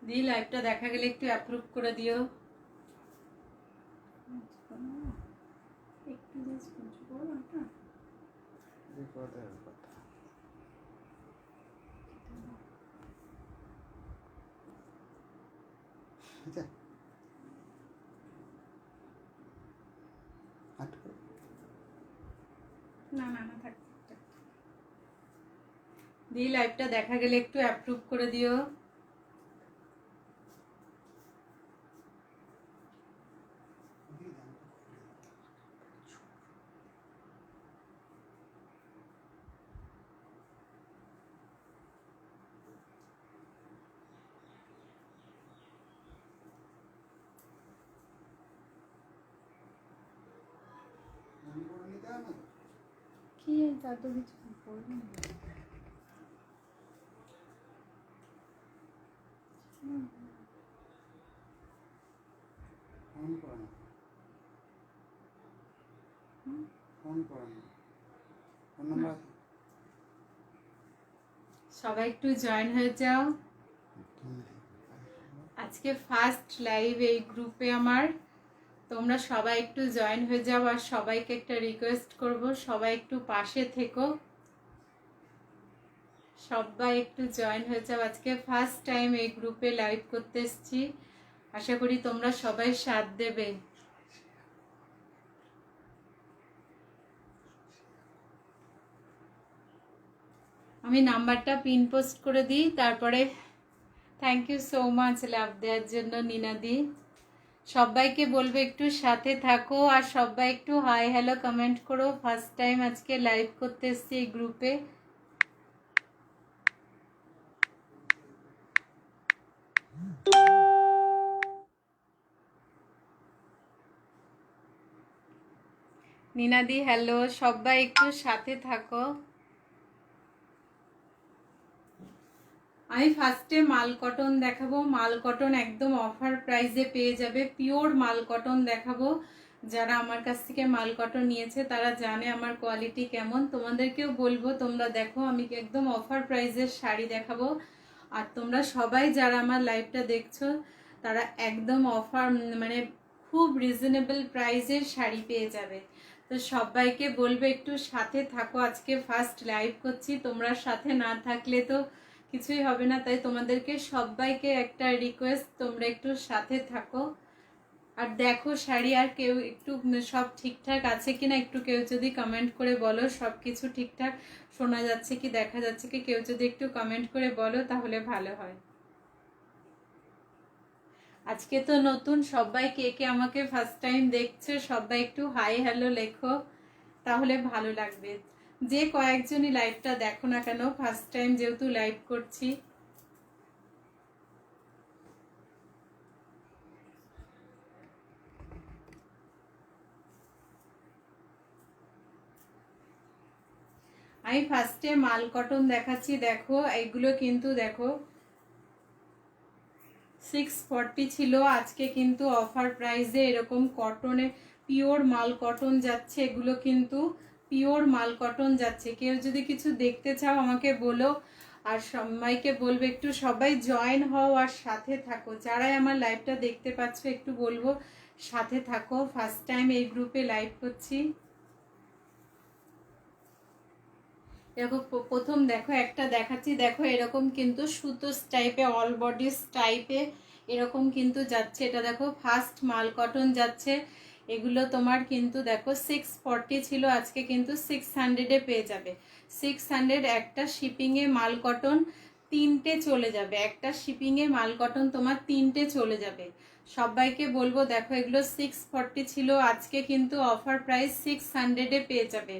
দি লাইভটা দেখা গেলে একটু অ্যাপ্রুভ করে দিও। একটু জাস্ট কিছু বল ওটা বিপদের কথা। আচ্ছা না না না থাক দি লাইভটা দেখা গেলে একটু অ্যাপ্রুভ করে দিও। কি তা তো কিছু বলবো না। ফোন করে না, ফোন করে না, ফোন নাম্বার আছে? সবাই একটু জয়েন হয়ে যাও। আজকে ফার্স্ট লাইভ এই গ্রুপে আমার। তোমরা সবাই একটু জয়েন হয়ে যাও। আর সবাইকে একটা রিকোয়েস্ট করব, সবাই একটু পাশে থেকো, সবাই একটু জয়েন হয়ে যাও। আজকে ফার্স্ট টাইম এই গ্রুপে লাইভ করতে এসেছি, আশা করি তোমরা সবাই সাথ দেবে। আমি নাম্বারটা পিন পোস্ট করে দিই, তারপরে thank you so much love দেওয়ার জন্য নিনাদি। সবাইকে বলবো একটু সাথে থাকো, আর সবাই একটু হাই হ্যালো কমেন্ট করো। ফার্স্ট টাইম আজকে লাইভ করতে এসেছি এই গ্রুপে। নিনাদি হ্যালো, সবাই একটু সাথে থাকো। আমি ফার্স্টে মাল কটন দেখাবো। মাল কটন একদম অফার প্রাইসে পেয়ে যাবে, পিওর মাল কটন দেখাবো। যারা আমার কাছ থেকে মাল কটন নিয়েছে তারা জানে আমার কোয়ালিটি কেমন। তোমাদেরকেও বলবো তোমরা দেখো, আমি একদম অফার প্রাইসের শাড়ি দেখাবো। আর তোমরা সবাই যারা আমার লাইভটা দেখছো তারা একদম অফার মানে খুব রিজনেবল প্রাইসের শাড়ি পেয়ে যাবে। তো সবাইকে বলবো একটু সাথে থাকো। আজকে ফার্স্ট লাইভ করছি, তোমরা সাথে না থাকলে তো কিছুই হবে না। তাই তোমাদেরকে সবাইকে একটা রিকোয়েস্ট, তোমরা একটু সাথে থাকো আর দেখো শাড়ি। আর কেউ একটু সব ঠিকঠাক আছে কিনা একটু কেউ যদি কমেন্ট করে বলো, সব কিছু ঠিকঠাক শোনা যাচ্ছে কি দেখা যাচ্ছে কি কেউ যদি একটু কমেন্ট করে বলো তাহলে ভালো হয়। আজকে তো নতুন, সবাই কে কে আমাকে ফার্স্ট টাইম দেখছো সবাই একটু হাই হ্যালো লেখো, তাহলে ভালো লাগবে। যে কয়েকজনই লাইভটা দেখো না কেন, ফার্স্ট টাইম যেহেতু লাইভ করছি। আমি ফার্স্টে মাল কটন দেখাচ্ছি, দেখো এইগুলো কিন্তু দেখো 640 ছিল, আজকে কিন্তু অফার প্রাইসে এরকম কটনে পিওর মাল কটন যাচ্ছে। এগুলো কিন্তু পিওর মাল কটন যাচ্ছে। কেউ যদি কিছু দেখতে চাও আমাকে বলো। আর সবাইকে বলবো একটু সবাই জয়েন হও আর সাথে থাকো। যারাই আমার লাইভটা দেখতে পাচ্ছ একটু বলবো সাথে থাকো। ফার্স্ট টাইম এই গ্রুপে লাইভ করছি। এরকম প্রথম দেখো একটা দেখাচ্ছি, দেখো এরকম কিন্তু সুতো টাইপে অল বডিস টাইপে এরকম কিন্তু যাচ্ছে। এটা দেখো ফার্স্ট মাল কটন যাচ্ছে। এগুলো তোমার কিন্তু দেখো 640 ছিল, আজকে কিন্তু 600-এ পেয়ে যাবে। 600 একটা শিপিংয়ে মাল কটন তিনটে চলে যাবে, একটা শিপিংয়ে মাল কটন তোমার তিনটে চলে যাবে। সবাইকে বলবো দেখো এগুলো 640 ছিল, আজকে কিন্তু অফার প্রাইস 600-এ পেয়ে যাবে।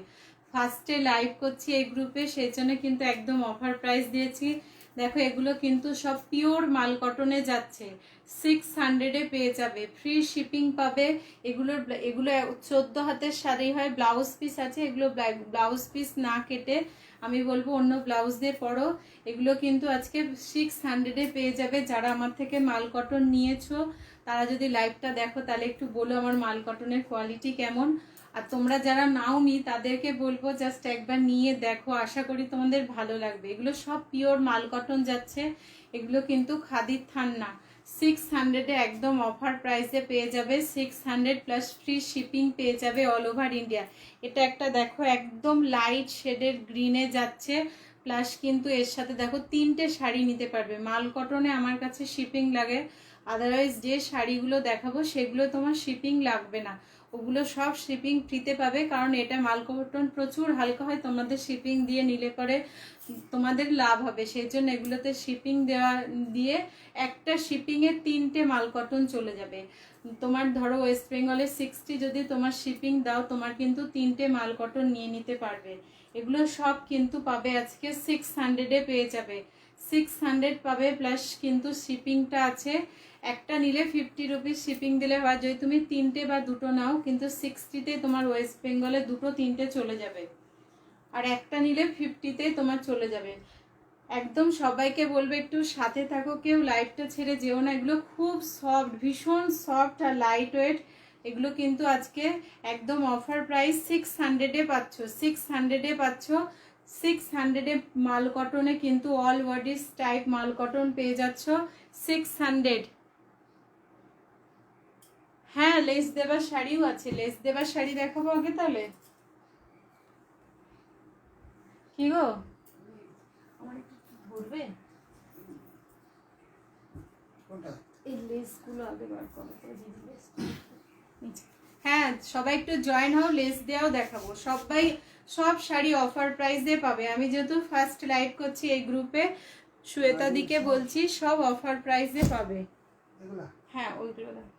ফার্স্টে লাইভ করছি এই গ্রুপে, সেই জন্য কিন্তু একদম অফার প্রাইস দিয়েছি। দেখো এগুলো কিন্তু সব পিওর মাল কটনে যাচ্ছে, 600-এ পেয়ে যাবে, ফ্রি শিপিং পাবে। এগুলো 14 হাতের শাড়ি হয়, ব্লাউজ পিস আছে। এগুলো ব্লাউজ পিস না কেটে আমি বলবো অন্য ব্লাউজ দিয়ে পরো। এগুলো কিন্তু আজকে 600-এ পেয়ে যাবে। যারা আমার থেকে মাল কটন নিয়েছো তারা যদি লাইভটা দেখো তাহলে একটু বলো আমার মাল কটনের কোয়ালিটি কেমন। আর তোমরা যারা নাওনি তাদেরকে বলবো জাস্ট একবার নিয়ে দেখো, আশা করি তোমাদের ভালো লাগবে। এগুলো সব পিওর মাল কটন যাচ্ছে, এগুলো কিন্তু খাদির থান না। 600 একদম অফার প্রাইসে পেয়ে যাবে, 600 প্লাস ফ্রি শিপিং পেয়ে যাবে অল ওভার ইন্ডিয়া। এটা একটা দেখো একদম লাইট শেডের গ্রিনে যাচ্ছে, প্লাস কিন্তু এর সাথে দেখো 3টে শাড়ি নিতে পারবে। মাল কটনে আমার কাছে শিপিং লাগে, আদারওয়াইজ যে শাড়িগুলো দেখাবো সেগুলো তোমার শিপিং লাগবে না, ওগুলো সব শিপিং ফ্রিতে পাবে। কারণ এটা মাল কটন প্রচুর হালকা হয়, তোমাদের শিপিং দিয়ে নিলে পরে তোমাদের লাভ হবে, সেই জন্য এগুলোতে শিপিং দিয়ে একটা শিপিংয়ে 3টে মাল কটন চলে যাবে। তোমার ধরো ওয়েস্ট বেঙ্গলে 60 যদি তোমার শিপিং দাও, তোমার কিন্তু 3টে মাল কটন নিয়ে নিতে পারবে। এগুলো সব কিন্তু পাবে আজকে 600 পেয়ে যাবে, 600 পাবে, প্লাস কিন্তু শিপিংটা আছে। একটা নিলে 50 রুপিস শিপিং দিলে হয়, যদি তুমি 3টে বা 2টো নাও কিন্তু 60তে তোমার ওয়েস্ট বেঙ্গলে 2টো 3টে চলে যাবে, আর একটা নিলে 50তে তোমার চলে যাবে। একদম সবাইকে বলবে একটু সাথে থাকো, কেউ লাইটটা ছেড়ে যেও না। এগুলো খুব সফট, ভীষণ সফট আর লাইট ওয়েট। এগুলো কিন্তু আজকে একদম অফার প্রাইস 600-এ পাচ্ছ, 600-এ পাচ্ছ। 600-এ মাল কটনে কিন্তু অল বডিস টাইপ মাল কটন পেয়ে যাচ্ছ 600। হ্যাঁ, লেস দেবার শাড়িও আছে, লেস দেবার শাড়ি দেখাবো আগে তাহলে। কি গো আমার একটু ধরবে, কোনটা? এই লেসগুলো আগে বার করো তো দিদি, লেস নিচে। হ্যাঁ, সবাই একটু জয়েন হও, লেস দেওয়াও দেখাবো। সবাই সব শাড়ি অফার প্রাইসে পাবে। আমি যেহেতু ফার্স্ট লাইভ করছি এই গ্রুপে, শ্বেতা দিকে বলছি সব অফার প্রাইসে পাবে। এগুলা হ্যাঁ, ওইগুলো দেখো।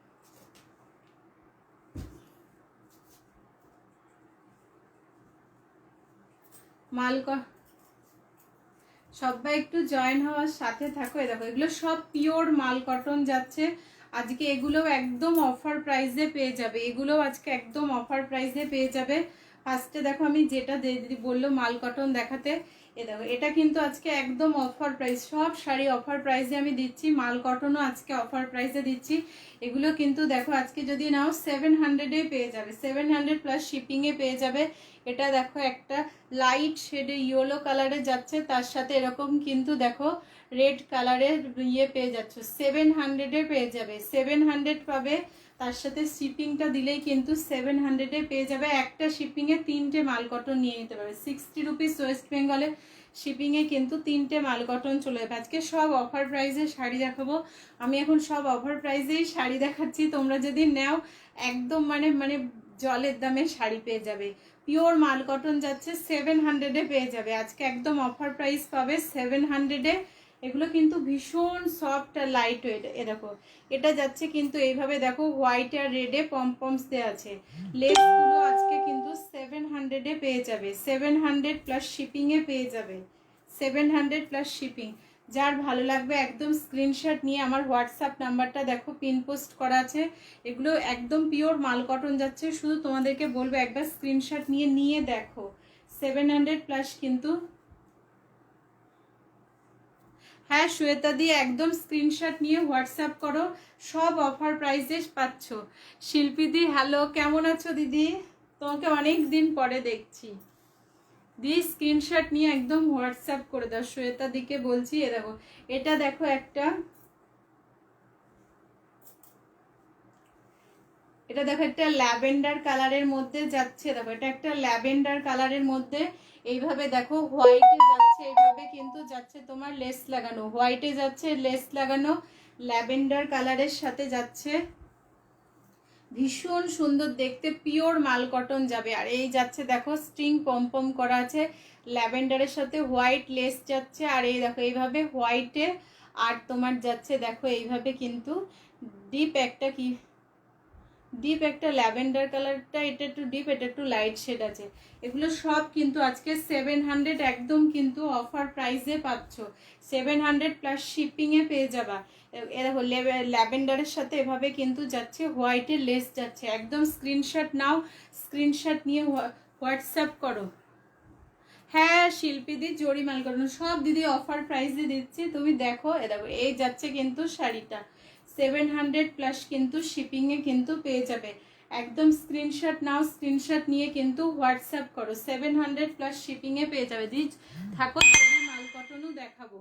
সবাই একটু জয়েন হওয়ার সাথে থাকো। দেখো এগুলো সব পিওর মাল কটন যাচ্ছে আজকে, এগুলো একদম অফার প্রাইসে পেয়ে যাবে, এগুলো আজকে একদম অফার প্রাইসে পেয়ে যাবে। ফার্স্টে দেখো আমি যেটা দিদি বললো মাল কটন দেখাতে, এ দেখো এটা কিন্তু আজকে একদম অফার প্রাইস, সব শাড়ি অফার প্রাইসে আমি দিচ্ছি, মাল কটনও আজকে অফার প্রাইসে দিচ্ছি। এগুলো কিন্তু দেখো আজকে যদি নাও 700-এ পেয়ে যাবে, 700 প্লাস শিপিংয়ে পেয়ে যাবে। এটা দেখো একটা লাইট শেডে ইয়েলো কালারে যাচ্ছে, তার সাথে এরকম কিন্তু দেখো রেড কালারের ইয়ে পেয়ে যাচ্ছ, 700-এ পেয়ে যাবে, 700 পাবে। তার সাথে শিপিংটা দিলেই কিন্তু 700-এ পেয়ে যাবে। একটা শিপিংয়ে 3টে মাল কটন নিয়ে নিতে পারবে, 60 রুপিস ওয়েস্ট বেঙ্গলে শিপিংয়ে কিন্তু 3টে মাল কটন চলে যাবে। আজকে সব অফার প্রাইসে শাড়ি দেখাবো, আমি এখন সব অফার প্রাইসেই শাড়ি দেখাচ্ছি। তোমরা যদি নাও একদম মানে জলের দামে শাড়ি পেয়ে যাবে। পিওর মাল কটন যাচ্ছে 700-এ পেয়ে যাবে, আজকে একদম অফার প্রাইস পাবে 700-এ। এগুলো কিন্তু ভীষণ সফট আর লাইট ওয়েট। এ দেখো এটা যাচ্ছে কিন্তু এইভাবে, দেখো হোয়াইট আর রেডে পমপমস দেওয়া আছে। লেসগুলো আজকে কিন্তু 700-এ পেয়ে যাবে, 700 প্লাস শিপিংয়ে পেয়ে যাবে, 700 প্লাস শিপিং। যার ভালো লাগবে একদম স্ক্রিনশট নিয়ে আমার হোয়াটসঅ্যাপ নাম্বারটা দেখো পিন পোস্ট করা আছে। এগুলো একদম পিওর মাল কটন যাচ্ছে, শুধু তোমাদেরকে বলবো একবার স্ক্রিনশট নিয়ে দেখো। 700 প্লাস কিন্তু। হ্যাঁ শ্বেতা দিয়ে একদম স্ক্রিনশট নিয়ে হোয়াটসঅ্যাপ করো, সব অফার প্রাইসে পাচ্ছ। শিল্পীদি হ্যালো, কেমন আছো দিদি? তোমাকে অনেক দিন পরে দেখছি। দিয়ে স্ক্রিনশট নিয়ে একদম হোয়াটসঅ্যাপ করে দাও, শ্বেতা দিকে বলছি। এ দেখো এটা দেখো একটা, এটা দেখো একটা ল্যাভেন্ডার কালারের মধ্যে যাচ্ছে। দেখো এটা একটা ল্যাভেন্ডার কালারের মধ্যে এইভাবে দেখো হোয়াইটে যাচ্ছে, এইভাবে কিন্তু যাচ্ছে তোমার লেস লাগানো, হোয়াইটে যাচ্ছে লেস লাগানো, ল্যাভেন্ডার কালারের সাথে যাচ্ছে, ভীষণ সুন্দর দেখতে, পিওর মাল কটন যাবে। আর এই যাচ্ছে দেখো স্ট্রিং পম করা আছে, ল্যাভেন্ডারের সাথে হোয়াইট লেস যাচ্ছে। আর এই দেখো এইভাবে হোয়াইটে আর তোমার যাচ্ছে দেখো এইভাবে কিন্তু ডিপ একটা কি ডিপ একটা ল্যাভেন্ডার কালারটা, এটা একটু ডিপ, এটা একটু লাইট শেড আছে। এগুলো সব কিন্তু আজকে 700 একদম কিন্তু অফার প্রাইসে পাচ্ছ, 700 প্লাস শিপিংয়ে পেয়ে যাবা। এরকম ল্যাভেন্ডারের সাথে এভাবে কিন্তু যাচ্ছে, হোয়াইটের লেস যাচ্ছে। একদম স্ক্রিনশট নাও, স্ক্রিনশট নিয়ে হোয়াটসঅ্যাপ করো। হ্যাঁ শিল্পীদি জরি মাল করো, সব দিদি অফার প্রাইসে দিচ্ছি, তুমি দেখো। দেখো এই যাচ্ছে কিন্তু শাড়িটা 700 প্লাস কিন্তু শিপিংয়ে কিন্তু পেয়ে যাবে। একদম স্ক্রিনশট নাও, স্ক্রিনশট নিয়ে কিন্তু হোয়াটসঅ্যাপ করো। 700 প্লাস শিপিংয়ে পেয়ে যাবে। দিজ থাকো, মাল কটনও দেখাবো।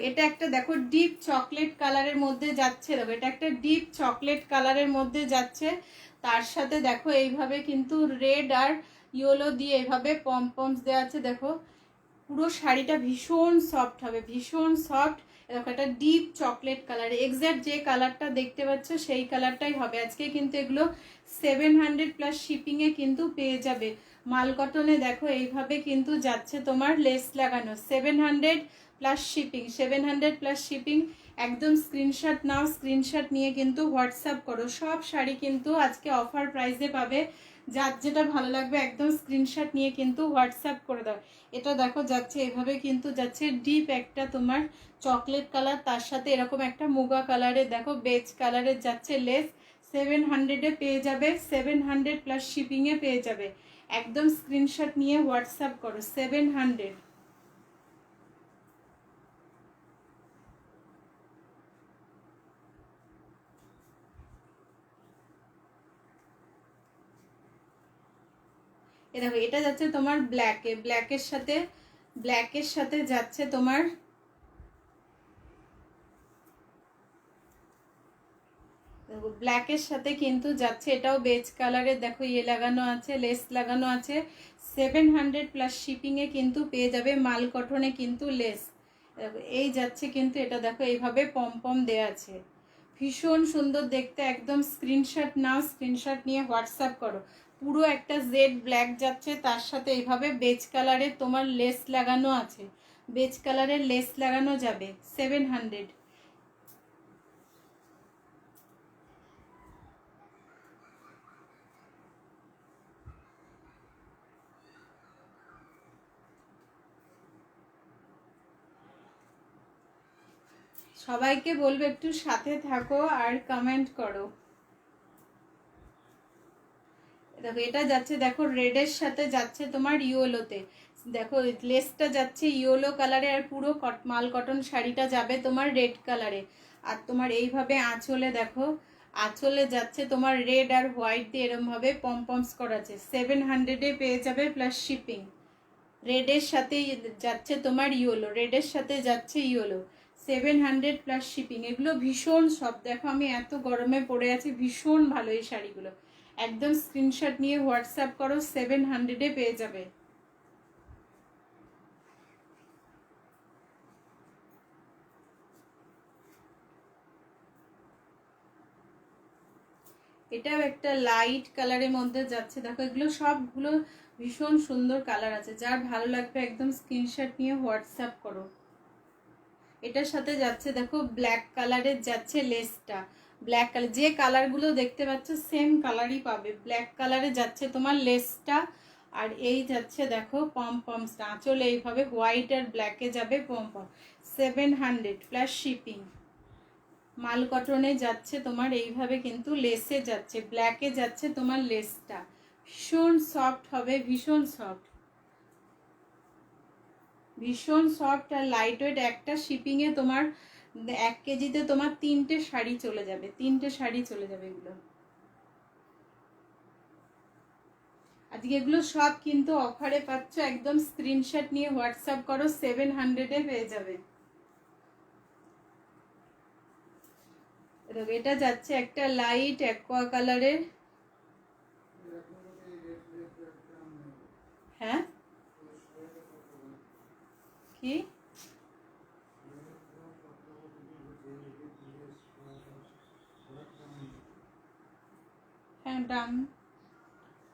এটা একটা দেখো ডিপ চকলেট কালারের মধ্যে যাচ্ছে, দেখো এটা একটা ডিপ চকলেট কালারের মধ্যে যাচ্ছে। তার সাথে দেখো এইভাবে কিন্তু রেড আর ইয়েলো দিয়ে এইভাবে পমপমস দেওয়া আছে। দেখো পুরো শাড়িটা ভীষণ সফট হবে, ভীষণ সফট। দেখো এটা ডিপ চকলেট কালার, এক্স্যাক্ট যে কালারটা দেখতে পাচ্ছ সেই কালারটাই হবে। আজকে কিন্তু এগুলো 700 প্লাস শিপিংয়ে কিন্তু পেয়ে যাবে। মাল কটনে দেখো এইভাবে কিন্তু যাচ্ছে তোমার লেস লাগানো। 700 প্লাস শিপিং, 700 প্লাস শিপিং। একদম স্ক্রিনশট নাও, স্ক্রিনশট নিয়ে কিন্তু হোয়াটসঅ্যাপ করো। সব শাড়ি কিন্তু আজকে অফার প্রাইসে পাবে। যার যেটা ভালো লাগবে একদম স্ক্রিনশট নিয়ে কিন্তু হোয়াটসঅ্যাপ করে দাও। এটা দেখো যাচ্ছে এভাবে কিন্তু যাচ্ছে ডিপ একটা তোমার চকলেট কালার, তার সাথে এরকম একটা মুগা কালারের দেখো বেজ কালারের যাচ্ছে লেস। 700-এ পেয়ে যাবে, 700 প্লাস শিপিংয়ে পেয়ে যাবে। একদম স্ক্রিনশট নিয়ে হোয়াটসঅ্যাপ করো। 700। এ দেখো এটা যাচ্ছে তোমার ব্ল্যাকের সাথে যাচ্ছে তোমার ব্ল্যাকের সাথে কিন্তু যাচ্ছে, এটাও বেজ কালারের দেখো ইয়ে লাগানো আছে, লেস লাগানো আছে। 700 প্লাস শিপিংয়ে কিন্তু পেয়ে যাবে। মাল কটনে কিন্তু লেস দেখো এই যাচ্ছে কিন্তু, এটা দেখো এইভাবে পম দেওয়া আছে, ভীষণ সুন্দর দেখতে। একদম স্ক্রিনশট নাও, স্ক্রিনশট নিয়ে হোয়াটসঅ্যাপ করো। পুরো একটা জেড ব্ল্যাক যাচ্ছে, তার সাথে এইভাবে বেজ কালারের তোমার লেস লাগানো আছে, বেজ কালারের লেস লাগানো যাবে। 700। সবাইকে বলবো একটু সাথে থাকো আর কমেন্ট করো। দেখো এটা যাচ্ছে দেখো রেডের সাথে যাচ্ছে তোমার ইয়েলোতে, দেখো লেসটা যাচ্ছে ইয়েলো কালারে, আর পুরো মাল কটন শাড়িটা যাবে তোমার রেড কালারে। আর তোমার এইভাবে আঁচলে দেখো, আঁচলে যাচ্ছে তোমার রেড আর হোয়াইট দিয়ে এরম ভাবে পমপমস করা আছে। 700-এ পেয়ে যাবে প্লাস শিপিং। রেডের সাথে যাচ্ছে তোমার ইয়েলো, রেডের সাথে যাচ্ছে ইয়েলো। 700 plus shipping. এগুলো ভীষণ সব, দেখো আমি এত গরমে পড়ে আছি, ভীষণ ভালো এই শাড়িগুলো। একদম স্ক্রিনশট নিয়ে হোয়াটসঅ্যাপ করো। 700-এ পেয়ে যাবে। এটাও একটা লাইট কালারের মধ্যে যাচ্ছে, দেখো এগুলো সবগুলো ভীষণ সুন্দর কালার আছে। যার ভালো লাগবে একদম স্ক্রিনশট নিয়ে হোয়াটসঅ্যাপ করো। এটার সাথে যাচ্ছে দেখো ব্ল্যাক কালারের যাচ্ছে লেসটা, ব্ল্যাক কালার যে কালারগুলো দেখতে পাচ্ছ সেম কালারই পাবে। ব্ল্যাক কালারে যাচ্ছে তোমার লেসটা, আর এই যাচ্ছে দেখো পমপমসটা, আঁচলে এইভাবে হোয়াইট আর ব্ল্যাকে যাবে পমপম। 700 plus shipping. মাল কটনে যাচ্ছে তোমার এইভাবে কিন্তু লেসে যাচ্ছে, ব্ল্যাকে যাচ্ছে তোমার লেসটা, ভীষণ সফট হবে, ভীষণ সফট, ভীষণ সফট আর লাইট ওয়েট। একটা শিপিংয়ে তোমার 1 কেজিতে তোমার 3টে শাড়ি চলে যাবে, 3টে শাড়ি চলে যাবে এগুলো। আজকে এগুলো সব কিন্তু অফারে পাচ্ছ। একদম স্ক্রিনশট নিয়ে হোয়াটসঅ্যাপ করো। 700-এ পেয়ে যাবে। এটা যাচ্ছে একটা লাইট অ্যাকোয়া কালারের। হ্যাঁ কি হ্যাঁ ডান।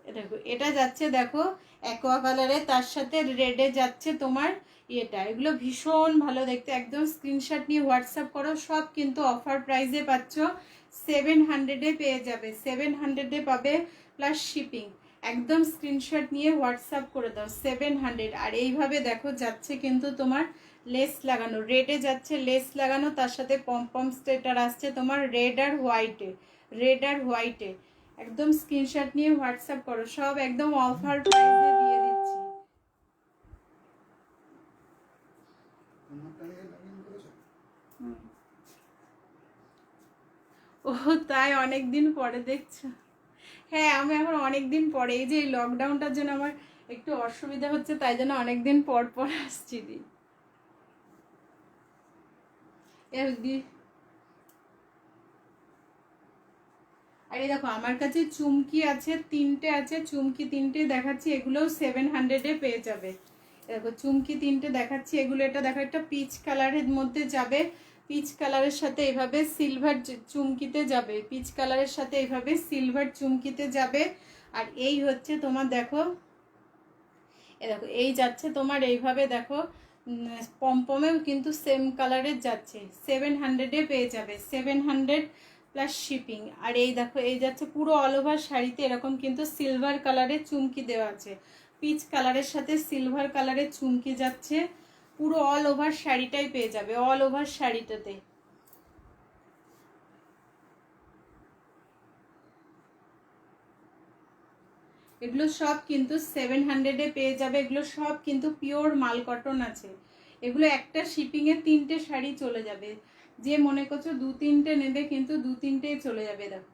দেখো এটা যাচ্ছে দেখো অ্যাকোয়া কালারে, তার সাথে রেডে যাচ্ছে তোমার এটা। এগুলো ভীষণ ভালো দেখতে। একদম স্ক্রিনশট নিয়ে হোয়াটসঅ্যাপ করো। সব কিন্তু অফার প্রাইসে পাচ্ছ। 700-এ পেয়ে যাবে, 700-এ পাবে প্লাস শিপিং। একদম স্ক্রিনশট নিয়ে হোয়াটসঅ্যাপ করে দাও। 700। আর এইভাবে দেখো যাচ্ছে কিন্তু তোমার লেস লাগানো, রেডে যাচ্ছে লেস লাগানো, তার সাথে পমপম স্টেটার আসছে তোমার রেড আর হোয়াইটে, রেড আর হোয়াইটে। একদম স্ক্রিনশট নিয়ে হোয়াটসঅ্যাপ করো। সব একদম অফার প্রাইসে দিয়ে দিচ্ছি। তোমারটা আগে লগ ইন করেছো? ও তাই, অনেক দিন পরে দেখছো। হ্যাঁ আমি এখন অনেক দিন পরে, এই যে এই লকডাউনটার জন্য আমার একটু অসুবিধা হচ্ছে, তাই জন্য অনেক দিন পর পর আসছি দি। আর এই দেখো আমার কাছে চুমকি আছে, 3টে আছে চুমকি, 3টে দেখাচ্ছি, এগুলোও 700-এ পেয়ে যাবে। দেখো চুমকি 3টে দেখাচ্ছি, এগুলো এটা দেখো একটা পিচ কালারের মধ্যে যাবে, পিচ কালারের সাথে এভাবে সিলভার চুমকিতে যাবে, পিচ কালারের সাথে এভাবে সিলভার চুমকিতে যাবে। আর এই হচ্ছে তোমার দেখো, এ দেখো এই যাচ্ছে তোমার এইভাবে দেখো, পমপমেও কিন্তু সেম কালারের যাচ্ছে, 700-এ পেয়ে যাবে, 700 প্লাস শিপিং। আর এই দেখো এই যাচ্ছে পুরো অল ওভার শাড়িতে এরকম কিন্তু সিলভার কালারের চুমকি দেওয়া আছে, পিচ কালারের সাথে সিলভার কালারের চুমকি যাচ্ছে, পুরো অল ওভার শাড়িটাই পেয়ে যাবে, অল ওভার শাড়িটাতে। এগুলো সব কিন্তু 700-এ পেয়ে যাবে, এগুলো সব কিন্তু পিওর মাল কটন আছে। এগুলো একটা শিপিংয়ে 3টে শাড়ি চলে যাবে, যে মনে করছো 2-3টে নেবে কিন্তু 2-3টেই চলে যাবে। দেখো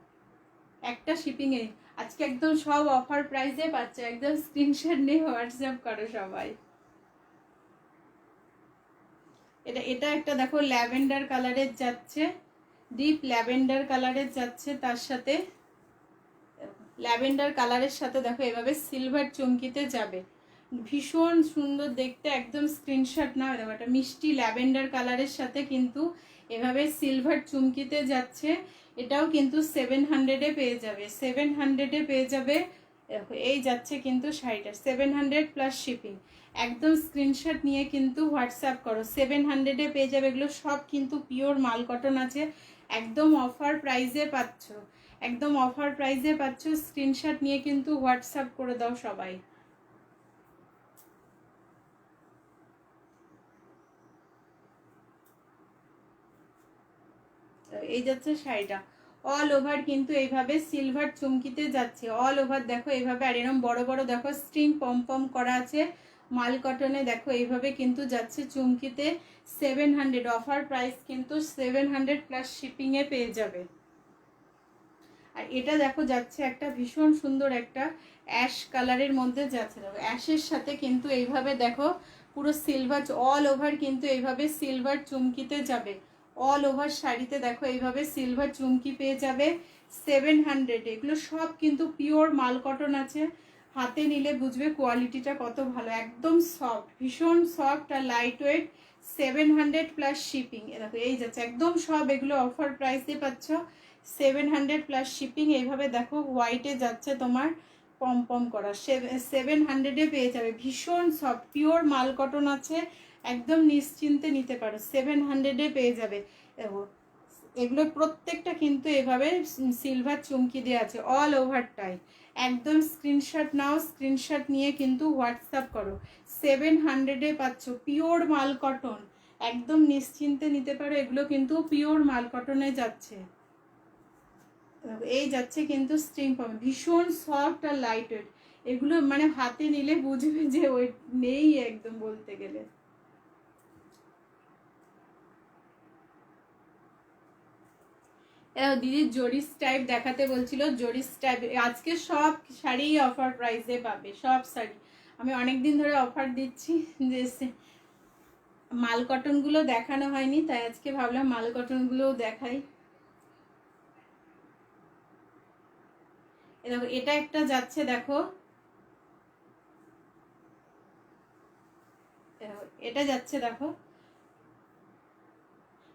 একটা শিপিংয়ে আজকে একদম সব অফার প্রাইসে পাচ্ছে, একদম স্ক্রিনশট নিয়ে হোয়াটসঅ্যাপ করো সবাই। এটা একটা দেখো ল্যাভেন্ডার কালারের যাচ্ছে, ডিপ ল্যাভেন্ডার কালারের যাচ্ছে, তার সাথে ল্যাভেন্ডার কালারের সাথে দেখো এভাবে সিলভার চমকিতে যাবে, ভীষণ সুন্দর দেখতে, একদম স্ক্রিনশট নাও। দেখো একটা মিষ্টি ল্যাভেন্ডার কালারের সাথে কিন্তু এভাবে সিলভার চুমকিতে যাচ্ছে, এটাও কিন্তু 700-এ পেয়ে যাবে, 700-এ পেয়ে যাবে। দেখো এই যাচ্ছে কিন্তু শাড়িটা 700 প্লাস শিপিং, একদম স্ক্রিনশট নিয়ে কিন্তু হোয়াটসঅ্যাপ করো, 700-এ পেয়ে যাবে। এগুলো সব কিন্তু পিওর মাল কটন আছে, একদম অফার প্রাইসে পাচ্ছ, একদম অফার প্রাইসে পাচ্ছ, স্ক্রিনশট নিয়ে কিন্তু হোয়াটসঅ্যাপ করে দাও সবাই। এই যাচ্ছে শাড়িটা অল ওভার কিন্তু এইভাবে সিলভার চুমকিতে যাচ্ছে, অল ওভার দেখো এইভাবে, আর এরকম বড় বড় দেখো স্ট্রিং পম করা আছে, মাল কটনে দেখো এইভাবে কিন্তু যাচ্ছে চুমকিতে, 700 অফার প্রাইস কিন্তু 700 প্লাস শিপিংয়ে পেয়ে যাবে। আর এটা দেখো যাচ্ছে একটা ভীষণ সুন্দর একটা অ্যাশ কালারের মধ্যে যাচ্ছে, দেখো অ্যাশের সাথে কিন্তু এইভাবে দেখো পুরো সিলভার অল ওভার কিন্তু এইভাবে সিলভার চুমকিতে যাবে, অল ওভার শাড়িতে দেখো এইভাবে সিলভার চুমকি পেয়ে যাবে, 700। এগুলো সব কিন্তু পিওর মাল কটন আছে, হাতে নিলে বুঝবে কোয়ালিটিটা কত ভালো, একদম সফট, ভীষণ সফট আর লাইট ওয়েট, 700 প্লাস শিপিং। দেখো এই যাচ্ছে একদম সব, এগুলো অফার প্রাইসে পাচ্ছ, 700 প্লাস শিপিং। এইভাবে দেখো হোয়াইটে যাচ্ছে তোমার পম করা, 700-এ পেয়ে যাবে, ভীষণ সফট পিওর মাল কটন আছে, একদম নিশ্চিন্তে নিতে পারো, 700-এ পেয়ে যাবে। দেখো এগুলো প্রত্যেকটা কিন্তু এভাবে সিলভার চুমকি দিয়ে আছে অল ওভারটাই, একদম স্ক্রিনশট নাও, স্ক্রিনশট নিয়ে কিন্তু হোয়াটসঅ্যাপ করো, 700-এ পাচ্ছ পিওর মাল কটন, একদম নিশ্চিন্তে নিতে পারো, এগুলো কিন্তু পিওর মাল কটনে যাচ্ছে। এই যাচ্ছে কিন্তু স্ট্রিং পম, ভীষণ সফট আর লাইট ওয়েট, এগুলো মানে হাতে নিলে বুঝবে যে ওয়েট নেই একদম বলতে গেলে। দিদি জরিস টাইপ দেখাতে বলছিল, জরিস টাইপ আজকে সব শাড়ি অফার প্রাইসে পাবে, সব শাড়ি আমি অনেকদিন ধরে অফার দিচ্ছি, যে মাল কটনগুলো দেখানো হয়নি, তাই আজকে ভাবলাম মাল কটনগুলোও দেখাই। দেখো এটা একটা যাচ্ছে, দেখো এটা যাচ্ছে দেখো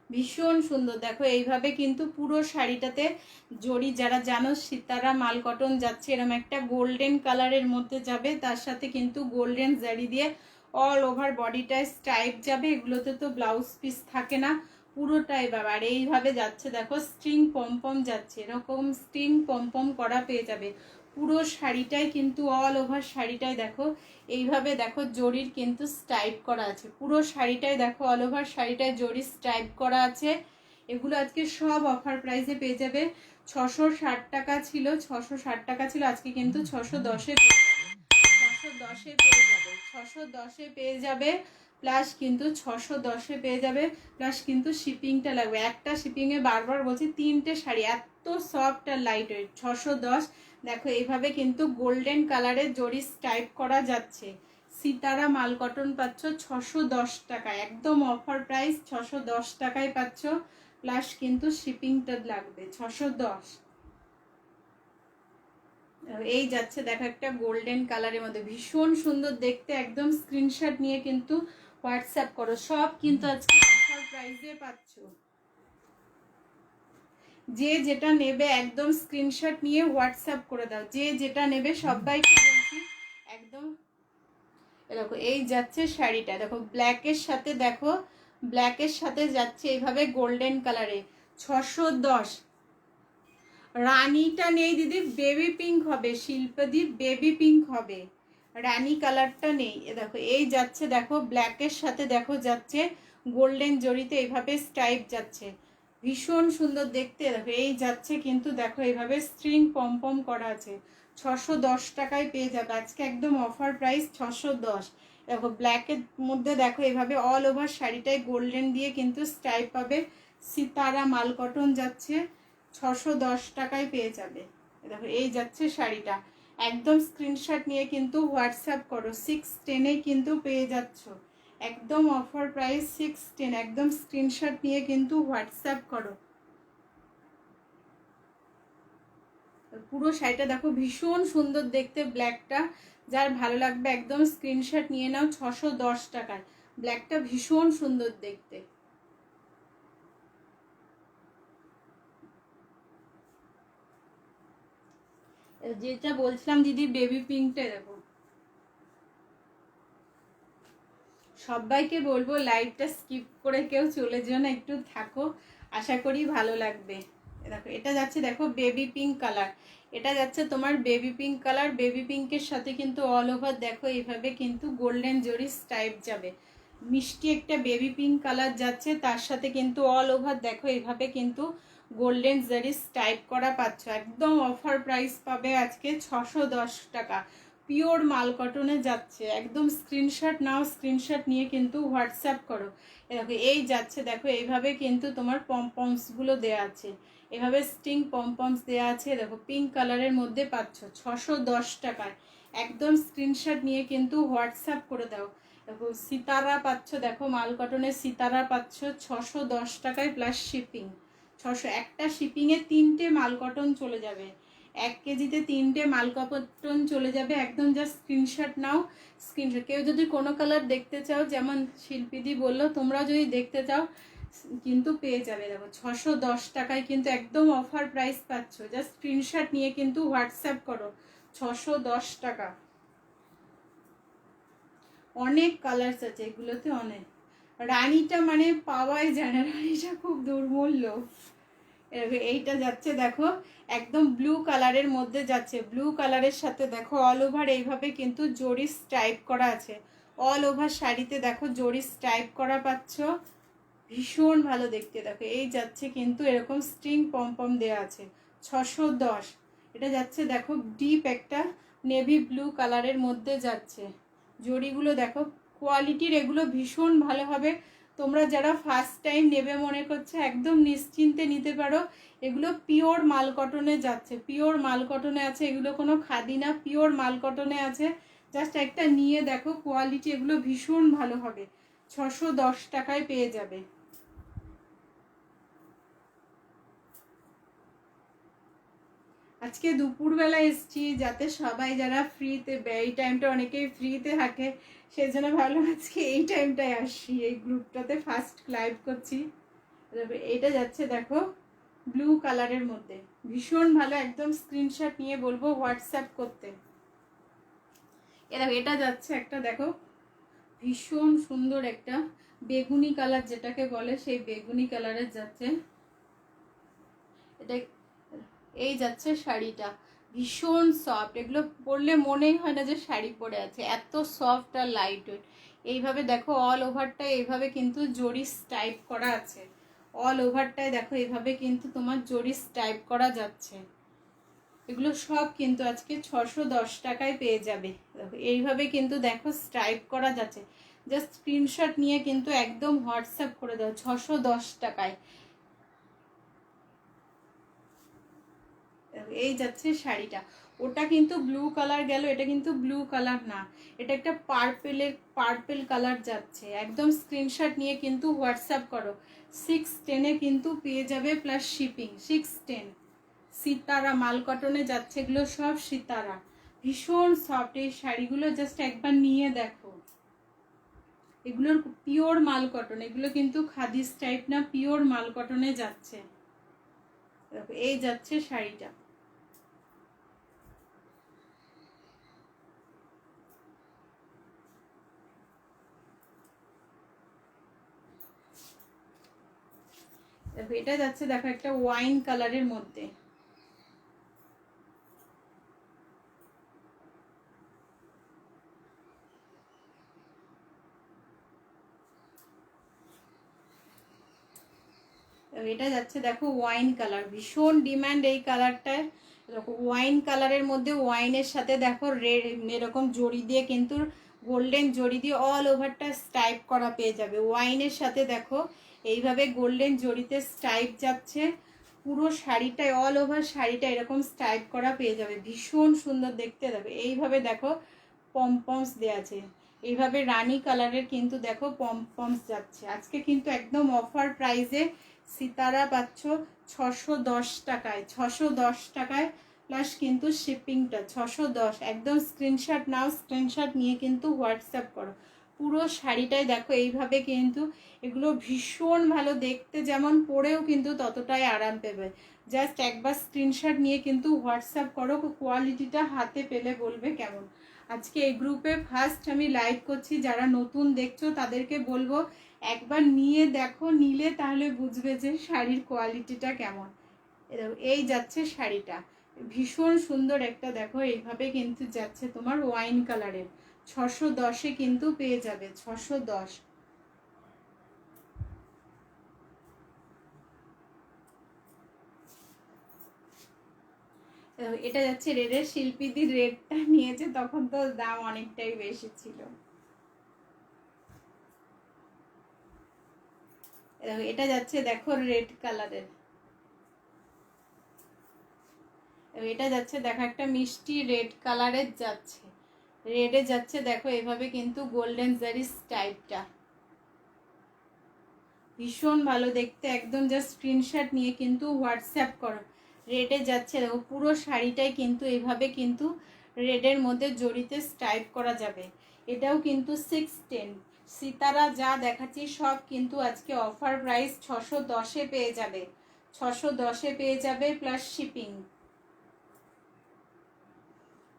ভীষণ সুন্দর, দেখো এইভাবে কিন্তু পুরো শাড়িটাতে জড়ি, যারা জানো সিতারা মাল কটন যাচ্ছে, এরকম একটা গোল্ডেন কালারের মধ্যে যাবে, তার সাথে কিন্তু গোল্ডেন জারি দিয়ে অল ওভার বডিটায় স্ট্রাইপ যাবে, এগুলোতে তো ব্লাউজ পিস থাকে না, পুরোটাই বাবা। আর এইভাবে যাচ্ছে দেখো স্ট্রিং পম যাচ্ছে, এরকম স্ট্রিং পম করা পেয়ে যাবে, পুরো শাড়িটাই কিন্তু অল ওভার শাড়িটাই দেখো এইভাবে দেখো জরির কিন্তু স্ট্রাইপ করা আছে, পুরো শাড়িটাই দেখো অল ওভার শাড়িটায় জরির স্ট্রাইপ করা আছে। এগুলো আজকে সব অফার প্রাইসে পেয়ে যাবে, 660 টাকা ছিল, 660 টাকা ছিল, আজকে কিন্তু 610-এ পেয়ে যাবে, 610-এ পেয়ে যাবে, 610-এ পেয়ে যাবে। প্লাস কিন্তু 610-এ পেয়ে যাবে, প্লাস কিন্তু শিপিংটা লাগবে। একটা শিপিংয়ে বারবার বলছি 3টে শাড়ি, এত সফট আর লাইট ওয়েট। 610। দেখো এইভাবে কিন্তু গোল্ডেন কালারের জরি টাইপ করা যাচ্ছে। সিতারা মাল কটন পাচ্ছ 610 টাকায়, একদম অফার প্রাইস 610 টাকায় পাচ্ছ, প্লাস কিন্তু শিপিংটা লাগবে 610। এই যাচ্ছে দেখো একটা গোল্ডেন কালারের মধ্যে, ভীষণ সুন্দর দেখতে। একদম স্ক্রিনশট নিয়ে কিন্তু হোয়াটসঅ্যাপ করো, সব কিন্তু আজকে অফার প্রাইসে পাচ্ছ। যে যেটা নেবে একদম স্ক্রিনশট নিয়ে হোয়াটসঅ্যাপ করে দাও, যে যেটা নেবে সবাইকে বলছি একদম। দেখো এই যাচ্ছে শাড়িটা, দেখো ব্ল্যাকের সাথে, দেখো ব্ল্যাকের সাথে যাচ্ছে এইভাবে গোল্ডেন কালারে 610। রানীটা নেই দিদি, বেবি পিঙ্ক হবে, শিল্পদীপ বেবি পিঙ্ক হবে, রানী কালারটা নেই। দেখো এই যাচ্ছে, দেখো ব্ল্যাকের সাথে দেখো যাচ্ছে গোল্ডেন জরিতে এইভাবে স্টাইপ যাচ্ছে, ভীষণ সুন্দর দেখতে। দেখো এই যাচ্ছে কিন্তু, দেখো এইভাবে স্ট্রিং পম করা আছে, 610 টাকায় পেয়ে যাবে আজকে, একদম অফার প্রাইস 610। দেখো ব্ল্যাকের মধ্যে দেখো এইভাবে অল ওভার শাড়িটায় গোল্ডেন দিয়ে কিন্তু স্টাইপ পাবে, সিতারা মাল কটন যাচ্ছে 610 টাকায় পেয়ে যাবে। দেখো এই যাচ্ছে শাড়িটা, একদম স্ক্রিনশট নিয়ে কিন্তু হোয়াটসঅ্যাপ করো, 610-এ কিন্তু পেয়ে যাচ্ছ, একদম অফার প্রাইস 610, একদম স্ক্রিনশট নিয়ে কিন্তু হোয়াটসঅ্যাপ করো। পুরো শাড়িটা দেখো ভীষণ সুন্দর দেখতে, ব্ল্যাকটা যার ভালো লাগবে একদম স্ক্রিনশট নিয়ে নাও, 610 টাকায় ব্ল্যাকটা ভীষণ সুন্দর দেখতে। যেটা বলছিলাম দিদি বেবি পিঙ্কটা দেখো, সবাইকে বলবো লাইভটা স্কিপ করে কেউ চলে যেও না, একটু থাকো, আশা করি ভালো লাগবে। দেখো এটা যাচ্ছে, দেখো বেবি পিঙ্ক কালার, এটা যাচ্ছে তোমার বেবি পিঙ্ক কালার, বেবি পিঙ্কের সাথে কিন্তু অল ওভার দেখো এইভাবে কিন্তু গোল্ডেন জরি স্টাইপ যাবে, মিষ্টি একটা বেবি পিঙ্ক কালার যাচ্ছে, তার সাথে কিন্তু অল ওভার দেখো এইভাবে কিন্তু গোল্ডেন জরি স্টাইপ করা পাচ্ছ, একদম অফার প্রাইস পাবে আজকে 610 টাকা, পিওর মাল কটনে যাচ্ছে, একদম স্ক্রিনশট নাও, স্ক্রিনশট নিয়ে কিন্তু হোয়াটসঅ্যাপ করো। দেখো এই যাচ্ছে, দেখো এইভাবে কিন্তু তোমার পমপমসগুলো দেওয়া আছে, এভাবে স্টিং পমপমস দেওয়া আছে, দেখো পিঙ্ক কালারের মধ্যে পাচ্ছ 610 টাকায়, একদম স্ক্রিনশট নিয়ে কিন্তু হোয়াটসঅ্যাপ করে দাও। দেখো সিতারা পাচ্ছ, দেখো মাল কটনের সিতারা পাচ্ছ 610 টাকায় প্লাস শিপিং, 600, একটা শিপিংয়ে 3টে মাল কটন চলে যাবে, 1 কেজিতে 3টে মাল কটন চলে যাবে, একদম জাস্ট স্ক্রিনশট নাও, স্ক্রিনশট। কেউ যদি কোনো কালার দেখতে চাও, যেমন শিল্পীদি বললো, তোমরা যদি দেখতে চাও কিন্তু পেয়ে যাবে। দেখো 610 টাকায় কিন্তু একদম অফার প্রাইস পাচ্ছ, জাস্ট স্ক্রিনশট নিয়ে কিন্তু হোয়াটসঅ্যাপ করো, 610 টাকা। অনেক কালার্স আছে এগুলোতে, অনেক। রানীটা মানে পাওয়াই যায় না, রানীটা খুব দুর্মূল্য। এইটা যাচ্ছে দেখো একদম ব্লু কালারের মধ্যে যাচ্ছে, ব্লু কালারের সাথে দেখো অল ওভার এইভাবে কিন্তু জরি স্টাইপ করা আছে, অল ওভার শাড়িতে দেখো জরি স্টাইপ করা পাচ্ছ, ভীষণ ভালো দেখতে। দেখো এই যাচ্ছে কিন্তু এরকম স্ট্রিং পমপম দেওয়া আছে, 610। এটা যাচ্ছে দেখো ডিপ একটা নেভি ব্লু কালারের মধ্যে যাচ্ছে, জরিগুলো দেখো কোয়ালিটির, এগুলো ভীষণ ভালো হবে। তোমরা যারা ফার্স্ট টাইম নেবে মনে করছো একদম নিশ্চিন্তে নিতে পারো, এগুলো পিওর মাল কটনে যাচ্ছে, পিওর মাল কটনে আছে, এগুলো কোনো খাদি না, পিওর মাল কটনে আছে, জাস্ট একটা নিয়ে দেখো কোয়ালিটি, এগুলো ভীষণ ভালো হবে, 610 টাকায় পেয়ে যাবে। আজকে দুপুরবেলা এসছি যাতে সবাই যারা ফ্রিতে, এই টাইমটা অনেকেই ফ্রিতে থাকে, সেজন্য ভাবলাম আজকে এই টাইমটায় আসছি, এই গ্রুপটাতে ফার্স্ট লাইভ করছি। এটা যাচ্ছে দেখো ব্লু কালারের মধ্যে, ভীষণ ভালো, একদম স্ক্রিনশট নিয়ে বলবো হোয়াটসঅ্যাপ করতে। এটা যাচ্ছে একটা দেখো ভীষণ সুন্দর একটা বেগুনি কালার যেটাকে বলে, সেই বেগুনি কালারের যাচ্ছে, এটা এই যাচ্ছে শাড়িটা, ভীষণ সফট, এগুলো পরলে মনেই হয় না যে শাড়ি পরে আছে, এত সফট আর লাইট ওয়েট। এইভাবে দেখো অল ওভারটায় এইভাবে কিন্তু জরি স্টাইপ করা আছে, অল ওভারটায় দেখো এইভাবে কিন্তু তোমার জরি স্টাইপ করা যাচ্ছে, এগুলো সব কিন্তু আজকে 610 টাকায় পেয়ে যাবে। দেখো এইভাবে কিন্তু দেখো স্টাইপ করা যাচ্ছে, জাস্ট স্ক্রিনশট নিয়ে কিন্তু একদম হোয়াটসঅ্যাপ করে দাও 610 টাকায়। এই যাচ্ছে শাড়িটা, ওটা কিন্তু ব্লু কালার গেল, এটা কিন্তু ব্লু কালার না, এটা একটা পার্পেল কালার যাচ্ছে। একদম স্ক্রিনশট নিয়ে কিন্তু হোয়াটসঅ্যাপ করো। 610-এ কিন্তু পেয়ে যাবে প্লাস শিপিং। 610 সিতারা মাল কটনে যাচ্ছে, এগুলো সব সিতারা, ভীষণ সফট এই শাড়িগুলো। জাস্ট একবার নিয়ে দেখো, এগুলোর পিওর মাল কটন, এগুলো কিন্তু খাদিস টাইপ না, পিওর মাল কটনে যাচ্ছে। দেখো এই যাচ্ছে শাড়িটা। দেখো এটা যাচ্ছে, দেখো একটা ওয়াইন কালারের মধ্যে, এটা যাচ্ছে দেখো ওয়াইন কালার, ভীষণ ডিমান্ড এই কালারটায়। দেখো ওয়াইন কালারের মধ্যে ওয়াইনের সাথে দেখো রেড এরকম জড়ি দিয়ে কিন্তু গোল্ডেন জড়ি দিয়ে অল ওভারটা স্টাইপ করা পেয়ে যাবে। ওয়াইনের সাথে দেখো এইভাবে গোল্ডেন জড়িতে স্টাইপ যাচ্ছে, পুরো শাড়িটায় অল ওভার শাড়িটা এরকম স্টাইপ করা পেয়ে যাবে, ভীষণ সুন্দর দেখতে যাবে। এইভাবে দেখো পমপমস দেওয়া আছে, এইভাবে রানী কালারের কিন্তু দেখো পমপমস যাচ্ছে। আজকে কিন্তু একদম অফার প্রাইসে সিতারা পাচ্ছ 610 টাকায়, 610 টাকায় প্লাস কিন্তু শিপিংটা 610। একদম স্ক্রিনশট নাও, স্ক্রিনশট নিয়ে কিন্তু হোয়াটসঅ্যাপ করো। পুরো শাড়িটাই দেখো এইভাবে কিন্তু, এগুলো ভীষণ ভালো দেখতে, যেমন পরেও কিন্তু ততটাই আরাম পাবে। জাস্ট একবার স্ক্রিনশট নিয়ে কিন্তু হোয়াটসঅ্যাপ করো, কোয়ালিটিটা হাতে পেলে বলবে কেমন। আজকে এই গ্রুপে ফার্স্ট আমি লাইভ করছি, যারা নতুন দেখছো তাদেরকে বলবো একবার নিয়ে দেখো, নিলে তাহলে বুঝবে যে শাড়ির কোয়ালিটিটা কেমন। এই যাচ্ছে শাড়িটা, ভীষণ সুন্দর একটা, দেখো এইভাবে কিন্তু যাচ্ছে তোমার ওয়াইন কালারের, 610-এ কিন্তু পেয়ে যাবে, 610। এটা যাচ্ছে রেডের, শিল্পীদের রেডটা নিয়েছে তখন তো দাম অনেকটাই বেশি ছিল। এটা যাচ্ছে দেখো রেড কালারের, এটা যাচ্ছে দেখো একটা মিষ্টি রেড কালারের যাচ্ছে, রেডে যাচ্ছে দেখো এভাবে কিন্তু গোল্ডেন জারি টাইপটা, ভীষণ ভালো দেখতে। একদম জাস্ট স্ক্রিনশট নিয়ে কিন্তু হোয়াটসঅ্যাপ করো। রেডে যাচ্ছে দেখো, পুরো শাড়িটাই কিন্তু এইভাবে কিন্তু রেডের মধ্যে জড়িতে স্টাইপ করা যাবে। এটাও কিন্তু 610। সিতারা যা দেখাচ্ছি সব কিন্তু আজকে অফার প্রাইস 610-এ পেয়ে যাবে, 610-এ পেয়ে যাবে প্লাস শিপিং।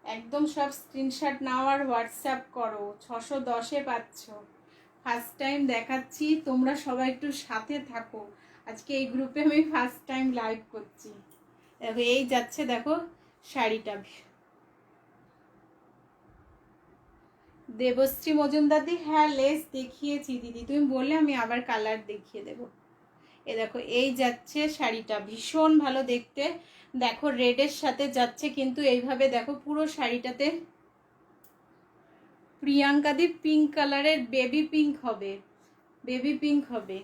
একদম সব স্ক্রিনশট নাও আর হোয়াটসঅ্যাপ করো, 610-এ পাচ্ছ। ফার্স্ট টাইম দেখাচ্ছি, তোমরা সবাই একটু সাথে থাকো। আজকে এই গ্রুপে আমি ফার্স্ট টাইম লাইভ করছি। দেখো এই যাচ্ছে দেখো শাড়িটা, দেবশ্রী মজুমদারদি, হ্যাঁ লেস দেখিয়েছি দিদি, তুমি বললে আমি আবার কালার দেখিয়ে দেব। এ দেখো এই যাচ্ছে শাড়িটা, ভীষণ ভালো দেখতে, দেখো রেডের সাথে যাচ্ছে কিন্তু এইভাবে দেখো পুরো শাড়িটাতে। প্রিয়াঙ্কাদি পিঙ্ক কালারের, বেবি পিঙ্ক হবে, বেবি পিঙ্ক হবে।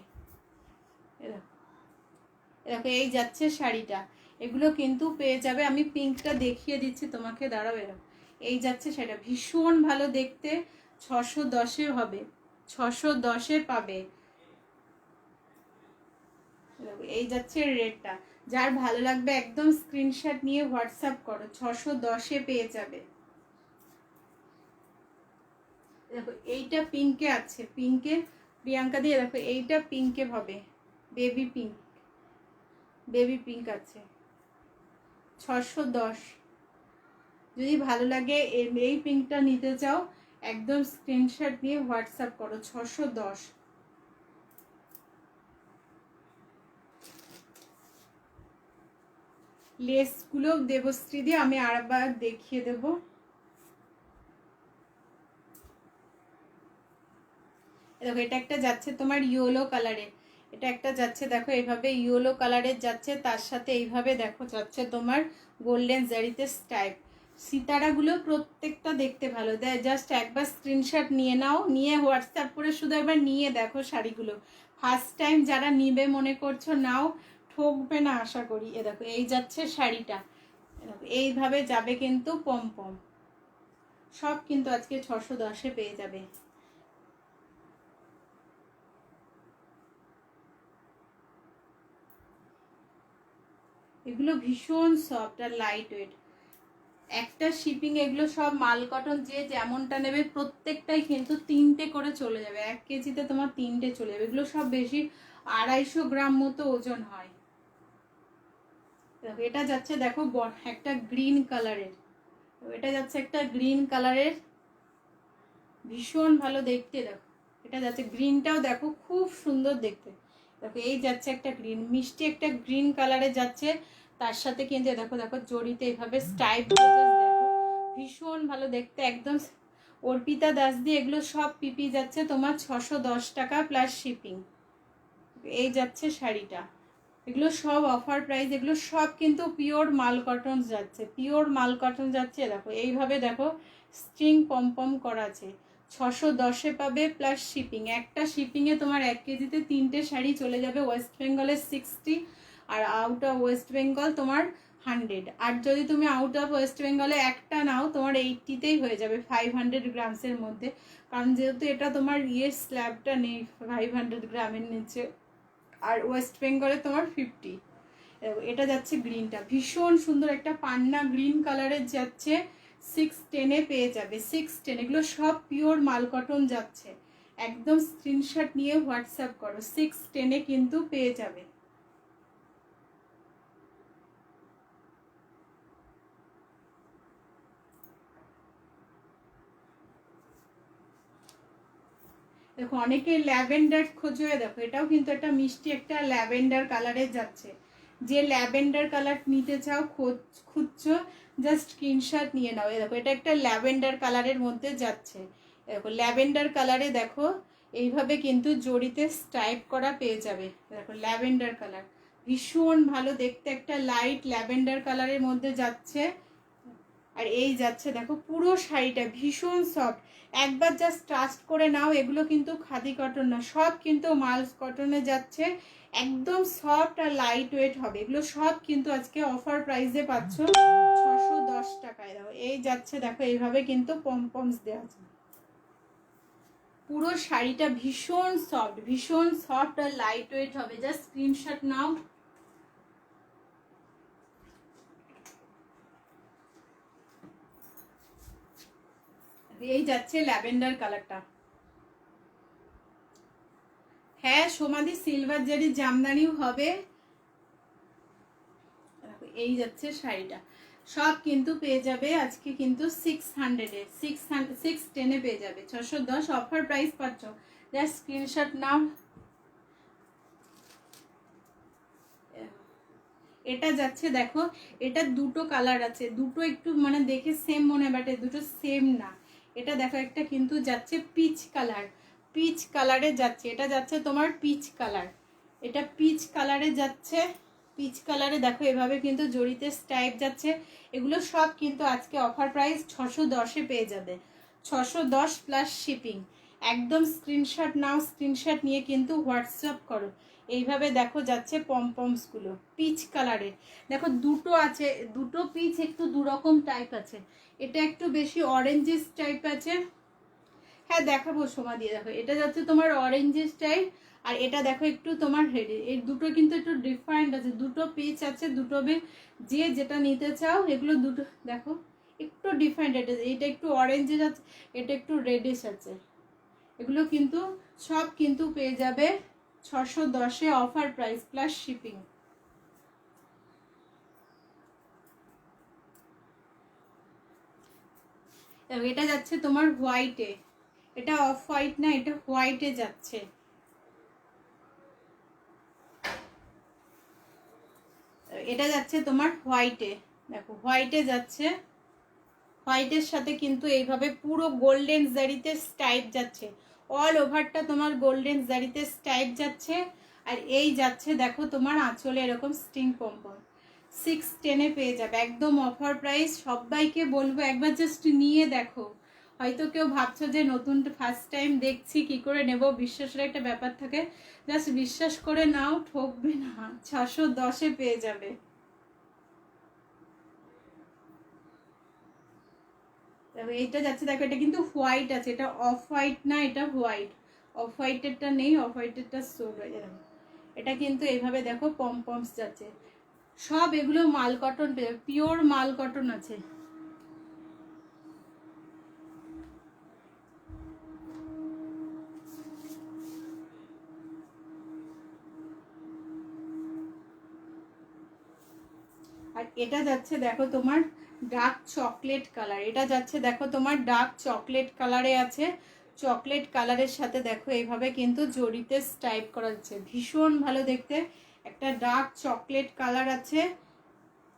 দেখো এই যাচ্ছে শাড়িটা, এগুলো কিন্তু পেয়ে যাবে। আমি পিঙ্কটা দেখিয়ে দিচ্ছি তোমাকে, দাঁড়াও। এরকম এই যাচ্ছে শাড়িটা, ভীষণ ভালো দেখতে, 610-এ হবে, 610-এ পাবে। এই যাচ্ছে রেডটা, যার ভালো লাগবে একদম স্ক্রিনশট নিয়ে হোয়াটসঅ্যাপ করো, 610-এ পেয়ে যাবে। দেখো এইটা পিঙ্কে আছে, পিঙ্কে প্রিয়াঙ্কা দিয়ে দেখো এইটা পিঙ্কে হবে, বেবি পিঙ্ক, বেবি পিঙ্ক আছে, 610। যদি ভালো লাগে এই পিঙ্কটা নিতে চাও একদম স্ক্রিনশট নিয়ে হোয়াটসঅ্যাপ করো, 610। লেসগুলো দেবশ্রী দিয়ে আমি আরেকবার দেখিয়ে দেব। দেখো এটা একটা যাচ্ছে তোমার ইয়েলো কালারে, এটা একটা যাচ্ছে দেখো এইভাবে ইয়েলো কালারের যাচ্ছে, তার সাথে এইভাবে দেখো যাচ্ছে তোমার গোল্ডেন জারিতে স্টাইপ। সিতারাগুলো প্রত্যেকটা দেখতে ভালো, দেয় জাস্ট একবার স্ক্রিনশট নিয়ে নাও, নিয়ে হোয়াটসঅ্যাপ করে শুধু একবার নিয়ে দেখো শাড়িগুলো। ফার্স্ট টাইম যারা নিবে মনে করছো নাও, ঠকবে না আশা করি। এ দেখো এই যাচ্ছে শাড়িটা, এইভাবে যাবে কিন্তু পম পম। সব কিন্তু আজকে 610-এ পেয়ে যাবে। এগুলো ভীষণ সফট আর লাইট ওয়েট। একটা শিপিং, এগুলো সব মাল কটন, যে যেমনটা নেবে প্রত্যেকটাই কিন্তু 3টে করে চলে যাবে। 1 কেজিতে তোমার 3টে চলে যাবে। এগুলো সব বেশি 250 গ্রাম মতো ওজন হয়। দেখো এটা যাচ্ছে, দেখো একটা গ্রিন কালারের, এটা যাচ্ছে একটা গ্রিন কালারের, ভীষণ ভালো দেখতে। দেখো এটা যাচ্ছে গ্রিনটাও দেখো খুব সুন্দর দেখতে। দেখো এই যাচ্ছে একটা গ্রিন, মিষ্টি একটা গ্রিন কালারে যাচ্ছে। তার সাথে কিন্তু দেখো দেখো জড়িতে এইভাবে স্টাইপ, দেখো ভীষণ ভালো দেখতে একদম। অর্পিতা দাস দিয়ে এগুলো সব পিপি যাচ্ছে তোমার 610 টাকা প্লাস শিপিং। এই যাচ্ছে শাড়িটা, এগুলো সব অফার প্রাইস। এগুলো সব কিন্তু পিওর মাল কটন যাচ্ছে, পিওর মাল কটন যাচ্ছে। দেখো এইভাবে দেখো স্ট্রিং পম করা আছে। 610-এ পাবে প্লাস শিপিং। একটা শিপিংয়ে তোমার 1 কেজিতে 3টে শাড়ি চলে যাবে। ওয়েস্ট বেঙ্গলের 60 আর আউট অফ ওয়েস্ট বেঙ্গল তোমার 100। আর যদি তুমি আউট অফ ওয়েস্ট বেঙ্গলে একটা নাও তোমার 80তেই হয়ে যাবে 500 গ্রামসের মধ্যে। কারণ যেহেতু এটা তোমার স্ল্যাবটা নেই 500 গ্রামের নিচে, আর ওয়েস্ট বেঙ্গলে তোমার 50। এটা যাচ্ছে গ্রিনটা, ভীষণ সুন্দর একটা পান্না গ্রিন কালারের যাচ্ছে। 610-এ পেয়ে যাবে, 610। এগুলো সব পিওর মাল কটন যাচ্ছে। একদম স্ক্রিনশট নিয়ে হোয়াটসঅ্যাপ করো, 610-এ কিন্তু পেয়ে যাবে। দেখো অনেকে ল্যাভেন্ডার খোঁজো, দেখো এটাও কিন্তু একটা মিষ্টি একটা ল্যাভেন্ডার কালারের যাচ্ছে। যে ল্যাভেন্ডার কালার নিতে চাও, খুঁজছো, জাস্ট স্ক্রিনশট নিয়ে নাও। দেখো এটা একটা ল্যাভেন্ডার কালারের মধ্যে যাচ্ছে। দেখো ল্যাভেন্ডার কালারে দেখো এইভাবে কিন্তু জড়িতে স্টাইপ করা পেয়ে যাবে। দেখো ল্যাভেন্ডার কালার ভীষণ ভালো দেখতে, একটা লাইট ল্যাভেন্ডার কালারের মধ্যে যাচ্ছে। আর এই যাচ্ছে দেখো পুরো শাড়িটা ভীষণ সফট, একবার জাস্ট ট্রাস্ট করে নাও। এগুলো কিন্তু খাদি কটন না, সব কিন্তু মালস কটনে যাচ্ছে। একদম সফট আর লাইট ওয়েট হবে। এগুলো সব কিন্তু আজকে অফার প্রাইসে পাচ্ছ 610 টাকায়। দেখো এই যাচ্ছে, দেখো এইভাবে কিন্তু পমপমস দেওয়া আছে। পুরো শাড়িটা ভীষণ সফট আর লাইট ওয়েট হবে। জাস্ট স্ক্রিনশট নাও। এই যাচ্ছে ল্যাভেন্ডার কালারটা। হ্যাঁ সমাধি সিলভার জারি জামদানিও হবে। এই যাচ্ছে শাড়িটা, সব কিন্তু পেয়ে যাবে আজকে কিন্তু 600-এ, 610-এ পেয়ে যাবে। 610 অফার প্রাইস পাচ্ছ। জাস্ট স্ক্রিনশট নাও। এটা যাচ্ছে দেখো, এটা দুটো কালার আছে, দুটো একটু মানে দেখে সেম মনে হয়, বাট দুটো সেম না। এটা দেখো একটা কিন্তু যাচ্ছে পিচ কালার, পিচ কালারে যাচ্ছে। এটা যাচ্ছে তোমার পিচ কালার, এটা পিচ কালারে যাচ্ছে। পিচ কালারে দেখো এভাবে কিন্তু জড়িতে স্টাইপ যাচ্ছে। এগুলো সব কিন্তু আজকে অফার প্রাইস 610-এ পেয়ে যাবে। 610 প্লাস শিপিং। একদম স্ক্রিনশট নাও, স্ক্রিনশট নিয়ে কিন্তু হোয়াটসঅ্যাপ করো। এইভাবে দেখো যাচ্ছে পমপমসগুলো পিচ কালারের। দেখো দুটো আছে, দুটো পিচ একটু দুরকম টাইপ আছে। এটা একটু বেশি অরেঞ্জিস টাইপ আছে। হ্যাঁ দেখাবো সোমা দিয়ে। দেখো এটা যাচ্ছে তোমার অরেঞ্জিস টাইপ, আর এটা দেখো একটু তোমার রেড। এই দুটো কিন্তু একটু ডিফারেন্ট আছে, দুটো পিচ আছে, দুটো যে যেটা নিতে চাও। এগুলো দুটো দেখো একটু ডিফারেন্ট। এটা একটু অরেঞ্জেস আছে, এটা একটু রেডিশ আছে। এগুলো কিন্তু সব কিন্তু পেয়ে যাবে 610-এ অফার প্রাইস প্লাস শিপিং। এটা যাচ্ছে তোমার হোয়াইটে, এটা অফ হোয়াইট না, এটা হোয়াইটে যাচ্ছে। এটা যাচ্ছে তোমার হোয়াইটে, দেখো হোয়াইটে যাচ্ছে। হোয়াইটের সাথে কিন্তু এইভাবে পুরো গোল্ডেন জারিতে স্টাইপ যাচ্ছে। অল ওভারটা তোমার গোল্ডেন জারিতে স্টাইপ যাচ্ছে। আর এই যাচ্ছে দেখো তোমার আঁচলে এরকম স্টিং পম্পম, 610 পেয়ে যাবে, একদম অফার প্রাইস। সবাইকে বলবো একবার জাস্ট নিয়ে দেখো। হয়তো কেউ ভাবছো যে নতুন ফার্স্ট টাইম দেখছি কি করে নেব, বিশ্বাসের একটা ব্যাপার থাকে, জাস্ট বিশ্বাস করে নাও, ঠকবে না। 610 পেয়ে যাবে। এইটা যাচ্ছে দেখো, এটা কিন্তু হোয়াইট আছে, এটা অফ হোয়াইট না, এটা হোয়াইট। অফ হোয়াইটেরটা নেই, অফ হোয়াইটেরটা সোল হয়ে যাবে। এটা কিন্তু এইভাবে দেখো পম পমস যাচ্ছে, সব এগুলো মাল কটন, পিওর মাল কটন আছে। আর এটা যাচ্ছে দেখো তোমার ডার্ক চকলেট কালার, এটা যাচ্ছে দেখো তোমার ডার্ক চকলেট কালারে আছে। চকলেট কালারের সাথে দেখো এইভাবে কিন্তু জড়িতে স্টাইপ করা যাচ্ছে, ভীষণ ভালো দেখতে। একটা ডার্ক চকলেট কালার আছে,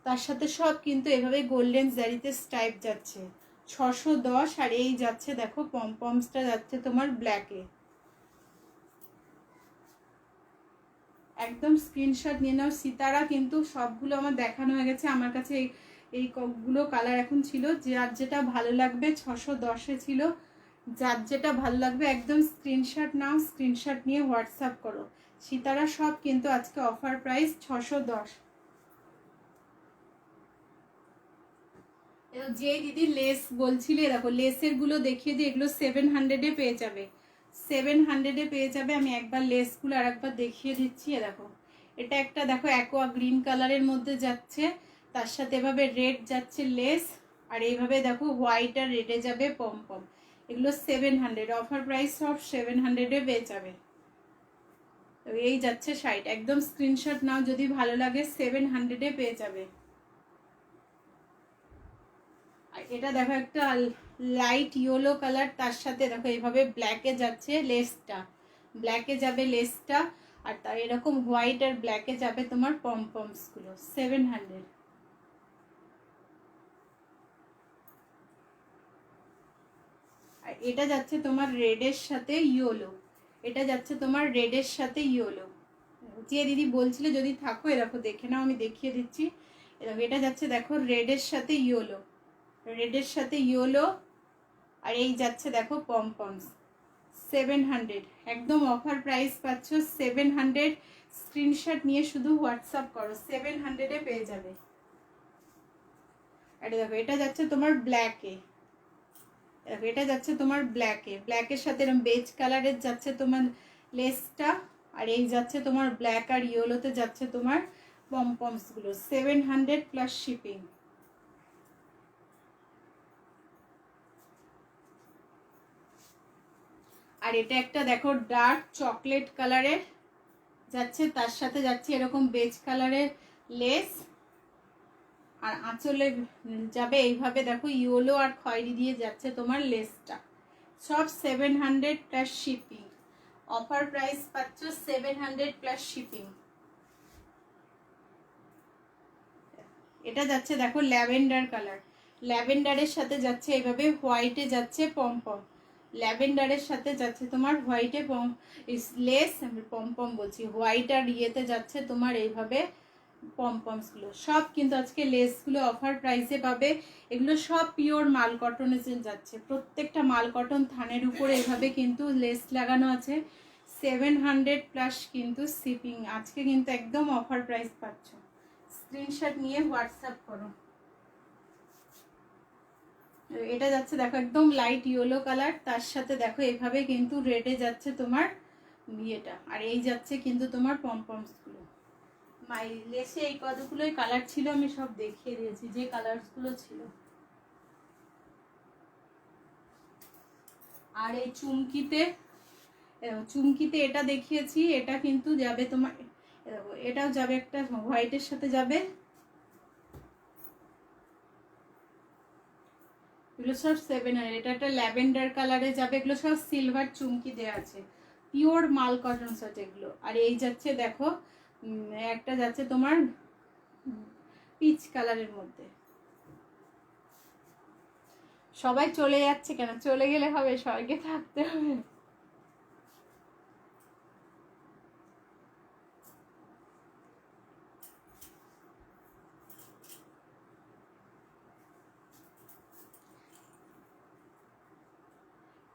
তার সাথে সব কিন্তু এভাবে গোল্ডেন জারিতে স্টাইপ যাচ্ছে। 610। আর এই যাচ্ছে দেখো পমপমসটা যাচ্ছে তোমার ব্ল্যাকে। একদম স্ক্রিনশট নিয়ে নাও। সিতারা কিন্তু সবগুলো আমার দেখানো হয়ে গেছে, আমার কাছে এইগুলো কালার এখন ছিল, যার যেটা ভালো লাগবে। 610 ছিল, যার যেটা ভালো লাগবে একদম স্ক্রিনশট নাও, স্ক্রিনশট নিয়ে হোয়াটসঅ্যাপ করো। সিতারা সব কিন্তু আজকে অফার প্রাইস 610। যে দিদি লেস বলছিলে, দেখো লেসের গুলো দেখিয়ে দিই, এগুলো 700 পেয়ে যাবে। 700 পেয়ে যাবে। আমি একবার লেসগুলো আর একবার দেখিয়ে দিচ্ছি। দেখো এটা একটা দেখো অ্যাকোয়া গ্রিন কালারের মধ্যে যাচ্ছে, তার সাথে এভাবে রেড যাচ্ছে লেস, আর এইভাবে দেখো হোয়াইট আর রেডে যাবে পম পম। এগুলো 700, অফার প্রাইস সব 700 পেয়ে যাবে। তো এই যাচ্ছে শাড়িটা, একদম স্ক্রিনশট নাও যদি ভালো লাগে, 700 পেয়ে যাবে। আর এটা দেখো একটা লাইট ইয়েলো কালার, তার সাথে দেখো এইভাবে ব্ল্যাকে যাচ্ছে লেসটা, ব্ল্যাকে যাবে লেসটা, আর তার এরকম হোয়াইট আর ব্ল্যাকে যাবে তোমার পমপমস গুলো। 700। আর এটা যাচ্ছে তোমার রেডের সাথে ইয়েলো, এটা যাচ্ছে তোমার রেডের সাথে ইয়েলো। যে দিদি বলছিলে যদি থাকো এরকম দেখে নাও, আমি দেখিয়ে দিচ্ছি। এরকম এটা যাচ্ছে দেখো রেডের সাথে ইয়েলো, রেডের সাথে ইয়েলো, আর এই যাচ্ছে দেখো পমপমস। 700, একদম অফার প্রাইস পাচ্ছ 700। স্ক্রিনশট নিয়ে শুধু হোয়াটসঅ্যাপ করো, 700 পেয়ে যাবে। আর দেখো এটা যাচ্ছে তোমার ব্ল্যাকে, দেখো এটা যাচ্ছে তোমার ব্ল্যাকে, ব্ল্যাকের সাথে এরকম বেজ কালারের যাচ্ছে তোমার লেসটা, আর এই যাচ্ছে তোমার ব্ল্যাক আর ইয়েলোতে যাচ্ছে তোমার পমপমস গুলো। 700 প্লাস শিপিং। আর এটা একটা দেখো ডার্ক চকলেট কালারের যাচ্ছে, তার সাথে যাচ্ছে এরকম বেজ কালারের লেস, আর আঁচলে যাবে এইভাবে দেখো ইয়েলো আর খয়েরি দিয়ে যাচ্ছে তোমার লেসটা। সব 700 প্লাস শিপিং, অফার প্রাইস পাচ্ছ 700 প্লাস শিপিং। এটা যাচ্ছে দেখো ল্যাভেন্ডার কালার, ল্যাভেন্ডারের সাথে যাচ্ছে এইভাবে হোয়াইটে যাচ্ছে পমপম, ল্যাভেন্ডারের সাথে যাচ্ছে তোমার হোয়াইটে লেস, পমপম বলছি, হোয়াইট আর ইয়েতে যাচ্ছে তোমার এইভাবে পমপমসগুলো। সব কিন্তু আজকে লেসগুলো অফার প্রাইসে পাবে। এগুলো সব পিওর মাল কটনে যাচ্ছে, প্রত্যেকটা মাল কটন থানের উপরে এভাবে কিন্তু লেস লাগানো আছে। 700 প্লাস কিন্তু শিপিং, আজকে কিন্তু একদম অফার প্রাইস পাচ্ছ। স্ক্রিনশট নিয়ে হোয়াটসঅ্যাপ করো। এটা যাচ্ছে দেখো একদম লাইট ইয়েলো কালার, তার সাথে দেখো এভাবে কিন্তু রেডে যাচ্ছে তোমার ইয়েটা, আর এই যাচ্ছে কিন্তু তোমার পমপমস গুলো। মাই লেসে এই কতগুলোই কালার ছিল, আমি সব দেখিয়ে দিয়েছি যে কালারস গুলো ছিল। আর এই চুমকিতে, চুমকিতে এটা দেখিয়েছি, এটা কিন্তু যাবে তোমার, এটাও যাবে একটা হোয়াইটের সাথে যাবে। এগুলো সব 700। এটা একটা ল্যাভেন্ডার কালারে যাবে, এগুলো সব সিলভার চুমকি দেওয়া আছে, পিওর মাল কটন সেট এগুলো। আর এই যাচ্ছে দেখো একটা যাচ্ছে তোমার পিচ কালারের মধ্যে। সবাই চলে যাচ্ছে কেন? চলে গেলে হবে, সবাইকে থাকতে হবে।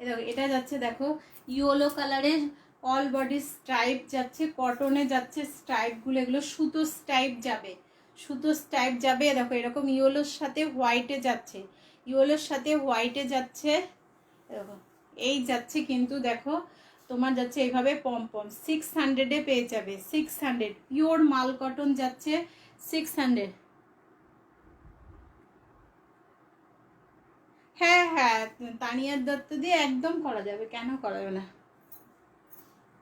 দেখো এটা যাচ্ছে দেখো ইয়েলো কালারের অল বডি স্ট্রাইপ যাচ্ছে, কটনে যাচ্ছে স্ট্রাইপগুলো, এগুলো সুতো স্ট্রাইপ যাবে, সুতো স্ট্রাইপ যাবে। দেখো এরকম ইয়েলোর সাথে হোয়াইটে যাচ্ছে, ইয়েলোর সাথে হোয়াইটে যাচ্ছে। দেখো এই যাচ্ছে কিন্তু দেখো তোমার যাচ্ছে এইভাবে পম 600-এ পেয়ে যাবে, 600 পিওর মাল কটন যাচ্ছে 600। হ্যাঁ হ্যাঁ, তানিয়ার দত্ত দিয়ে একদম করা যাবে, কেন করা যাবে না।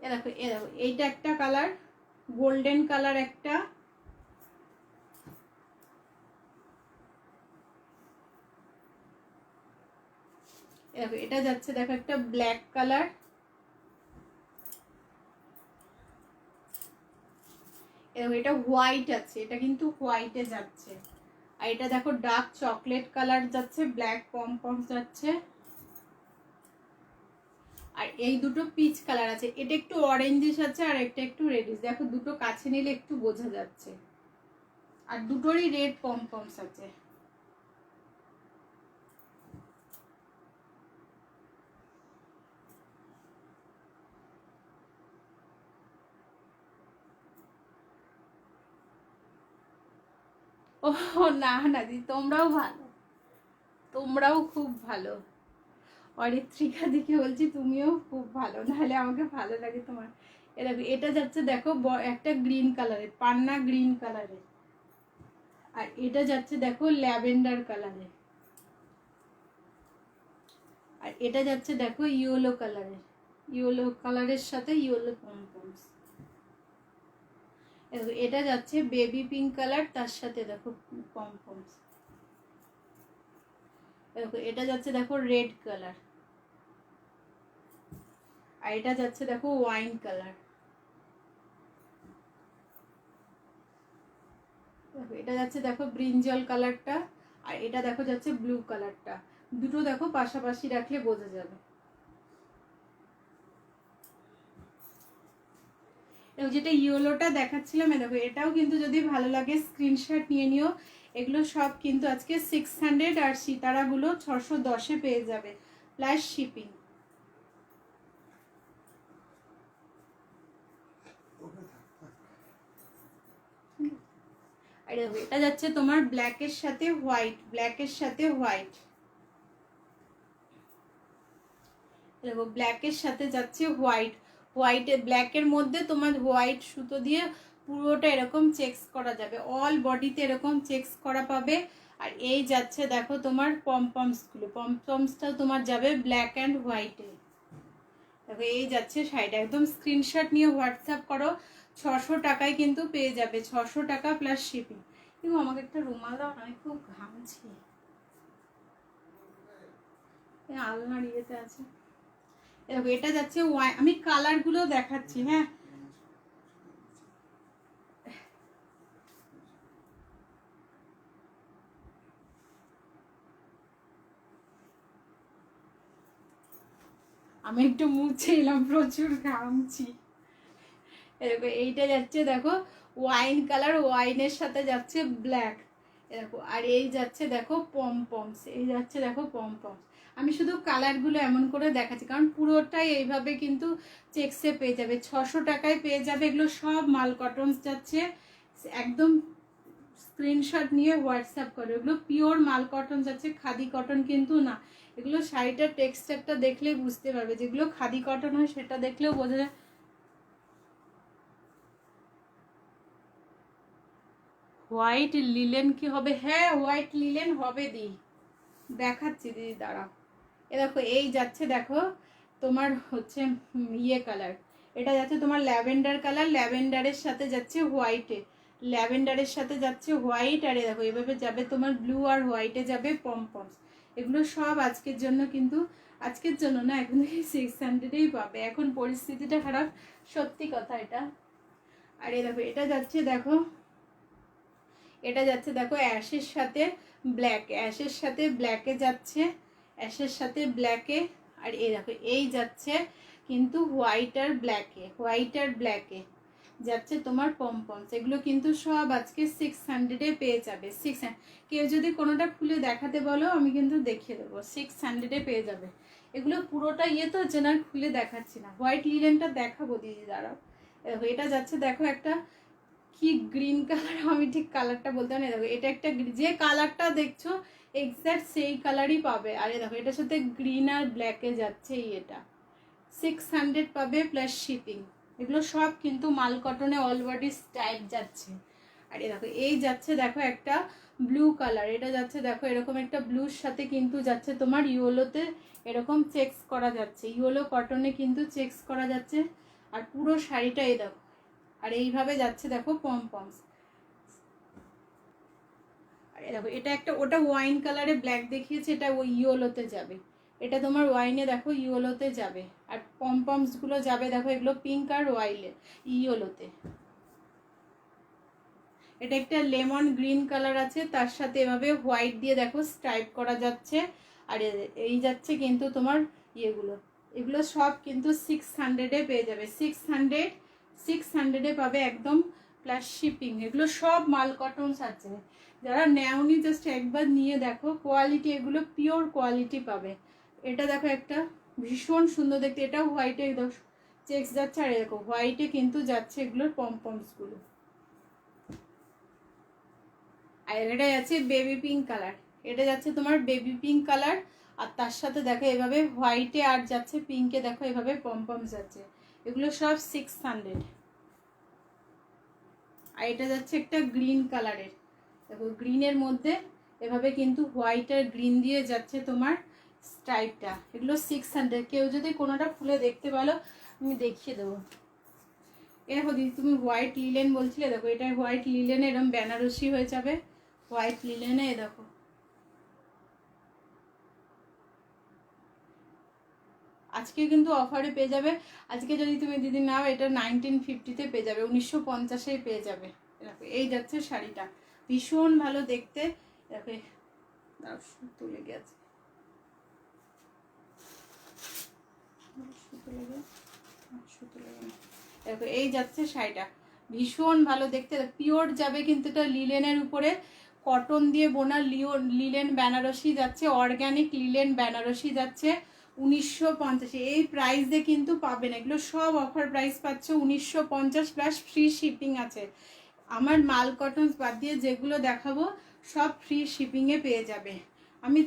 এ দেখো এইটা একটা কালার, গোল্ডেন কালার একটা, দেখো এটা যাচ্ছে দেখো একটা ব্ল্যাক কালার, এটা হোয়াইট আছে, এটা কিন্তু হোয়াইটে যাচ্ছে। আর এটা দেখো ডার্ক চকলেট কালার যাচ্ছে, ব্ল্যাক পম যাচ্ছে। আর এই দুটো পিচ কালার আছে, এটা একটু অরেঞ্জিশ আছে আর একটা একটু রেডিশ। দেখো দুটো কাছে নিলে একটু বোঝা যাচ্ছে, আর দুটোরই রেড পমপমস আছে। ও না না দি, তোমরাও ভালো, তোমরাও খুব ভালো। অরিত্রিকা দিকে বলছি তুমিও খুব ভালো, নাহলে আমাকে ভালো লাগে তোমার। এটা যাচ্ছে দেখো একটা গ্রিন কালারের, পান্না গ্রিন কালারের। আর এটা যাচ্ছে দেখো ল্যাভেন্ডার কালারের। আর এটা যাচ্ছে দেখো ইয়েলো কালারের, ইয়েলো কালারের সাথে ইয়েলো পমপমস। এটা যাচ্ছে বেবি পিঙ্ক কালার, তার সাথে দেখো পমপমস। দেখো এটা যাচ্ছে দেখো রেড কালার। আর এটা যাচ্ছে দেখো ওয়াইন কালার। দেখো এটা যাচ্ছে দেখো ব্রিঞ্জল কালারটা, আর এটা দেখো যাচ্ছে ব্লু কালারটা। দুটো দেখো পাশাপাশি রাখলে বোঝা যাবে। যেটা ইয়েলোটা দেখাচ্ছিলাম, দেখো এটাও কিন্তু যদি ভালো লাগে স্ক্রিনশট নিয়ে নিও। এগুলো সব কিন্তু আজকে 600, আর সিতারাগুলো 610-এ পেয়ে যাবে প্লাস শিপিং। আর এটা যাচ্ছে তোমার ব্ল্যাকের সাথে হোয়াইট, ব্ল্যাকের সাথে হোয়াইট। দেখো ব্ল্যাকের সাথে যাচ্ছে হোয়াইট, হোয়াইটে ব্ল্যাকের মধ্যে তোমার হোয়াইট সুতো দিয়ে পুরোটা এরকম চেকস করা যাবে, অল বডিতে এরকম চেকস করা পাবে। আর এই যাচ্ছে দেখো তোমার পমপমসগুলো, পমপমসটাও তোমার যাবে ব্ল্যাক অ্যান্ড হোয়াইটে। দেখো এই যাচ্ছে শাড়িটা, একদম স্ক্রিনশট নিয়ে হোয়াটসঅ্যাপ করো। 600 টাকায় কিন্তু পেয়ে যাবে, 600 টাকা প্লাস শিপিং। কিন্তু আমাকে একটা রুমাল দাও, আমি খুব ঘামছি, আলনার ইয়েতে আছে। দেখো এটা যাচ্ছে আমি কালারগুলো দেখাচ্ছি। হ্যাঁ আমি একটু মুছে এলাম, প্রচুর ঘামছি। এরকম এইটা যাচ্ছে দেখো ওয়াইন কালার, ওয়াইনের সাথে যাচ্ছে ব্ল্যাক। এরকম আর এই যাচ্ছে দেখো পমপমস, এই যাচ্ছে দেখো পমপমস। আমি শুধু কালারগুলো এমন করে দেখাচ্ছি, কারণ পুরোটাই এইভাবে কিন্তু চেকসে পেয়ে যাবে, 600 টাকায় পেয়ে যাবে। এগুলো সব মাল কটনস যাচ্ছে, একদম স্ক্রিনশট নিয়ে হোয়াটসঅ্যাপ করো। এগুলো পিওর মাল কটন যাচ্ছে, খাদি কটন কিন্তু না। এগুলো শাড়িটার টেক্সচারটা দেখলেই বুঝতে পারবে, যেগুলো খাদি কটন হয় সেটা দেখলেও বোঝা যায়। হোয়াইট লিলেন কি হবে? হ্যাঁ হোয়াইট লিলেন হবে দি, দেখাচ্ছি দিদি দাঁড়া। এ দেখো এই যাচ্ছে দেখো তোমার হচ্ছে ইয়ে কালার, এটা যাচ্ছে তোমার ল্যাভেন্ডার কালার, ল্যাভেন্ডারের সাথে যাচ্ছে হোয়াইটে, ল্যাভেন্ডারের সাথে যাচ্ছে হোয়াইট। আর দেখো এভাবে যাবে তোমার ব্লু আর হোয়াইটে যাবে পমপমস। এগুলো সব আজকের জন্য, কিন্তু আজকের জন্য না, এখন 600-এই পাবে। এখন পরিস্থিতিটা খারাপ, সত্যি কথা এটা। আর এ দেখো এটা যাচ্ছে দেখো, এটা যাচ্ছে দেখো অ্যাশের সাথে ব্ল্যাক, অ্যাশের সাথে ব্ল্যাকে যাচ্ছে, অ্যাশের সাথে ব্ল্যাকে। আর এই দেখো এই যাচ্ছে কিন্তু হোয়াইট আর ব্ল্যাকে, হোয়াইট আর ব্ল্যাকে যাচ্ছে তোমার পমপমস। এগুলো কিন্তু সব আজকে 600-এ পেয়ে যাবে। 600, কেউ যদি কোনোটা খুলে দেখাতে বলো আমি কিন্তু দেখিয়ে দেবো, 600-এ পেয়ে যাবে। এগুলো পুরোটা ইয়ে তো হচ্ছে না, খুলে দেখাচ্ছি না। হোয়াইট লিলেনটা দেখাবো দিদি, দাঁড়াও। দেখো এটা যাচ্ছে, দেখো একটা কি গ্রিন কালার, আমি ঠিক কালারটা বলতে পারি না। দেখো এটা একটা যে কালারটা দেখছো এক্স্যাক্ট সেই কালারই পাবে। আরে দেখো এটার সাথে গ্রিন আর ব্ল্যাকে যাচ্ছে এটা। 600 পাবে প্লাস শিপিং। এগুলো সব কিন্তু মাল কটনে অল বডি স্টাইপ যাচ্ছে। আর দেখো এই যাচ্ছে, দেখো একটা ব্লু কালার, এটা যাচ্ছে দেখো এরকম একটা ব্লুর সাথে কিন্তু যাচ্ছে তোমার ইয়েলোতে এরকম চেকস করা যাচ্ছে, ইয়েলো কটনে কিন্তু চেকস করা যাচ্ছে। আর পুরো শাড়িটা এই দেখো, আর এইভাবে যাচ্ছে দেখো পমপমস। আর দেখো এটা একটা, ওটা ওয়াইন কালারে ব্ল্যাক দেখিয়েছে, এটা ওই ইয়েলোতে যাবে। এটা তোমার ওয়াইনে দেখো ইয়েলোতে যাবে। আর পমপমসগুলো যাবে দেখো এগুলো পিঙ্ক আর ইয়েলোতে। এটা একটা লেমন গ্রিন কালার আছে, তার সাথে এভাবে হোয়াইট দিয়ে দেখো স্ট্রাইপ করা যাচ্ছে। আর এই যাচ্ছে কিন্তু তোমার ইয়েগুলো, এগুলো সব কিন্তু 600-এ পেয়ে যাবে। 600-এ পাবে একদম প্লাস শিপিং। এগুলো সব মাল কটনস আছে, যারা নেওনি জাস্ট একবার নিয়ে দেখো কোয়ালিটি, এগুলো পিওর কোয়ালিটি পাবে। এটা দেখো একটা ভীষণ সুন্দর দেখতে, এটা হোয়াইটে চেক্স যাচ্ছে। আর দেখো হোয়াইটে কিন্তু যাচ্ছে এগুলোর পমপমসগুলো। আর এটা যাচ্ছে বেবি পিঙ্ক কালার, এটা যাচ্ছে তোমার বেবি পিঙ্ক কালার। আর তার সাথে দেখো এভাবে হোয়াইটে আর যাচ্ছে পিঙ্কে, দেখো এভাবে পমপমস যাচ্ছে। এগুলো সব 600। আর এটা যাচ্ছে একটা গ্রিন কালারের, দেখো গ্রিনের মধ্যে এভাবে কিন্তু হোয়াইট আর গ্রিন দিয়ে যাচ্ছে তোমার স্ট্রাইপটা। এগুলো 600। কেউ যদি কোনোটা খুলে দেখতে পারো আমি দেখিয়ে দেবো। এ দেখো দিদি তুমি হোয়াইট লিলেন বলছিলে, দেখো এটা হোয়াইট লিলেনে এরকম বেনারসি হয়ে যাবে। হোয়াইট লিলেনে এ দেখো, আজকে কিন্তু অফারে পেয়ে যাবে। আজকে যদি তুমি দিদি নাও এটা 1950-তে পেয়ে যাবে, 1950-এ পেয়ে যাবে। দেখো এই যাচ্ছে শাড়িটা, ভীষণ ভালো দেখতে। দেখো তুলে গেছে, দেখো এই যাচ্ছে শাড়িটা, ভীষণ ভালো দেখতে, পিওর যাবে কিন্তু এটা লিলেনের উপরে কটন দিয়ে বোনা লিলেন বেনারসি যাচ্ছে, অর্গ্যানিক লিলেন বেনারসি যাচ্ছে 1950। এই প্রাইসে কিন্তু পাবেন, এগুলো সব অফার প্রাইস পাচ্ছে 1950 প্লাস ফ্রি শিপিং আছে। আমার মাল কটন বাদ দিয়ে যেগুলো দেখাবো সব ফ্রি শিপিংয়ে পেয়ে যাবে।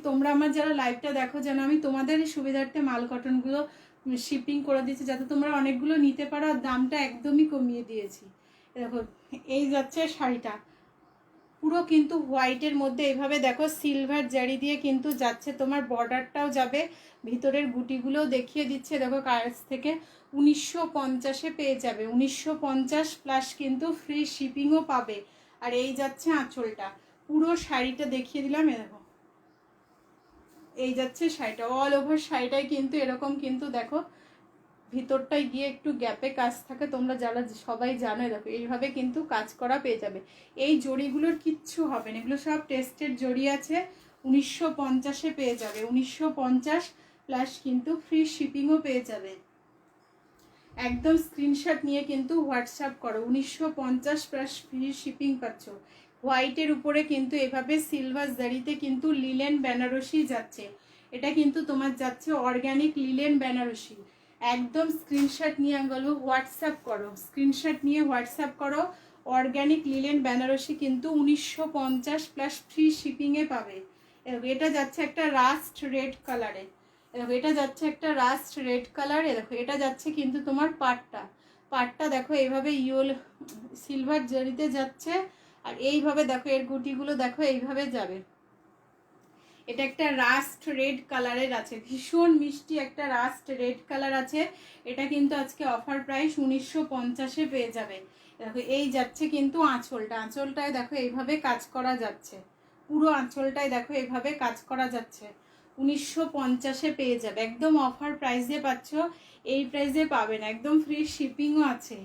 তোমরা আমার যারা লাইভটা দেখো যেন আমি তোমাদের সুবিধার্থে মাল কটনগুলো শিপিং করে দিয়েছি, যাতে তোমরা অনেকগুলো নিতে পারো। আর দামটা একদমই কমিয়ে দিয়েছি। দেখো এই যাচ্ছে শাড়িটা, পুরো কিন্তু হোয়াইটের মধ্যে এইভাবে দেখো সিলভার জারি দিয়ে কিন্তু যাচ্ছে, তোমার বর্ডারটাও যাবে, ভিতরের গুটিগুলোও দেখিয়ে দিচ্ছে। দেখো কাছ থেকে 1950-এ পেয়ে যাবে, 1950 প্লাস কিন্তু ফ্রি শিপিংও পাবে। আর এই যাচ্ছে আঁচলটা, পুরো শাড়িটা দেখিয়ে দিলাম। দেখো এই যাচ্ছে শাড়িটা, অল ওভার শাড়িটাই কিন্তু এরকম কিন্তু দেখো ভিতরটায় গিয়ে একটু গ্যাপে কাজ থাকে, তোমরা যারা সবাই জানো। দেখো এইভাবে কিন্তু কাজ করা পেয়ে যাবে। এই জড়িগুলোর কিচ্ছু হবে না, এগুলো সব টেস্টেড জড়ি আছে। 1950-এ পেয়ে যাবে, 1950 প্লাস কিন্তু ফ্রি শিপিংও পেয়ে যাবে। একদম স্ক্রিনশট নিয়ে কিন্তু হোয়াটসঅ্যাপ করো, 1950 প্লাস ফ্রি শিপিং পাচ্ছ। হোয়াইটের উপরে কিন্তু এভাবে সিলভার জারিতে কিন্তু লিলেন বেনারসি যাচ্ছে। এটা কিন্তু তোমার যাচ্ছে অর্গ্যানিক লিলেন বেনারসি। একদম স্ক্রিনশট নিয়ে আমি বলবো হোয়াটসঅ্যাপ করো, স্ক্রিনশট নিয়ে হোয়াটসঅ্যাপ করো। অর্গ্যানিক লিলেন বেনারসি কিন্তু 1950 প্লাস ফ্রি শিপিংয়ে পাবে। এটা যাচ্ছে একটা রাস্ট রেড কালারে, দেখো এটা যাচ্ছে একটা রাস্ট রেড কালারে। দেখো এটা যাচ্ছে কিন্তু তোমার পাটটা দেখো এইভাবে সিলভার জারিতে যাচ্ছে। আর এইভাবে দেখো এর গুটিগুলো দেখো এইভাবে যাবে। এটা একটা রাস্ট রেড কালারের আছে, ভীষণ মিষ্টি একটা রাস্ট রেড কালার আছে। এটা কিন্তু আজকে অফার প্রাইস 1950-এ পেয়ে যাবে। দেখো এই যাচ্ছে কিন্তু আঁচলটায় দেখো এইভাবে কাজ করা যাচ্ছে, পুরো আঁচলটায় দেখো এইভাবে কাজ করা যাচ্ছে। 1950-এ পেয়ে যাবে, একদম অফার প্রাইসে পাচ্ছ। এই প্রাইসে পাবেন, একদম ফ্রি শিপিংও আছে।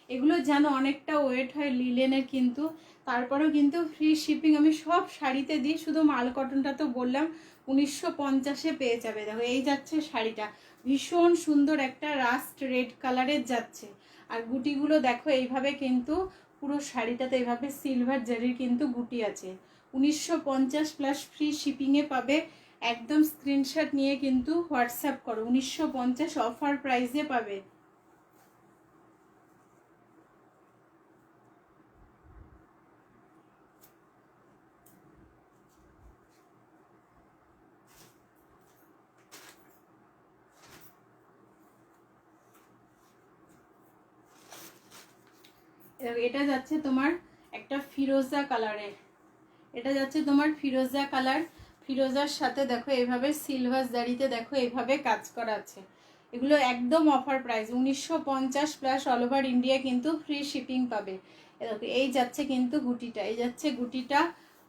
এগুলো জানো অনেকটা ওয়েট হয় লিলেনের, কিন্তু তারপরেও কিন্তু ফ্রি শিপিং আমি সব শাড়িতে দিই, শুধু মাল কটনটা তো বললাম 1950-এ পেয়ে যাবে। দেখো এই যাচ্ছে শাড়িটা, ভীষণ সুন্দর একটা রাস্ট রেড কালারের যাচ্ছে। আর গুটিগুলো দেখো এইভাবে কিন্তু পুরো শাড়িটাতে এইভাবে সিলভার জারির কিন্তু গুটি আছে। 1950 প্লাস ফ্রি শিপিংয়ে পাবে, একদম স্ক্রিনশট নিয়ে কিন্তু হোয়াটসঅ্যাপ করো, 1950 অফার প্রাইসে পাবে। এটা যাচ্ছে তোমার একটা ফিরোজা কালারের, এটা যাচ্ছে তোমার ফিরোজা কালার, ফিরোজার সাথে দেখো এইভাবে সিলভার জারিতে দেখো এইভাবে কাজ করা আছে। এগুলো একদম offer price 1950 plus all over India কিন্তু ফ্রি শিপিং পাবে। দেখো এই যাচ্ছে কিন্তু গুটিটা, এই যাচ্ছে গুটিটা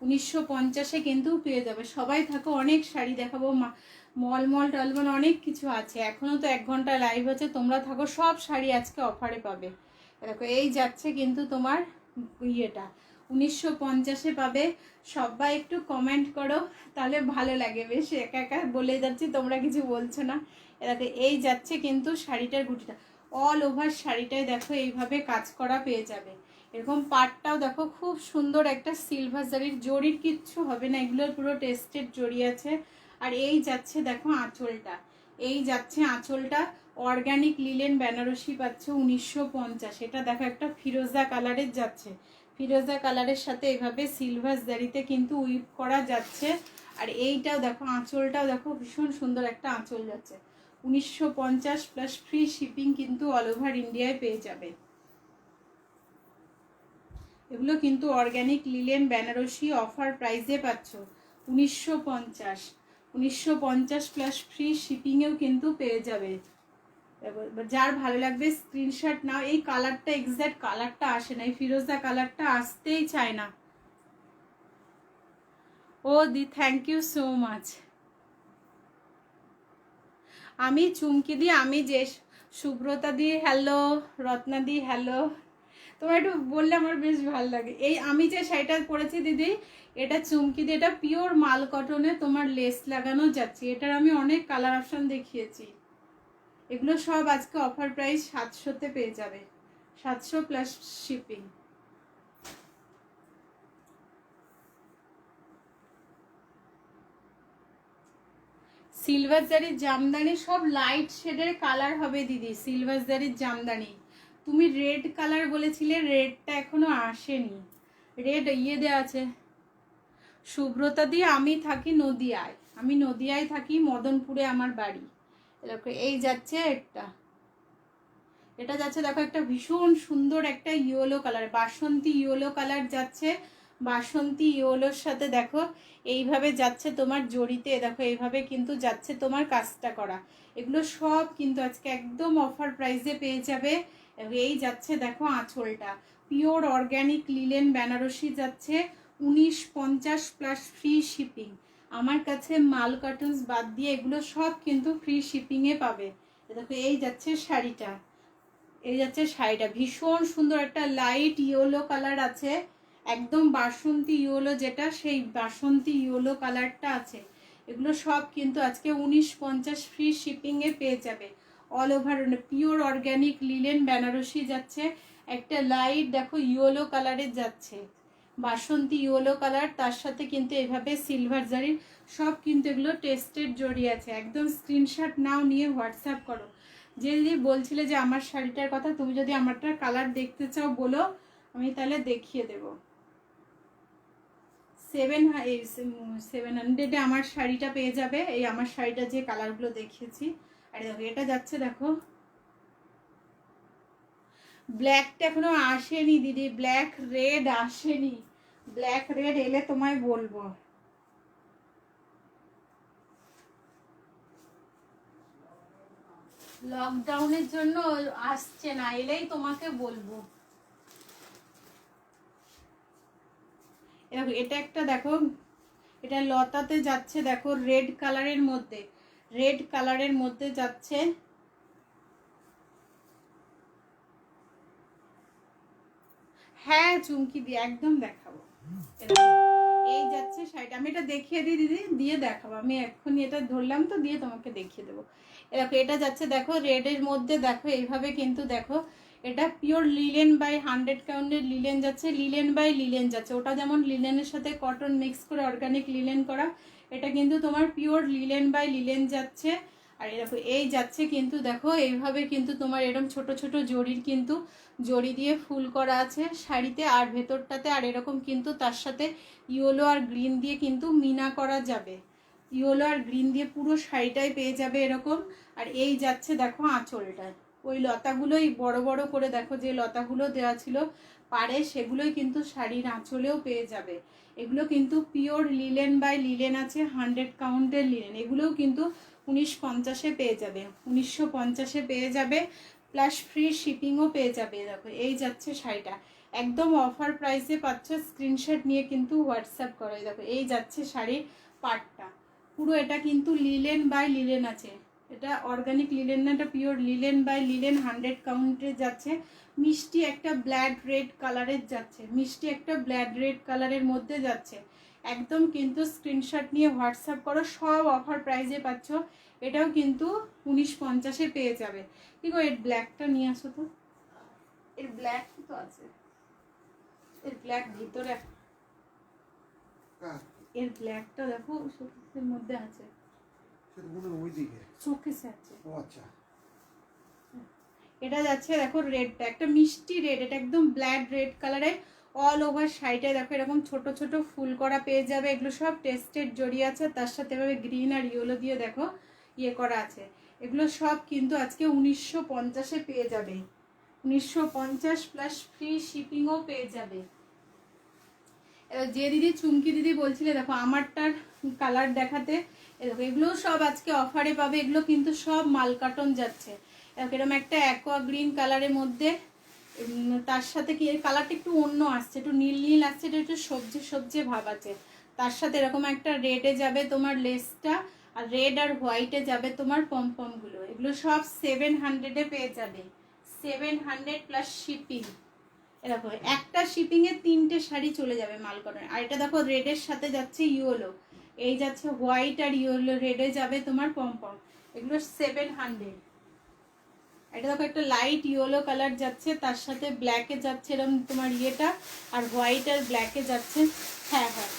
1950-এ কিন্তু পেয়ে যাবে। সবাই থাকো, অনেক শাড়ি দেখাবো, মল টলমল অনেক কিছু আছে, এখনও তো 1 ঘন্টা লাইভ আছে, তোমরা থাকো, সব শাড়ি আজকে অফারে পাবে। দেখো এই যাচ্ছে কিন্তু তোমার ইয়েটা 1950-এ পাবে। সবাই একটু কমেন্ট করো, তাহলে ভালো লাগে, বেশ একা একা বলে যাচ্ছি, তোমরা কিছু বলছো না। দেখো এই যাচ্ছে কিন্তু শাড়িটার গুটিটা, অল ওভার শাড়িটায় দেখো এইভাবে কাজ করা পেয়ে যাবে। এরকম পাটটাও দেখো খুব সুন্দর একটা সিলভার জারির, জরির কিচ্ছু হবে না, এগুলোর পুরো টেস্টেড জরি আছে। আর এই যাচ্ছে দেখো আঁচলটা, এই যাচ্ছে আঁচলটা অর্গানিক লিলেন বেনারসি পাচ্ছে 1950। এটা দেখো একটা ফিরোজা কালারের যাচ্ছে, ফিরোজা কালারের সাথে এইভাবে সিলভার জারিতে কিন্তু উইপ করা যাচ্ছে। আর এইটাও দেখো আঁচলটাও দেখো ভীষণ সুন্দর একটা আঁচল যাচ্ছে, 1950 প্লাস ফ্রি শিপিং কিন্তু অল ওভার ইন্ডিয়ায় পেয়ে যাবে। এগুলো কিন্তু অর্গানিক লিলেন বেনারসি অফার প্রাইসে পাচ্ছ 1950 প্লাস ফ্রি শিপিংয়েও কিন্তু পেয়ে যাবে। যার ভালো লাগবে স্ক্রিনশট নাও। এই কালারটা এক্সাক্ট কালারটা আসে না, এই ফিরোজা কালারটা আসতেই চায় না। ও দি থ্যাংক ইউ সো মাচ। আমি চুমকি দি, আমি যে সুব্রতা দি হ্যালো, রত্না দি হ্যালো, তোমার একটু বললে আমার বেশ ভালো লাগে। এই আমি যে শাড়িটা পরেছি দিদি, এটা চুমকি দি, এটা পিওর মাল কটনে তোমার লেস লাগানো যাচ্ছে। এটার আমি অনেক কালার অপশন দেখিয়েছি, এগুলো সব আজকে অফার প্রাইস 700-তে পেয়ে যাবে, 700 প্লাস শিপিং। সিলভার জারির জামদানি সব লাইট শেডের কালার হবে দিদি, সিলভার জারির জামদানি। তুমি রেড কালার বলেছিলে, রেডটা এখনো আসেনি, রেড ইয়ে দেওয়া আছে। সুব্রতা দিয়ে আমি থাকি নদিয়ায়, আমি নদিয়ায় থাকি, মদনপুরে আমার বাড়ি। দেখো এই যাচ্ছে একটা, এটা যাচ্ছে দেখো একটা ভীষণ সুন্দর একটা ইয়েলো কালার, বাসন্তী ইয়েলো কালার যাচ্ছে, বাসন্তী ইয়েলোর সাথে দেখো এইভাবে যাচ্ছে তোমার জড়িতে, দেখো এইভাবে কিন্তু যাচ্ছে তোমার কাজটা করা। এগুলো সব কিন্তু আজকে একদম অফার প্রাইসে পেয়ে যাবে। এই যাচ্ছে দেখো আঁচলটা, পিওর অর্গ্যানিক লিলেন বেনারসি যাচ্ছে 1950 প্লাস ফ্রি শিপিং। আমার কাছে মাল কার্টনস বাদ দিয়ে এগুলো সব কিন্তু ফ্রি শিপিংয়ে পাবে। দেখো এই যাচ্ছে শাড়িটা, এই যাচ্ছে শাড়িটা ভীষণ সুন্দর একটা লাইট ইয়েলো কালার আছে, একদম বাসন্তী ইয়েলো, যেটা সেই বাসন্তী ইয়েলো কালারটা আছে। এগুলো সব কিন্তু আজকে 1950 ফ্রি শিপিংয়ে পেয়ে যাবে। All over pure organic linen Banarasi যাচ্ছে, একটা লাইট দেখো ইয়েলো কালারের যাচ্ছে, বাসন্তী ইয়েলো কালার, তার সাথে কিন্তু এভাবে সিলভার জারির সব কিন্তু এগুলো টেস্টেড জড়ি আছে। একদম স্ক্রিনশট নাও, নিয়ে হোয়াটসঅ্যাপ করো। যে দিদি বলছিলে যে আমার শাড়িটার কথা, তুমি যদি আমারটার কালার দেখতে চাও বলো, আমি তাহলে দেখিয়ে দেবো। 700-এ আমার শাড়িটা পেয়ে যাবে, এই আমার শাড়িটা যে কালারগুলো দেখিয়েছি। আর দেখো এটা যাচ্ছে দেখো ব্ল্যাকটা এখনো আসেনি দিদি, ব্ল্যাক রেড আসেনি, ব্ল্যাক রেড এলে তোমায় বলবো। লকডাউনের জন্য আসছে না, এলেই তোমাকে বলবো। এটা একটা দেখো, এটা লতাতে যাচ্ছে দেখো রেড কালারের মধ্যে, রেড কালারের মধ্যে যাচ্ছে। হ্যাঁ চুমকি দিয়ে একদম দেখাবো। এই যাচ্ছে শাড়িটা, আমি এটা দেখিয়ে দিই দিদি, দিয়ে দেখাবো। আমি এক্ষুনি এটা ধরলাম তো, দিয়ে তোমাকে দেখিয়ে দেবো। দেখো এটা যাচ্ছে দেখো রেডের মধ্যে, দেখো এইভাবে কিন্তু দেখো এটা পিওর লিলেন বাই 100 কাউন্টের লিলেন যাচ্ছে, লিলেন বাই লিলেন যাচ্ছে। ওটা যেমন লিলেনের সাথে কটন মিক্স করে অর্গানিক লিলেন করা, এটা কিন্তু তোমার পিওর লিলেন বাই লিলেন যাচ্ছে। আর এরকম এই যাচ্ছে কিন্তু দেখো এইভাবে কিন্তু তোমার এরকম ছোট ছোট জড়ির কিন্তু জড়ি দিয়ে ফুল করা আছে শাড়িতে আর ভেতরটাতে। আর এরকম কিন্তু তার সাথে ইয়েলো আর গ্রিন দিয়ে কিন্তু মিনা করা যাবে, ইয়েলো আর গ্রিন দিয়ে পুরো শাড়িটাই পেয়ে যাবে এরকম। আর এই যাচ্ছে দেখো আঁচলটা, ওই লতাগুলোই বড় বড় করে দেখো যে লতাগুলো দেওয়া ছিল পাড়ে সেগুলোই কিন্তু শাড়ির আঁচলেও পেয়ে যাবে। এগুলো কিন্তু পিওর লিলেন বাই লিলেন আছে, 100 কাউন্টের লিলেন। এগুলোও কিন্তু 1950-এ পেয়ে যাবে, 1950-এ পেয়ে যাবে, প্লাস ফ্রি শিপিংও পেয়ে যাবে। দেখো এই যাচ্ছে শাড়িটা, একদম অফার প্রাইসে পাচ্ছ, স্ক্রিনশট নিয়ে কিন্তু হোয়াটসঅ্যাপ করো। দেখো এই যাচ্ছে শাড়ির পাটটা, পুরো এটা কিন্তু লিলেন বাই লিলেন আছে, এটা অর্গানিক লিলেন না, এটা পিওর লিলেন বাই লিলেন, 100 কাউন্টে যাচ্ছে। মিষ্টি একটা ব্ল্যাড রেড কালারের যাচ্ছে, মিষ্টি একটা ব্ল্যাড রেড কালারের মধ্যে যাচ্ছে একদম। কিন্তু স্ক্রিনশট নিয়ে হোয়াটসঅ্যাপ করো, সব অফার প্রাইসে পাচ্ছ। এটাও কিন্তু 1950-এ পেয়ে যাবে। কি গো এর ব্ল্যাকটা নিয়ে আসো তো, এর ব্ল্যাক তো আছে, এর ব্ল্যাক ভিতরে, এর ব্ল্যাকটা দেখো শোকেসের মধ্যে আছে, শোকেসে আছে। ও আচ্ছা, এটা যাচ্ছে দেখো রেডটা, একটা মিষ্টি রেড, এটা একদম ব্ল্যাড রেড কালারে অল ওভার শাড়িটা দেখো এরকম ছোট ছোট ফুল করা পেয়ে যাবে। এগুলো সব টেস্টেড জড়ি আছে, তার সাথে এভাবে গ্রিন আর ইয়েলো দিয়ে দেখো ইয়ে করা আছে। এগুলো সব কিন্তু আজকে 1950-এ পেয়ে যাবে, 1950 প্লাস ফ্রি শিপিংও পেয়ে যাবে। যে দিদি চুমকি দিদি বলছিলে দেখো আমারটার কালার দেখাতে, দেখো এগুলো সব আজকে অফারে পাবে। এগুলো কিন্তু সব মাল কাটন যাচ্ছে। এরকম একটা অ্যাকোয়া গ্রিন কালারের মধ্যে, তার সাথে কি এর কালারটা একটু অন্য আসছে, একটু নীল নীল আসছে, এটা একটু সবজি সবজি ভাব আছে। তার সাথে এরকম একটা রেডে যাবে তোমার লেসটা, আর রেড আর হোয়াইটে যাবে তোমার পমপমগুলো। এগুলো সব 700-এ পেয়ে যাবে, 700 প্লাস শিপিং। এরকম একটা শিপিংয়ে 3টে শাড়ি চলে যাবে মালকনের। আর এটা দেখো রেডের সাথে যাচ্ছে ইয়েলো, এই যাচ্ছে হোয়াইট আর ইয়েলো, রেডে যাবে তোমার পমপম। এগুলো 700। এটা দেখো একটা লাইট ইয়েলো কালার যাচ্ছে, তার সাথে ব্ল্যাকে যাচ্ছে এরকম তোমার ইয়েটা, আর হোয়াইট আর ব্ল্যাকে যাচ্ছে, হ্যাঁ হ্যাঁ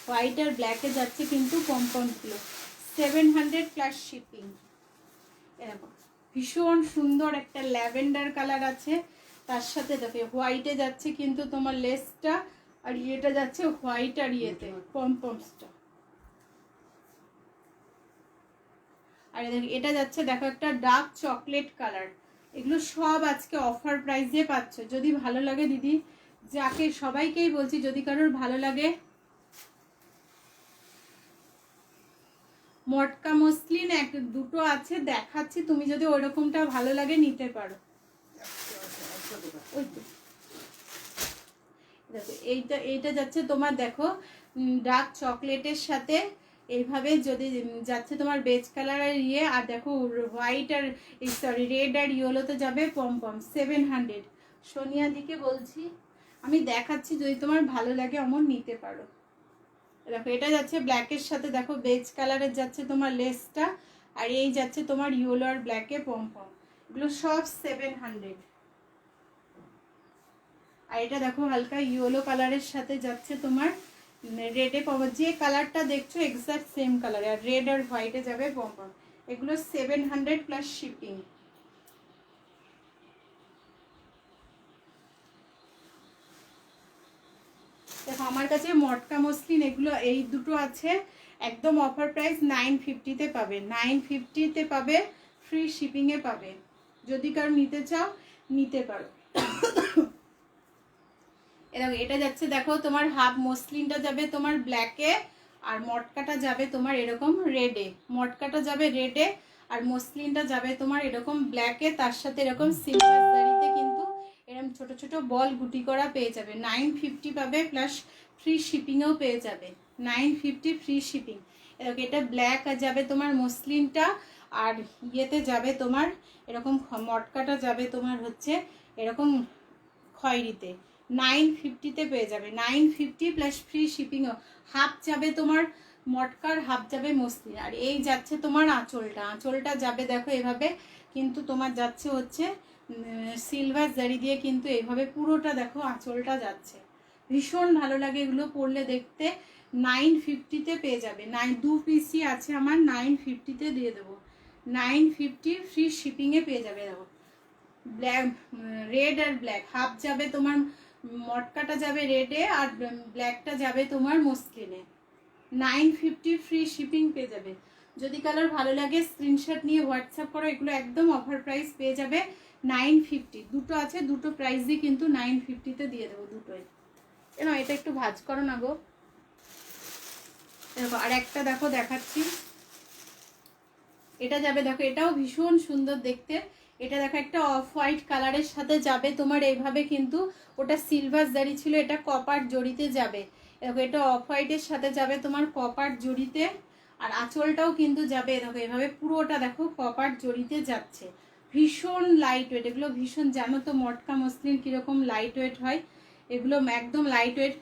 হোয়াইট আর ব্ল্যাকে যাচ্ছে কিন্তু পমপমগুলো, 700 প্লাস শিপিং। এরকম ভীষণ সুন্দর একটা ল্যাভেন্ডার কালার আছে, তার সাথে দেখো হোয়াইটে যাচ্ছে কিন্তু তোমার লেসটা, আর ইয়েটা যাচ্ছে হোয়াইট আর ইয়েতে পমপমসটা। আর এটা যাচ্ছে দেখো একটা ডার্ক চকলেট কালার। এগুলো সব আজকে অফার প্রাইসে পাচ্ছ। যদি ভালো লাগে দিদি, যাকে সবাইকেই বলছি, যদি কারোর ভালো লাগে, মটকা মসলিন দুটো আছে দেখাচ্ছি, তুমি যদি ওইরকমটা ভালো লাগে নিতে পারো। ওই তো দেখো এইটা যাচ্ছে তোমার দেখো ডার্ক চকলেটের সাথে এইভাবে যদি যাচ্ছে তোমার বেজ কালারের ইয়ে, আর দেখো হোয়াইট আর সরি রেড আর ইয়েলোতে যাবে পমপম, 700। সোনিয়া দিকে বলছি, আমি দেখাচ্ছি, যদি তোমার ভালো লাগে অমন নিতে পারো। দেখো এটা যাচ্ছে ব্ল্যাকের সাথে, দেখো বেজ কালারের যাচ্ছে তোমার লেসটা, আর এই যাচ্ছে তোমার ইয়েলো আর ব্ল্যাকে পমপম। এগুলো সব 700। আর এটা দেখো হালকা ইয়েলো কালারের সাথে যাচ্ছে তোমার রেডে পমপম, যে কালারটা দেখছো এক্সাক্ট সেম কালার, আর রেড আর হোয়াইটে যাবে পমপম। এগুলো 700 প্লাস শিপিং। দেখো আমার কাছে মটকা মসলিন এগুলো এই দুটো আছে, একদম অফার প্রাইস 950-তে পাবে, 950-তে পাবে, ফ্রি শিপিংয়ে পাবে। যদি কারো নিতে চাও নিতে পারো। এরকম এটা যাচ্ছে দেখো তোমার হাফ মসলিনটা যাবে তোমার ব্ল্যাকে, আর মটকাটা যাবে তোমার এরকম রেডে, মটকাটা যাবে রেডে আর মসলিনটা যাবে তোমার এরকম ব্ল্যাকে, তার সাথে এরকম সিলভার জারিতে কিন্তু এরকম ছোট ছোট বল গুটি করা পেয়ে যাবে। 950 পাবে, প্লাস ফ্রি শিপিংও পেয়ে যাবে, 950 ফ্রি শিপিং। এরকম এটা ব্ল্যাক যাবে তোমার মসলিনটা, আর ইয়েতে যাবে তোমার এরকম মটকাটা যাবে তোমার হচ্ছে এরকম খয়েরিতে, 950-তে পেয়ে যাবে, 950 প্লাস ফ্রি শিপিংও। হাফ যাবে তোমার মটকার, হাফ যাবে মসলিন। আর এই যাচ্ছে তোমার আঁচলটা, আঁচলটা যাবে দেখো এভাবে কিন্তু তোমার যাচ্ছে হচ্ছে সিলভার জারি দিয়ে কিন্তু এইভাবে পুরোটা দেখো আঁচলটা যাচ্ছে, ভীষণ ভালো লাগে এগুলো পরলে দেখতে। 950-তে পেয়ে যাবে। 2 পিসই আছে আমার, 950-তে দিয়ে দেবো। 950 ফ্রি শিপিংয়ে পেয়ে যাবে। দেখো ব্ল্যাক, রেড আর ব্ল্যাক হাফ যাবে তোমার, মটকাটা যাবে রেডে আর ব্ল্যাকটা যাবে তোমার মসলিনে। 950 ফ্রি শিপিং পেয়ে যাবে। যদি কালার ভালো লাগে স্ক্রিনশট নিয়ে হোয়াটসঅ্যাপ করো। এগুলো একদম অফার প্রাইস পেয়ে যাবে 950। দুটো আছে, দুটো প্রাইসই কিন্তু 950-তে দিয়ে দেবো দুটোই। কেন এটা একটু ভাঁজ করো না গো। দেখো আর একটা দেখো দেখাচ্ছি, এটা যাবে দেখো, এটাও ভীষণ সুন্দর দেখতে। এটা দেখো একটা অফ হোয়াইট কালারের সাথে যাবে তোমার এইভাবে, কিন্তু ওটা সিলভার জারি ছিল, এটা কপার জড়িতে যাবে। দেখো এটা অফ হোয়াইটের সাথে যাবে তোমার কপার জড়িতে, আর আঁচলটাও কিন্তু যাবে দেখো এভাবে, পুরোটা দেখো কপার জড়িতে যাচ্ছে। ভীষণ লাইট ওয়েট এগুলো, ভীষণ, জানো তো মটকা মসলিন কিরকম লাইট ওয়েট হয়, এগুলো একদম লাইট ওয়েট।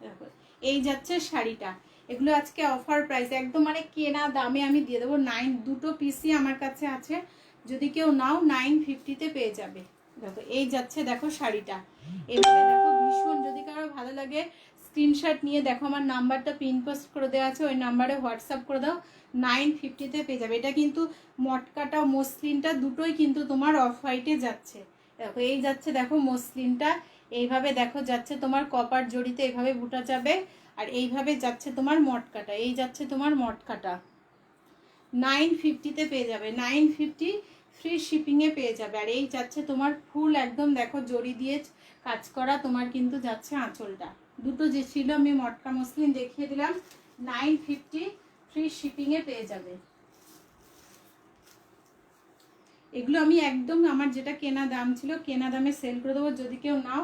দেখো এই যাচ্ছে শাড়িটা। এগুলো আজকে অফার প্রাইস একদম, মানে কেনা দামে আমি দিয়ে দেবো। দুটো পিসই আমার কাছে আছে, যদি কেউ নাও 950-তে পেয়ে যাবে। দেখো এই যাচ্ছে দেখো শাড়িটা এভাবে। দেখো ভীষণ, যদি কারো ভালো লাগে স্ক্রিনশট নিয়ে দেখো, আমার নাম্বারটা পিন পোস্ট করে দেওয়া আছে, ওই নাম্বারে হোয়াটসঅ্যাপ করে দাও। 950-তে পেয়ে যাবে। এটা কিন্তু মটকাটা মসলিনটা দুটোই কিন্তু তোমার অফ হোয়াইটে যাচ্ছে। দেখো এই যাচ্ছে দেখো মসলিনটা এইভাবে দেখো যাচ্ছে তোমার কপার জড়িতে, এইভাবে বুটা যাবে, আর এইভাবে যাচ্ছে তোমার মটকাটা, এই যাচ্ছে তোমার মটকাটা। 950-তে পেয়ে যাবে। 950 ফ্রি শিপিংয়ে পেয়ে যাবে। আর এই যাচ্ছে তোমার ফুল একদম দেখো জড়ি দিয়ে কাজ করা তোমার কিন্তু যাচ্ছে আঁচলটা। দুটো যে ছিল আমি মটকা মসলিন দেখিয়ে দিলাম, 950 ফ্রি শিপিংয়ে পেয়ে যাবে। এগুলো আমি একদম আমার যেটা কেনা দাম ছিল কেনা দামে সেল করে দেবো, যদি কেউ নাও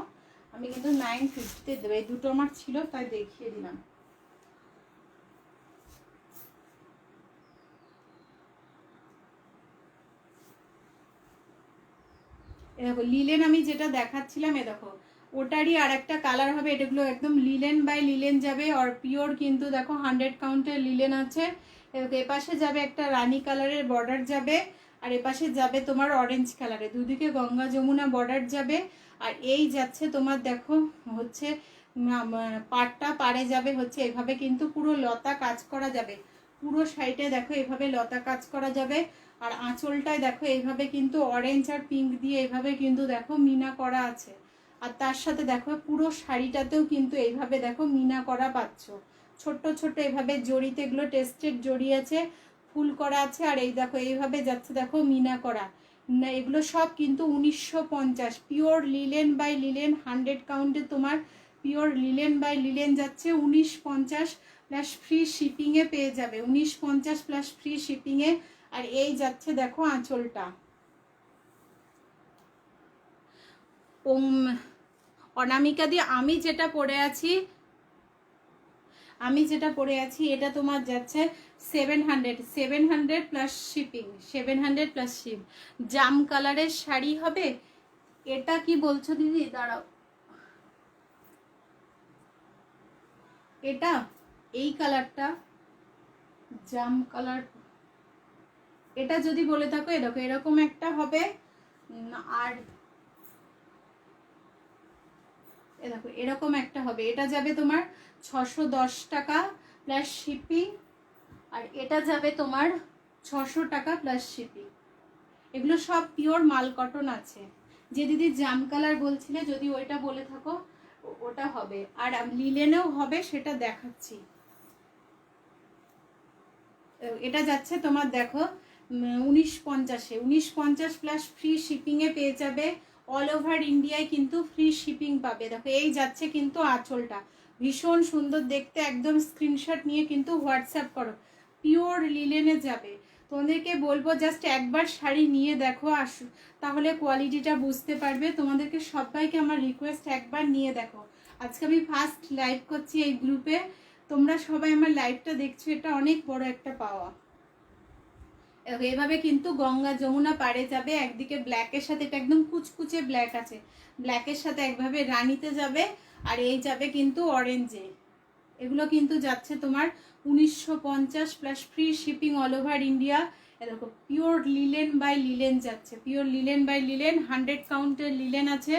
আমি কিন্তু 950-তে দেবো। এই দুটো আমার ছিল তাই দেখিয়ে দিলাম। দেখো লিলেন আমি যেটা দেখাচ্ছিলাম, এ দেখো ওটারই আর একটা কালার হবে। এটাগুলো একদম লিলেন বাই লিলেন যাবে, আর পিওর কিন্তু দেখো 100 কাউন্টের লিলেন আছে। এপাশে যাবে একটা রানী কালারের বর্ডার যাবে, আর এপাশে যাবে তোমার অরেঞ্জ কালারে, দুদিকে গঙ্গা যমুনা বর্ডার যাবে। আর এই যাচ্ছে তোমার দেখো হচ্ছে পাড়টা পাড়ে যাবে হচ্ছে এভাবে, কিন্তু পুরো লতা কাজ করা যাবে। পুরো সাইডে দেখো এভাবে লতা কাজ করা যাবে। আর আঁচলটায় দেখো এইভাবে কিন্তু অরেঞ্জ আর পিঙ্ক দিয়ে এইভাবে কিন্তু দেখো মিনা করা আছে। আর তার সাথে দেখো পুরো শাড়িটাতেও কিন্তু এইভাবে দেখো মিনা করা পাচ্ছ, ছোট্ট ছোট্ট এইভাবে জড়িতে, এগুলো টেস্টেড জড়ি আছে, ফুল করা আছে। আর এই দেখো এইভাবে যাচ্ছে দেখো মিনা করা। না এগুলো সব কিন্তু 1950 পিওর লিলেন বাই লিলেন 100 কাউন্টে তোমার পিওর লিলেন বাই লিলেন যাচ্ছে 1950 প্লাস ফ্রি শিপিংয়ে পেয়ে যাবে। 1950 প্লাস ফ্রি শিপিংয়ে। আর এই যাচ্ছে দেখো আঁচলটা। অনামিকা দিয়ে আমি যেটা পরে আছি এটা তোমার যাচ্ছে 700 প্লাস শিপিং, 700 প্লাস শিপ। জাম কালারের শাড়ি হবে। এটা কি বলছো দিদি, দাঁড়াও, এটা এই কালারটা জাম কালার, এটা যদি বলে থাকো এরকম এরকম একটা হবে। আর দেখো এরকম একটা হবে, এটা যাবে তোমার 610 টাকা প্লাস শিপিং। আর এটা যাবে তোমার 600 টাকা প্লাস শিপিং। এগুলো সব পিওর মাল কটন আছে। যে দিদি জাম কালার বলছিলে, যদি ওইটা বলে থাকো ওটা হবে। আর লিলেনেও হবে, সেটা দেখাচ্ছি। এটা যাচ্ছে তোমার দেখো 1950-এ, 1950 প্লাস ফ্রি শিপিংয়ে পেয়ে যাবে। অল ওভার ইন্ডিয়ায় কিন্তু ফ্রি শিপিং পাবে। দেখো এই যাচ্ছে কিন্তু আঁচলটা, ভীষণ সুন্দর দেখতে। একদম স্ক্রিনশট নিয়ে কিন্তু হোয়াটসঅ্যাপ করো। পিওর লিলেনে যাবে। তোমাদেরকে বলবো জাস্ট একবার শাড়ি নিয়ে দেখো, আসো, তাহলে কোয়ালিটিটা বুঝতে পারবে। তোমাদেরকে সবাইকে আমার রিকোয়েস্ট, একবার নিয়ে দেখো। আজকে আমি ফার্স্ট লাইভ করছি এই গ্রুপে, তোমরা সবাই আমার লাইভটা দেখছো, এটা অনেক বড় একটা পাওয়া। এভাবে কিন্তু গঙ্গা যমুনা পাড়ে যাবে। একদিকে ব্ল্যাকের সাথে, এটা একদম কুচকুচে ব্ল্যাক আছে, ব্ল্যাকের সাথে একভাবে রানীতে যাবে। আর এই যাবে কিন্তু অরেঞ্জে। এগুলো কিন্তু যাচ্ছে তোমার 1950 plus free shipping all over India. দেখো পিওর লিলেন বাই লিলেন যাচ্ছে, পিওর লিলেন বাই লিলেন 100 কাউন্টের লিলেন আছে।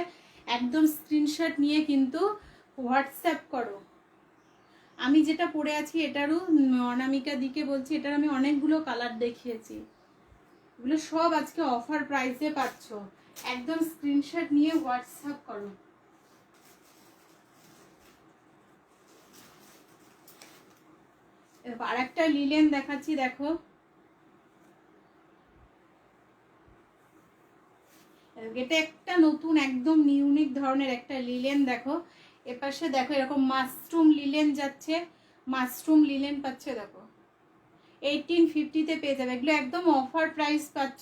একদম স্ক্রিনশট নিয়ে কিন্তু হোয়াটসঅ্যাপ করো। আমি যেটা পরে আছি এটারও অনামিকা দিকে বলছি, এটার আমি অনেকগুলো কালার দেখিয়েছি। এগুলো সব আজকে অফার প্রাইসে পাচ্ছ, একদম স্ক্রিনশট নিয়ে হোয়াটসঅ্যাপ করো। আর একটা লিলেন দেখাচ্ছি, দেখো এটা একটা নতুন একদম ইউনিক ধরনের একটা লিলেন। দেখো এপাশে দেখো এরকম মাশরুম লিলেন যাচ্ছে, মাশরুম লিলেন পাচ্ছে দেখো 1850-তে পেয়ে যাবে। এগুলো একদম অফার প্রাইস পাচ্ছ,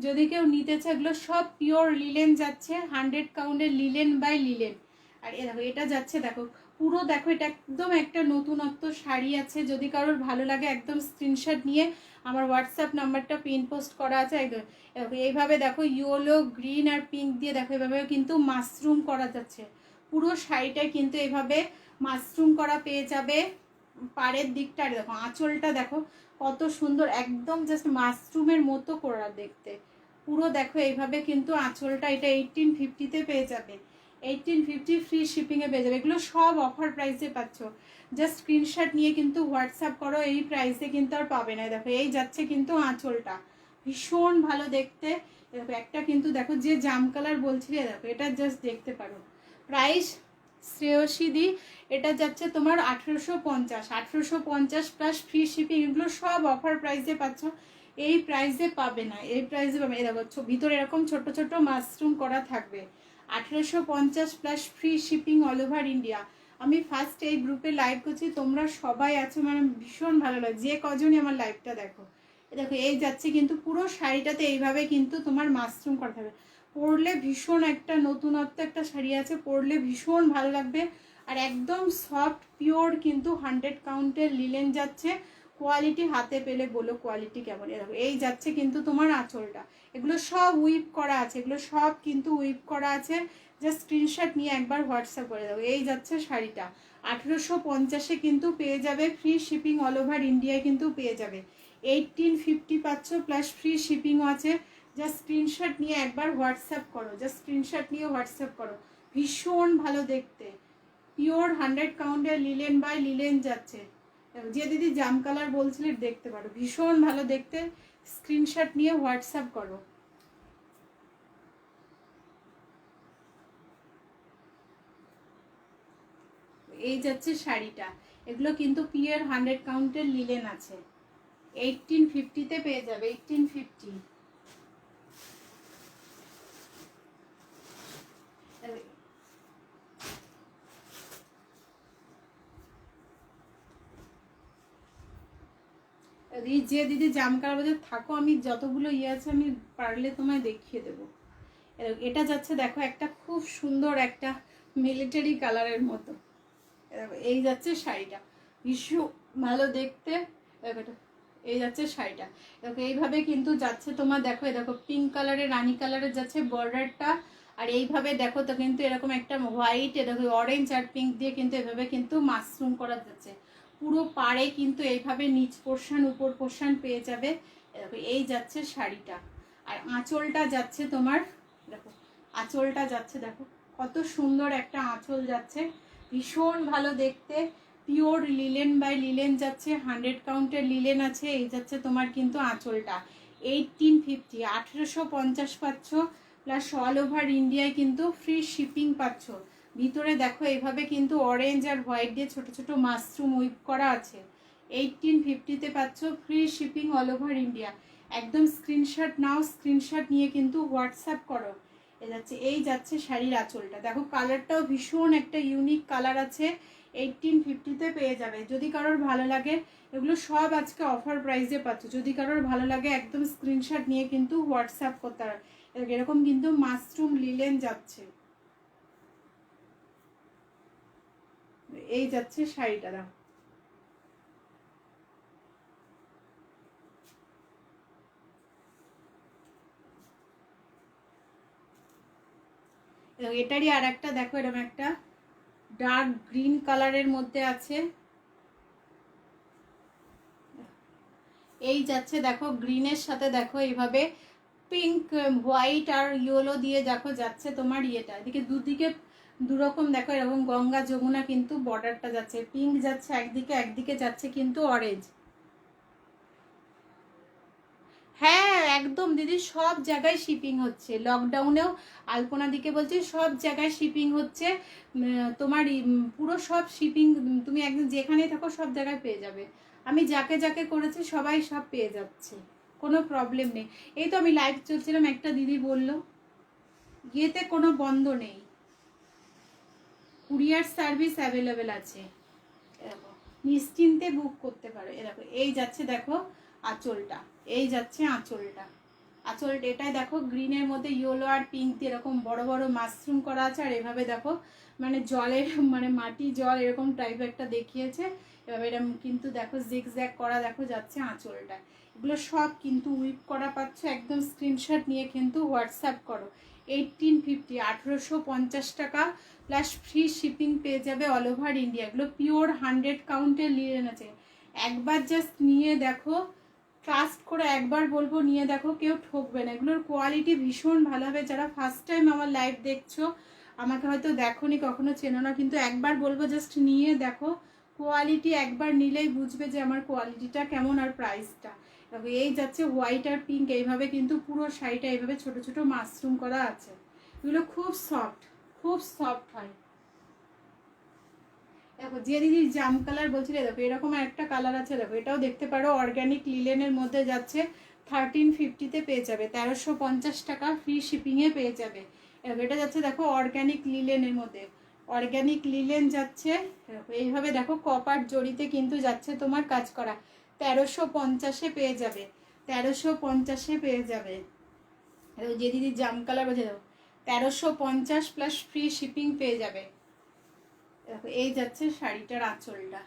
যদি কেউ নিতে চায়। এগুলো সব পিওর লিলেন যাচ্ছে, 100 কাউন্টের লিলেন বাই লিলেন। আর এ দেখো এটা যাচ্ছে, দেখো পুরো দেখো এটা একদম একটা নতুনত্ব শাড়ি আছে। যদি কারোর ভালো লাগে একদম স্ক্রিনশট নিয়ে আমার হোয়াটসঅ্যাপ নাম্বারটা পিন পোস্ট করা আছে। একদম এইভাবে দেখো ইয়েলো গ্রিন আর পিঙ্ক দিয়ে দেখো এভাবে কিন্তু মাশরুম করা যাচ্ছে। পুরো শাড়িটা কিন্তু এভাবে মাশরুম করা পেয়ে যাবে। পাড়ের দিকটা আর দেখো আঁচলটা দেখো কত সুন্দর, একদম জাস্ট মাশরুমের মতো করা দেখতে। পুরো দেখো এইভাবে কিন্তু আঁচলটা, এটা 1850-তে পেয়ে যাবে। 1850 ফ্রি শিপিংয়ে পেয়ে যাবে। এগুলো সব অফার প্রাইসে পাচ্ছ, জাস্ট স্ক্রিনশট নিয়ে কিন্তু হোয়াটসঅ্যাপ করো। এই প্রাইসে কিন্তু আর পাবে না। দেখো এই যাচ্ছে কিন্তু আঁচলটা, ভীষণ ভালো দেখতে। দেখো একটা কিন্তু দেখো যে জাম কালার বলছিলে, দেখো এটা জাস্ট দেখতে পারো। প্রাইস শ্রেয়সী দি, এটা যাচ্ছে তোমার 1850 প্লাস ফ্রি শিপিং। এগুলো সব অফার প্রাইসে পাচ্ছ, এই প্রাইসে পাবে না, এই প্রাইসে পাবে। এই দেখো ভিতরে এরকম ছোট ছোট মাশরুম করা থাকবে। 1850 plus free shipping all over India. আমি ফার্স্ট এই গ্রুপে লাইভ করছি, তোমরা সবাই আছো, মানে ভীষণ ভালো লাগে যে কজনই আমার লাইভটা দেখো। দেখো এই যাচ্ছে কিন্তু পুরো শাড়িটাতে এইভাবে কিন্তু তোমার মাশরুম করা থাকবে। পরলে ভীষণ একটা নতুনত্ব একটা শাড়ি আছে, পরলে ভীষণ ভালো লাগবে। আর একদম সফট পিওর কিন্তু 100 কাউন্টের লিলেন যাচ্ছে। কোয়ালিটি হাতে পেলে বলো কোয়ালিটি কেমন। এরকম এই যাচ্ছে কিন্তু তোমার আঁচলটা, এগুলো সব উইপ করা আছে, এগুলো সব কিন্তু উইপ করা আছে। জাস্ট স্ক্রিনশট নিয়ে একবার হোয়াটসঅ্যাপ করে দেবো। এই যাচ্ছে শাড়িটা 1850-এ কিন্তু পেয়ে যাবে, ফ্রি শিপিং অল ওভার ইন্ডিয়ায় কিন্তু পেয়ে যাবে। 1850 পাচ্ছ প্লাস ফ্রি শিপিংও আছে। জাস্ট স্ক্রিনশট নিয়ে একবার হোয়াটসঅ্যাপ করো, জাস্ট স্ক্রিনশট নিয়ে হোয়াটসঅ্যাপ করো। ভীষণ ভালো দেখতে, পিওর 100 কাউন্টের লিলেন বাই লিলেন যাচ্ছে। যে দিদি জাম কালার বলছিলে দেখতে পারো, ভীষণ ভালো দেখতে। স্ক্রিনশট নিয়ে হোয়াটসঅ্যাপ করো। এই যাচ্ছে শাড়িটা, এগুলো কিন্তু পিওর 100 কাউন্টের লিলেন আছে। 1850-তে পেয়ে যাবে, 1850। যে দিদি জামকার বাজার থাকো, আমি যতগুলো ইয়ে আছে আমি পারলে তোমায় দেখিয়ে দেবো। এটা যাচ্ছে দেখো একটা খুব সুন্দর একটা মিলিটারি কালারের মতো। এই যাচ্ছে শাড়িটা, ভীষণ ভালো দেখতে। এই যাচ্ছে শাড়িটা, দেখো এইভাবে কিন্তু যাচ্ছে তোমার। দেখো এই দেখো পিঙ্ক কালারের রানী কালারের যাচ্ছে বর্ডারটা। আর এইভাবে দেখো তো কিন্তু এরকম একটা হোয়াইট, দেখো অরেঞ্জ আর পিঙ্ক দিয়ে কিন্তু এভাবে কিন্তু মাশরুম করা যাচ্ছে। পুরো পাড়ে কিন্তু এইভাবে নিচ পোর্শন উপর পোর্শন পেয়ে যাবে। দেখো এই যাচ্ছে শাড়িটা। আর আঁচলটা যাচ্ছে তোমার, দেখো আঁচলটা যাচ্ছে, দেখো কত সুন্দর একটা আঁচল যাচ্ছে, ভীষণ ভালো দেখতে। পিওর লিলেন বাই লিলেন যাচ্ছে, 100 কাউন্টের লিলেন আছে। এই যাচ্ছে তোমার কিন্তু আঁচলটা 1850, 1850 পাচ্ছ প্লাস অল ওভার ইন্ডিয়ায় কিন্তু ফ্রি শিপিং পাচ্ছ। ভিতরে দেখো এইভাবে কিন্তু অরেঞ্জ আর হোয়াইট দিয়ে ছোট ছোট মাশরুম উইপ করা আছে। 1850-তে পাচ্ছ, free shipping all over India. একদম স্ক্রিনশট নাও, স্ক্রিনশট নিয়ে কিন্তু হোয়াটসঅ্যাপ করো। এই যাচ্ছে শাড়ির আঁচলটা, দেখো কালারটাও ভীষণ একটা ইউনিক কালার আছে। 1850-তে পেয়ে যাবে। যদি কারোর ভালো লাগে, এগুলো সব আজকে অফার প্রাইসে পাচ্ছ। যদি কারোর ভালো লাগে একদম স্ক্রিনশট নিয়ে কিন্তু হোয়াটসঅ্যাপ করতে হবে। এরকম কিন্তু মাশরুম লিলেন যাচ্ছে। এই যাচ্ছে শাড়িটা, দেখো এটারই আর একটা দেখো এরকম একটা ডার্ক গ্রিন কালারের মধ্যে আছে। এই যাচ্ছে দেখো গ্রিনের সাথে দেখো এইভাবে পিঙ্ক হোয়াইট আর ইয়েলো দিয়ে দেখো যাচ্ছে তোমার ইয়েটা। এদিকে দুদিকে দুরকম দেখো এরকম গঙ্গা যমুনা কিন্তু বর্ডারটা যাচ্ছে, পিঙ্ক যাচ্ছে একদিকে, একদিকে যাচ্ছে কিন্তু অরেঞ্জ। হ্যাঁ একদম দিদি, সব জায়গায় শিপিং হচ্ছে, লকডাউনেও আলপনা দিকে বলছি সব জায়গায় শিপিং হচ্ছে। তোমার পুরো সব শিপিং, তুমি একদম যেখানেই থাকো সব জায়গায় পেয়ে যাবে। আমি যাকে যাকে করেছি সবাই সব পেয়ে যাচ্ছে, কোনো প্রবলেম নেই। এই তো আমি লাইভ চলছিলাম, একটা দিদি বললো ইয়েতে কোনো বন্ধ নেই, কুরিয়ার সার্ভিস অ্যাভেলেবেল আছে, এরকম নিশ্চিন্তে বুক করতে পারো। এরকম এই যাচ্ছে দেখো আঁচলটা, এই যাচ্ছে আঁচলটা, আঁচলটা এটাই দেখো গ্রিনের মধ্যে ইয়েলো আর পিঙ্ক দিয়ে এরকম বড় বড় মাশরুম করা আছে, আর এভাবে দেখো মানে জলের মানে মাটি জল এরকম টাইপ একটা দেখিয়েছে, এভাবে এরকম কিন্তু দেখো জিগজ্যাগ করা দেখো যাচ্ছে আঁচলটা। এগুলো সব কিন্তু উইপ করা পাচ্ছ, একদম স্ক্রিনশট নিয়ে কিন্তু হোয়াটসঅ্যাপ করো। 1850, 1850 টাকা প্লাস ফ্রি শিপিং পেয়ে যাবে অল ওভার ইন্ডিয়া। এগুলো পিওর 100 কাউন্টের লিনেন আছে, একবার জাস্ট নিয়ে দেখো, ট্রাস্ট করে একবার বলবো নিয়ে দেখো, কেউ ঠকবে না। এগুলোর কোয়ালিটি ভীষণ ভালো হবে। যারা ফার্স্ট টাইম আমার লাইভ দেখছো, আমাকে হয়তো দেখোনি কখনো, চেনো না, কিন্তু একবার বলবো জাস্ট নিয়ে দেখো, কোয়ালিটি একবার নিলেই বুঝবে যে আমার কোয়ালিটিটা কেমন আর প্রাইসটা। দেখো এই যাচ্ছে হোয়াইট আর পিঙ্ক, এইভাবে কিন্তু পুরো শাড়িটা এইভাবে ছোট ছোট মাশরুম করা আছে। এগুলো খুব সফট, খুব সফট হয়। দেখো যে দিদির জাম কালার বলছিলে, দেখো এরকম একটা কালার আছে, দেখো এটাও দেখতে পারো, অর্গ্যানিক লিলেনের মধ্যে যাচ্ছে, 1350-তে পেয়ে যাবে, 1350 টাকা ফ্রি শিপিংয়ে পেয়ে যাবে। এটা যাচ্ছে দেখো অর্গ্যানিক লিলেনের মধ্যে, অর্গ্যানিক লিলেন যাচ্ছে এইভাবে দেখো কপার জড়িতে কিন্তু যাচ্ছে তোমার কাজ করা, 1350-এ পেয়ে যাবে, 1350-এ পেয়ে যাবে। যে দিদির জাম কালার বলছে দেখো 1350 প্লাস ফ্রি শিপিং পেয়ে যাবে। দেখো এই যাচ্ছে শাড়িটার আঁচলটা।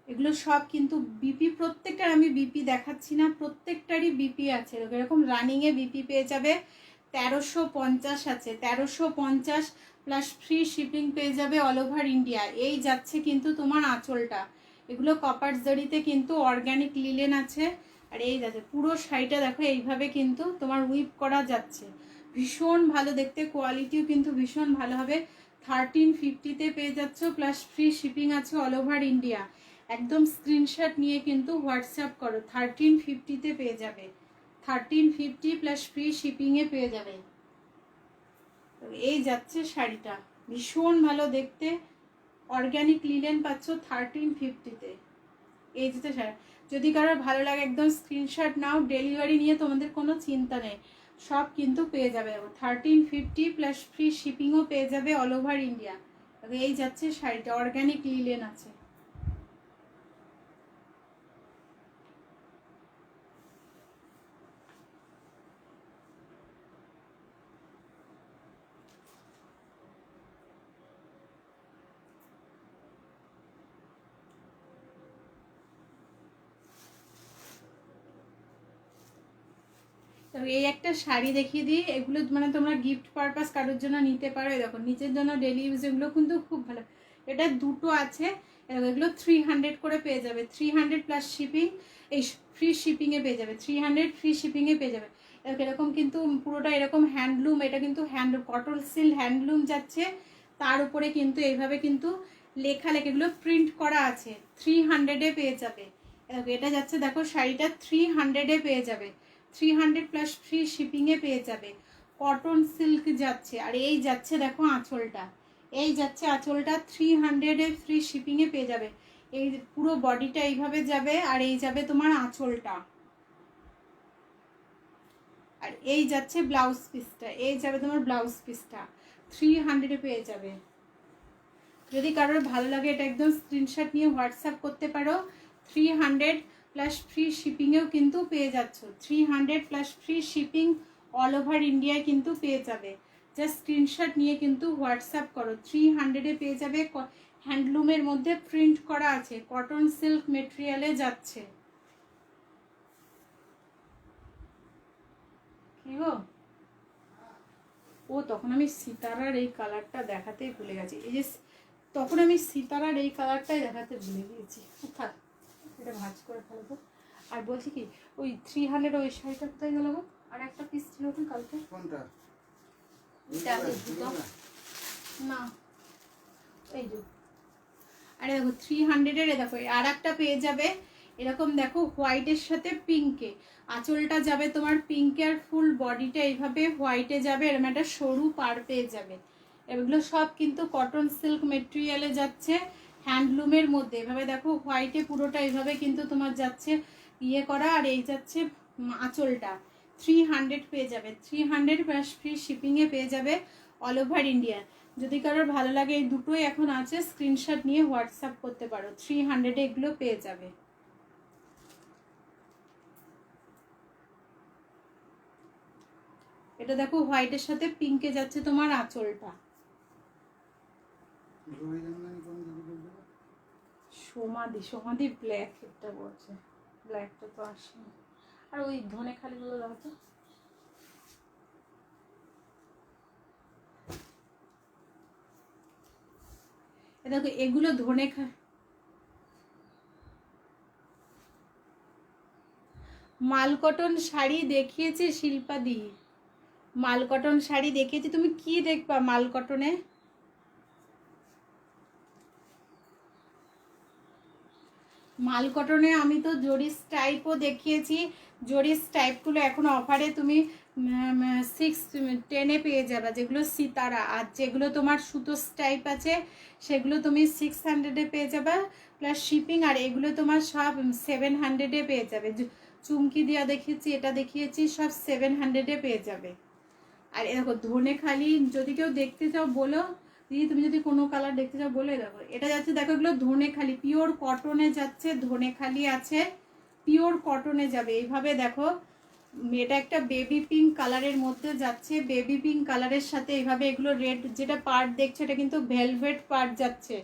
এগুলো সব কিন্তু বিপি, প্রত্যেকটার আমি বিপি দেখাচ্ছি না, প্রত্যেকটারই বিপি আছে। এরকম রানিংয়ে বিপি পেয়ে যাবে, 1350 আছে, 1350 প্লাস ফ্রি শিপিং পেয়ে যাবে অল ওভার ইন্ডিয়া। এই যাচ্ছে কিন্তু তোমার আঁচলটা, এগুলো কপার জড়িতে কিন্তু অর্গ্যানিক লিলেন আছে। আর এই যাচ্ছে পুরো শাড়িটা দেখো এইভাবে কিন্তু তোমার উইপ করা যাচ্ছে, ভীষণ ভালো দেখতে, কোয়ালিটিও কিন্তু ভীষণ ভালো হবে। 1350-তে পেয়ে যাচ্ছ, প্লাস ফ্রি শিপিং আছে অল ওভার ইন্ডিয়া। একদম স্ক্রিনশট নিয়ে কিন্তু হোয়াটসঅ্যাপ করো, 1350-তে পেয়ে যাবে, 1350 প্লাস ফ্রি শিপিংয়ে পেয়ে যাবে। এই যাচ্ছে শাড়িটা, ভীষণ ভালো দেখতে, অর্গ্যানিক লিলেন পাচ্ছ 1350-তে। এই যেতে শাড়ি, যদি কারোর ভালো লাগে একদম স্ক্রিনশট নাও, ডেলিভারি নিয়ে তোমাদের কোনো চিন্তা নেই, সব কিন্তু পেয়ে যাবে। 1350 প্লাস ফ্রি শিপিংও পেয়ে যাবে অল ওভার ইন্ডিয়া। এই যাচ্ছে শাড়িটা, অর্গ্যানিক লিলেন আছে। এই একটা শাড়ি দেখিয়ে দিই, এগুলো মানে তোমরা গিফট পারপাস কারোর জন্য নিতে পারো। দেখো নিচের জন্য ডেলি ইউজ, এগুলো কিন্তু খুব ভালো। এটা দুটো আছে, এগুলো 300 করে পেয়ে যাবে, 300 প্লাস শিপিং, এই ফ্রি শিপিংয়ে পেয়ে যাবে, 300 ফ্রি শিপিংয়ে পেয়ে যাবে। এরকম কিন্তু পুরোটা এরকম হ্যান্ডলুম, এটা কিন্তু কটন সিল্ক হ্যান্ডলুম যাচ্ছে, তার উপরে কিন্তু এইভাবে কিন্তু লেখালেখি এগুলো প্রিন্ট করা আছে, 300-এ পেয়ে যাবে। এটা যাচ্ছে দেখো শাড়িটা 300-এ পেয়ে যাবে, 300 প্লাস ফ্রি শিপিংয়ে পেয়ে যাবে, কটন সিল্ক যাচ্ছে। আর এই যাচ্ছে দেখো আঁচলটা, এই যাচ্ছে আঁচলটা 300-এ ফ্রি শিপিংয়ে পেয়ে যাবে। এই পুরো বডিটা এইভাবে যাবে, আর এই যাবে তোমার আঁচলটা, আর এই যাচ্ছে ব্লাউজ পিসটা, এই যাবে তোমার ব্লাউজ পিসটা, 300-এ পেয়ে যাবে। যদি কারোর ভালো লাগে এটা একদম স্ক্রিনশট নিয়ে হোয়াটসঅ্যাপ করতে পারো। 300 প্লাস ফ্রি শিপিংয়েও কিন্তু পেয়ে যাচ্ছ, 300 plus free shipping all over ইন্ডিয়ায় কিন্তু পেয়ে যাবে। জাস্ট স্ক্রিনশট নিয়ে কিন্তু হোয়াটসঅ্যাপ করো, 300-এ পেয়ে যাবে। হ্যান্ডলুমের মধ্যে প্রিন্ট করা আছে, কটন সিল্ক মেটেরিয়ালে যাচ্ছে। কি গো, ও তখন আমি সিতারার এই কালারটা দেখাতেই ভুলে গেছি, এই যে তখন আমি সিতারার এই কালারটাই দেখাতে ভুলে গিয়েছি। থাক, এটা ভাঁজ করে ফেলবো। আর বলছি কি, ওই 300 ওই শাড়িটা কোথায় গেল গো? আর একটা পিস ছিল কি কালকে, কোনটা? এটা দুটো। না এই যে, আরে দেখো 300-এর দেখো আর একটা পেয়ে যাবে এরকম দেখো হোয়াইটের সাথে পিঙ্কে, আঁচলটা যাবে তোমার পিঙ্কে আর ফুল বডিটা এইভাবে হোয়াইটে যাবে, এরকম একটা সরু পাড় পেয়ে যাবে। এগুলো সব কিন্তু কটন সিল্ক মেটেরিয়ালে যাচ্ছে, হ্যান্ডলুমের মধ্যে। এভাবে দেখো হোয়াইটে পুরোটা এইভাবে কিন্তু তোমার যাচ্ছে ইয়ে করা, আর এই যাচ্ছে আঁচলটা। 300 পেয়ে যাবে, 300 প্লাস ফ্রি শিপিংয়ে পেয়ে যাবে অল ওভার ইন্ডিয়া। যদি কারোর ভালো লাগে এই দুটোই এখন আছে, স্ক্রিনশট নিয়ে হোয়াটসঅ্যাপ করতে পারো। 300-এ এগুলো পেয়ে যাবে। এটা দেখো হোয়াইটের সাথে পিঙ্কে যাচ্ছে তোমার আঁচলটা। জরি জামদানি কোন দিকে বলবো? সমাধি, সমাধি ব্ল্যাক একটা বলছে, ব্ল্যাকটা তো আসেনি। আর ওই ধনে খালিগুলো দাও তো। দেখো এগুলো ধনে মালকটন শাড়ি দেখিয়েছে শিল্পাদি, মালকটন শাড়ি দেখিয়েছি। তুমি কি দেখবা মালকটনে? মালকটনে আমি তো জরিস টাইপও দেখিয়েছি, জরিস টাইপগুলো এখন অফারে তুমি 610-এ পেয়ে যাবে, যেগুলো সিতারা। আর যেগুলো তোমার সুতোস টাইপ আছে সেগুলো তুমি 600-এ পেয়ে যাবে প্লাস শিপিং। আর এগুলো তোমার সব 700-এ পেয়ে যাবে। চুমকি দেওয়া দেখিয়েছি, এটা দেখিয়েছি, সব 700-এ পেয়ে যাবে। আর দেখো ধনে খালি যদি কেউ দেখতে চাও বলো দিদি, তুমি যদি কোনো কালার দেখতে চাও বলে দেখো। এটা যাচ্ছে দেখো এগুলো ধনে খালি পিওর কটনে যাচ্ছে, ধনে খালি আছে পিওর কটনে যাবে। এইভাবে দেখো এটা একটা বেবি পিঙ্ক কালারের মধ্যে যাচ্ছে, বেবি পিঙ্ক কালারের সাথে এইভাবে এগুলো রেড যেটা পার্ট দেখছো এটা কিন্তু ভেলভেট পার্ট যাচ্ছে,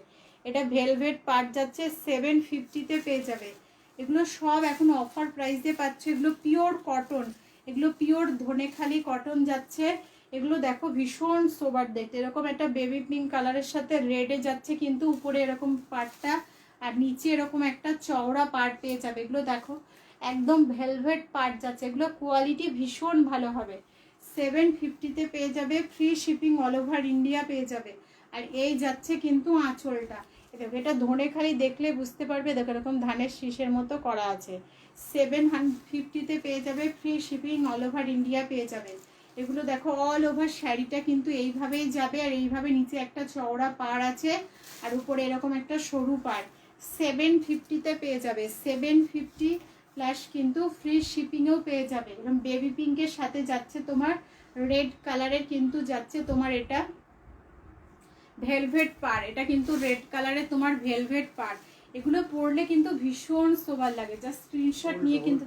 এটা ভেলভেট পার্ট যাচ্ছে। 750-তে পেয়ে যাবে। এগুলো সব এখন অফার প্রাইসে পাচ্ছ, এগুলো পিওর কটন, এগুলো পিওর ধনেখালি কটন যাচ্ছে। এগুলো দেখো ভীষণ সোবার দেখতে, এরকম একটা বেবি পিঙ্ক কালারের সাথে রেডে যাচ্ছে কিন্তু উপরে এরকম পার্টটা, আর নিচে এরকম একটা চওড়া পার্ট পেয়ে যাবে। এগুলো দেখো একদম ভেলভেট পার্ট যাচ্ছে, এগুলো কোয়ালিটি ভীষণ ভালো হবে। 750-তে পেয়ে যাবে, free shipping all over India পেয়ে যাবে। আর এই যাচ্ছে কিন্তু আঁচলটা, দেখো এটা ধনেখালি দেখলে বুঝতে পারবে, দেখো এরকম ধানের শীষের মতো করা আছে। 750-তে পেয়ে যাবে, free shipping all over India পেয়ে যাবে। এগুলো দেখো অল ওভার শাড়িটা কিন্তু এইভাবেই যাবে, আর এইভাবে নিচে একটা চওড়া পাড় আছে আর উপরে এরকম একটা সরু পাড়। 750-তে পেয়ে যাবে, 750 প্লাস কিন্তু ফ্রি শিপিংয়েও পেয়ে যাবে। এবং বেবি পিঙ্কের সাথে যাচ্ছে তোমার রেড কালারের কিন্তু যাচ্ছে তোমার এটা ভেলভেট পার, এটা কিন্তু রেড কালারের তোমার ভেলভেট পার। এগুলো পরলে কিন্তু ভীষণ সোবার লাগে। জাস্ট স্ক্রিনশট নিয়ে কিন্তু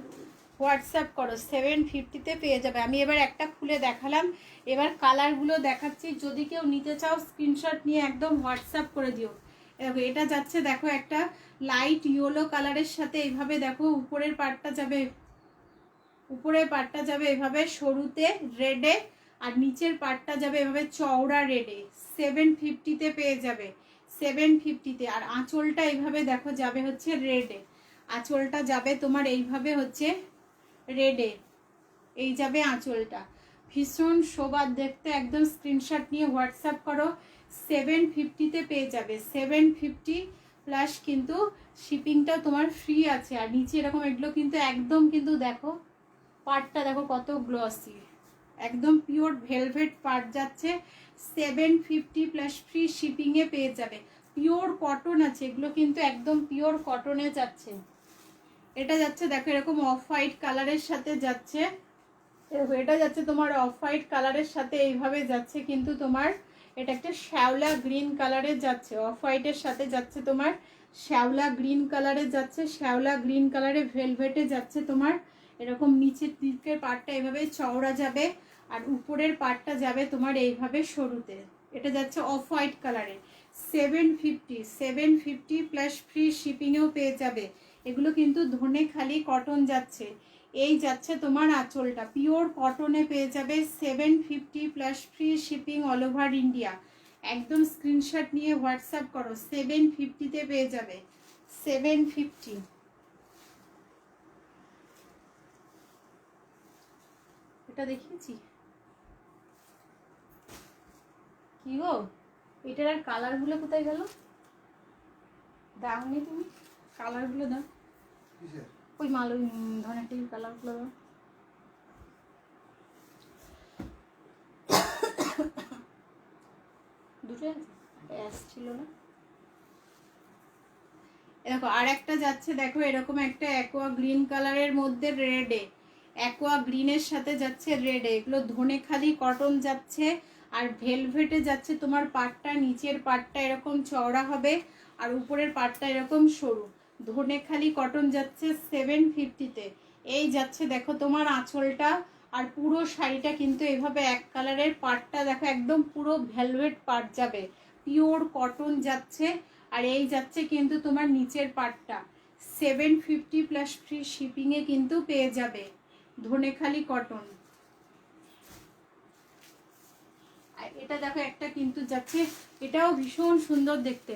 হোয়াটসঅ্যাপ করো, 750-তে পেয়ে যাবে। আমি এবার একটা খুলে দেখালাম, এবার কালারগুলো দেখাচ্ছি। যদি কেউ নিতে চাও স্ক্রিনশট নিয়ে একদম হোয়াটসঅ্যাপ করে দিও। দেখো এটা যাচ্ছে দেখো একটা লাইট ইয়েলো কালারের সাথে এইভাবে দেখো উপরের পার্টটা যাবে, উপরের পার্টটা যাবে এভাবে সরুতে রেডে, আর নিচের পার্টটা যাবে এভাবে চওড়া রেডে। 750-তে পেয়ে যাবে, 750-তে। আর আঁচলটা এইভাবে দেখো যাবে হচ্ছে রেডে, আঁচলটা যাবে তোমার এইভাবে হচ্ছে রেডে, এই যাবে আঁচলটা। ভীষণ শোবার দেখতে, একদম স্ক্রিনশট নিয়ে হোয়াটসঅ্যাপ করো। 750-তে পেয়ে যাবে, 750 প্লাস কিন্তু শিপিংটা তোমার ফ্রি আছে। আর নিচে এরকম এগুলো কিন্তু একদম কিন্তু দেখো পার্টটা দেখো কত গ্লসি, একদম পিওর ভেলভেট পার্ট যাচ্ছে। 750 প্লাস ফ্রি শিপিংয়ে পেয়ে যাবে। পিওর কটন আছে এগুলো কিন্তু একদম পিওর কটনে যাচ্ছে। এটা যাচ্ছে দেখো এরকম অফ হোয়াইট কালারের সাথে যাচ্ছে, এটা যাচ্ছে তোমার অফ হোয়াইট কালারের সাথে এইভাবে যাচ্ছে কিন্তু তোমার এটা একটা শ্যাওলা গ্রিন কালারে যাচ্ছে, অফ হোয়াইটের সাথে যাচ্ছে তোমার শ্যাওলা গ্রিন কালারে যাচ্ছে, শ্যাওলা গ্রিন কালারে ভেলভেটে যাচ্ছে তোমার এরকম নিচের দিকের পার্টটা এইভাবে চওড়া যাবে, আর উপরের পার্টটা যাবে তোমার এইভাবে সরুতে। এটা যাচ্ছে অফ হোয়াইট কালারে। 750 প্লাস ফ্রি শিপিংয়েও পেয়ে যাবে। এগুলো কিন্তু ধনে খালি কটন যাচ্ছে। এই যাচ্ছে তোমার আঁচলটা পিওর কটনে পেয়ে যাবে। 750 plus free shipping all over India. একদম স্ক্রিনশট নিয়ে হোয়াটসঅ্যাপ করো, 750-তে পেয়ে যাবে, 750। এটা দেখিয়েছি কি গো, এটার আর কালারগুলো কোথায় গেল? দাওনি তুমি কালারগুলো? দাও কিসের? ওই মাল ওই ধরনের টিভি কালারগুলো দাও। দুটো অ্যাশ ছিল না? দেখো আর একটা যাচ্ছে, দেখো এরকম একটা অ্যাকোয়া গ্রিন কালারের মধ্যে রেডে, অ্যাকোয়া গ্রিনের সাথে যাচ্ছে রেডে। এগুলো ধনেখালি কটন যাচ্ছে আর ভেলভেটে যাচ্ছে। তোমার পাটটা, নিচের পাটটা এরকম চওড়া হবে আর উপরের পাটটা এরকম সরু। ধনেখালি কটন যাচ্ছে 750-তে। এই যাচ্ছে দেখো তোমার আঁচলটা, আর পুরো শাড়িটা কিন্তু এভাবে এক কালারের। পাটটা দেখো একদম পুরো ভেলভেট পাট যাবে, পিওর কটন যাচ্ছে। আর এই যাচ্ছে কিন্তু তোমার নিচের পাটটা 750 প্লাস ফ্রি শিপিংয়ে কিন্তু পেয়ে যাবে, ধনেখালি কটন। আর এটা দেখো একটা কিন্তু যাচ্ছে, এটাও ভীষণ সুন্দর দেখতে।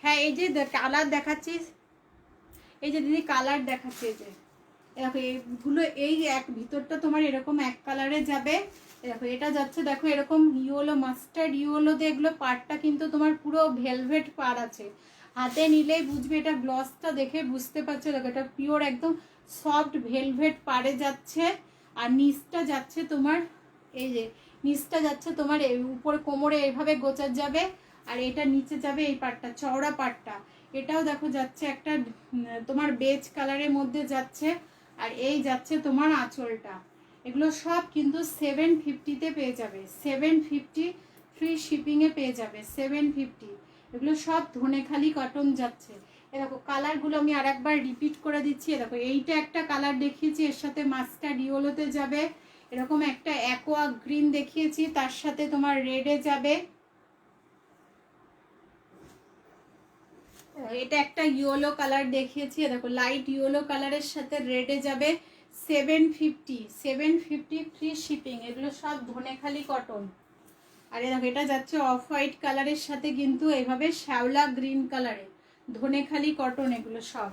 হ্যাঁ এই যে কালার দেখাচ্ছিস, এই যে দিদি কালার দেখাচ্ছে, এই যে দেখো এগুলো, এই এক ভিতরটা তোমার এরকম এক কালারে যাবে। দেখো এটা যাচ্ছে, দেখো এরকম ইয়েলো, মাস্টার্ড ইয়েলোতে এগুলো পাড়টা কিন্তু তোমার পুরো ভেলভেট পাড় আছে। হাতে নিলেই বুঝবে, এটা গ্লসটা দেখে বুঝতে পারছো। দেখো এটা পিওর একদম সফট ভেলভেট পাড়ে যাচ্ছে। আর নিচটা যাচ্ছে তোমার, এই যে নিচটা যাচ্ছে তোমার উপরে কোমরে এইভাবে গোচার যাবে। আর এটা নিচে যাবে এই পাটটা, চওড়া পাটটা। এটাও দেখো যাচ্ছে একটা তোমার বেজ কালারের মধ্যে যাচ্ছে। আর এই যাচ্ছে তোমার আঁচলটা। এগুলো সব কিন্তু 750-তে পেয়ে যাবে, 750 ফ্রি শিপিংয়ে পেয়ে যাবে, 750। এগুলো সব ধনেখালি কটন যাচ্ছে। এ দেখো কালারগুলো আমি আর একবার রিপিট করে দিচ্ছি। দেখো এইটা একটা কালার দেখিয়েছি, এর সাথে মাস্টার্ড ইয়েলোতে যাবে। এরকম একটা অ্যাকোয়া গ্রিন দেখিয়েছি, তার সাথে তোমার রেডে যাবে। এটা একটা ইয়েলো কালার দেখিয়েছি, দেখো লাইট ইয়েলো কালারের সাথে রেডে যাবে, 750 ফ্রি শিপিং। এগুলো সব ধনেখালি কটন। আর দেখো এটা যাচ্ছে অফ হোয়াইট কালারের সাথে কিন্তু এভাবে শ্যাওলা গ্রিন কালারে, ধনেখালি কটন এগুলো সব।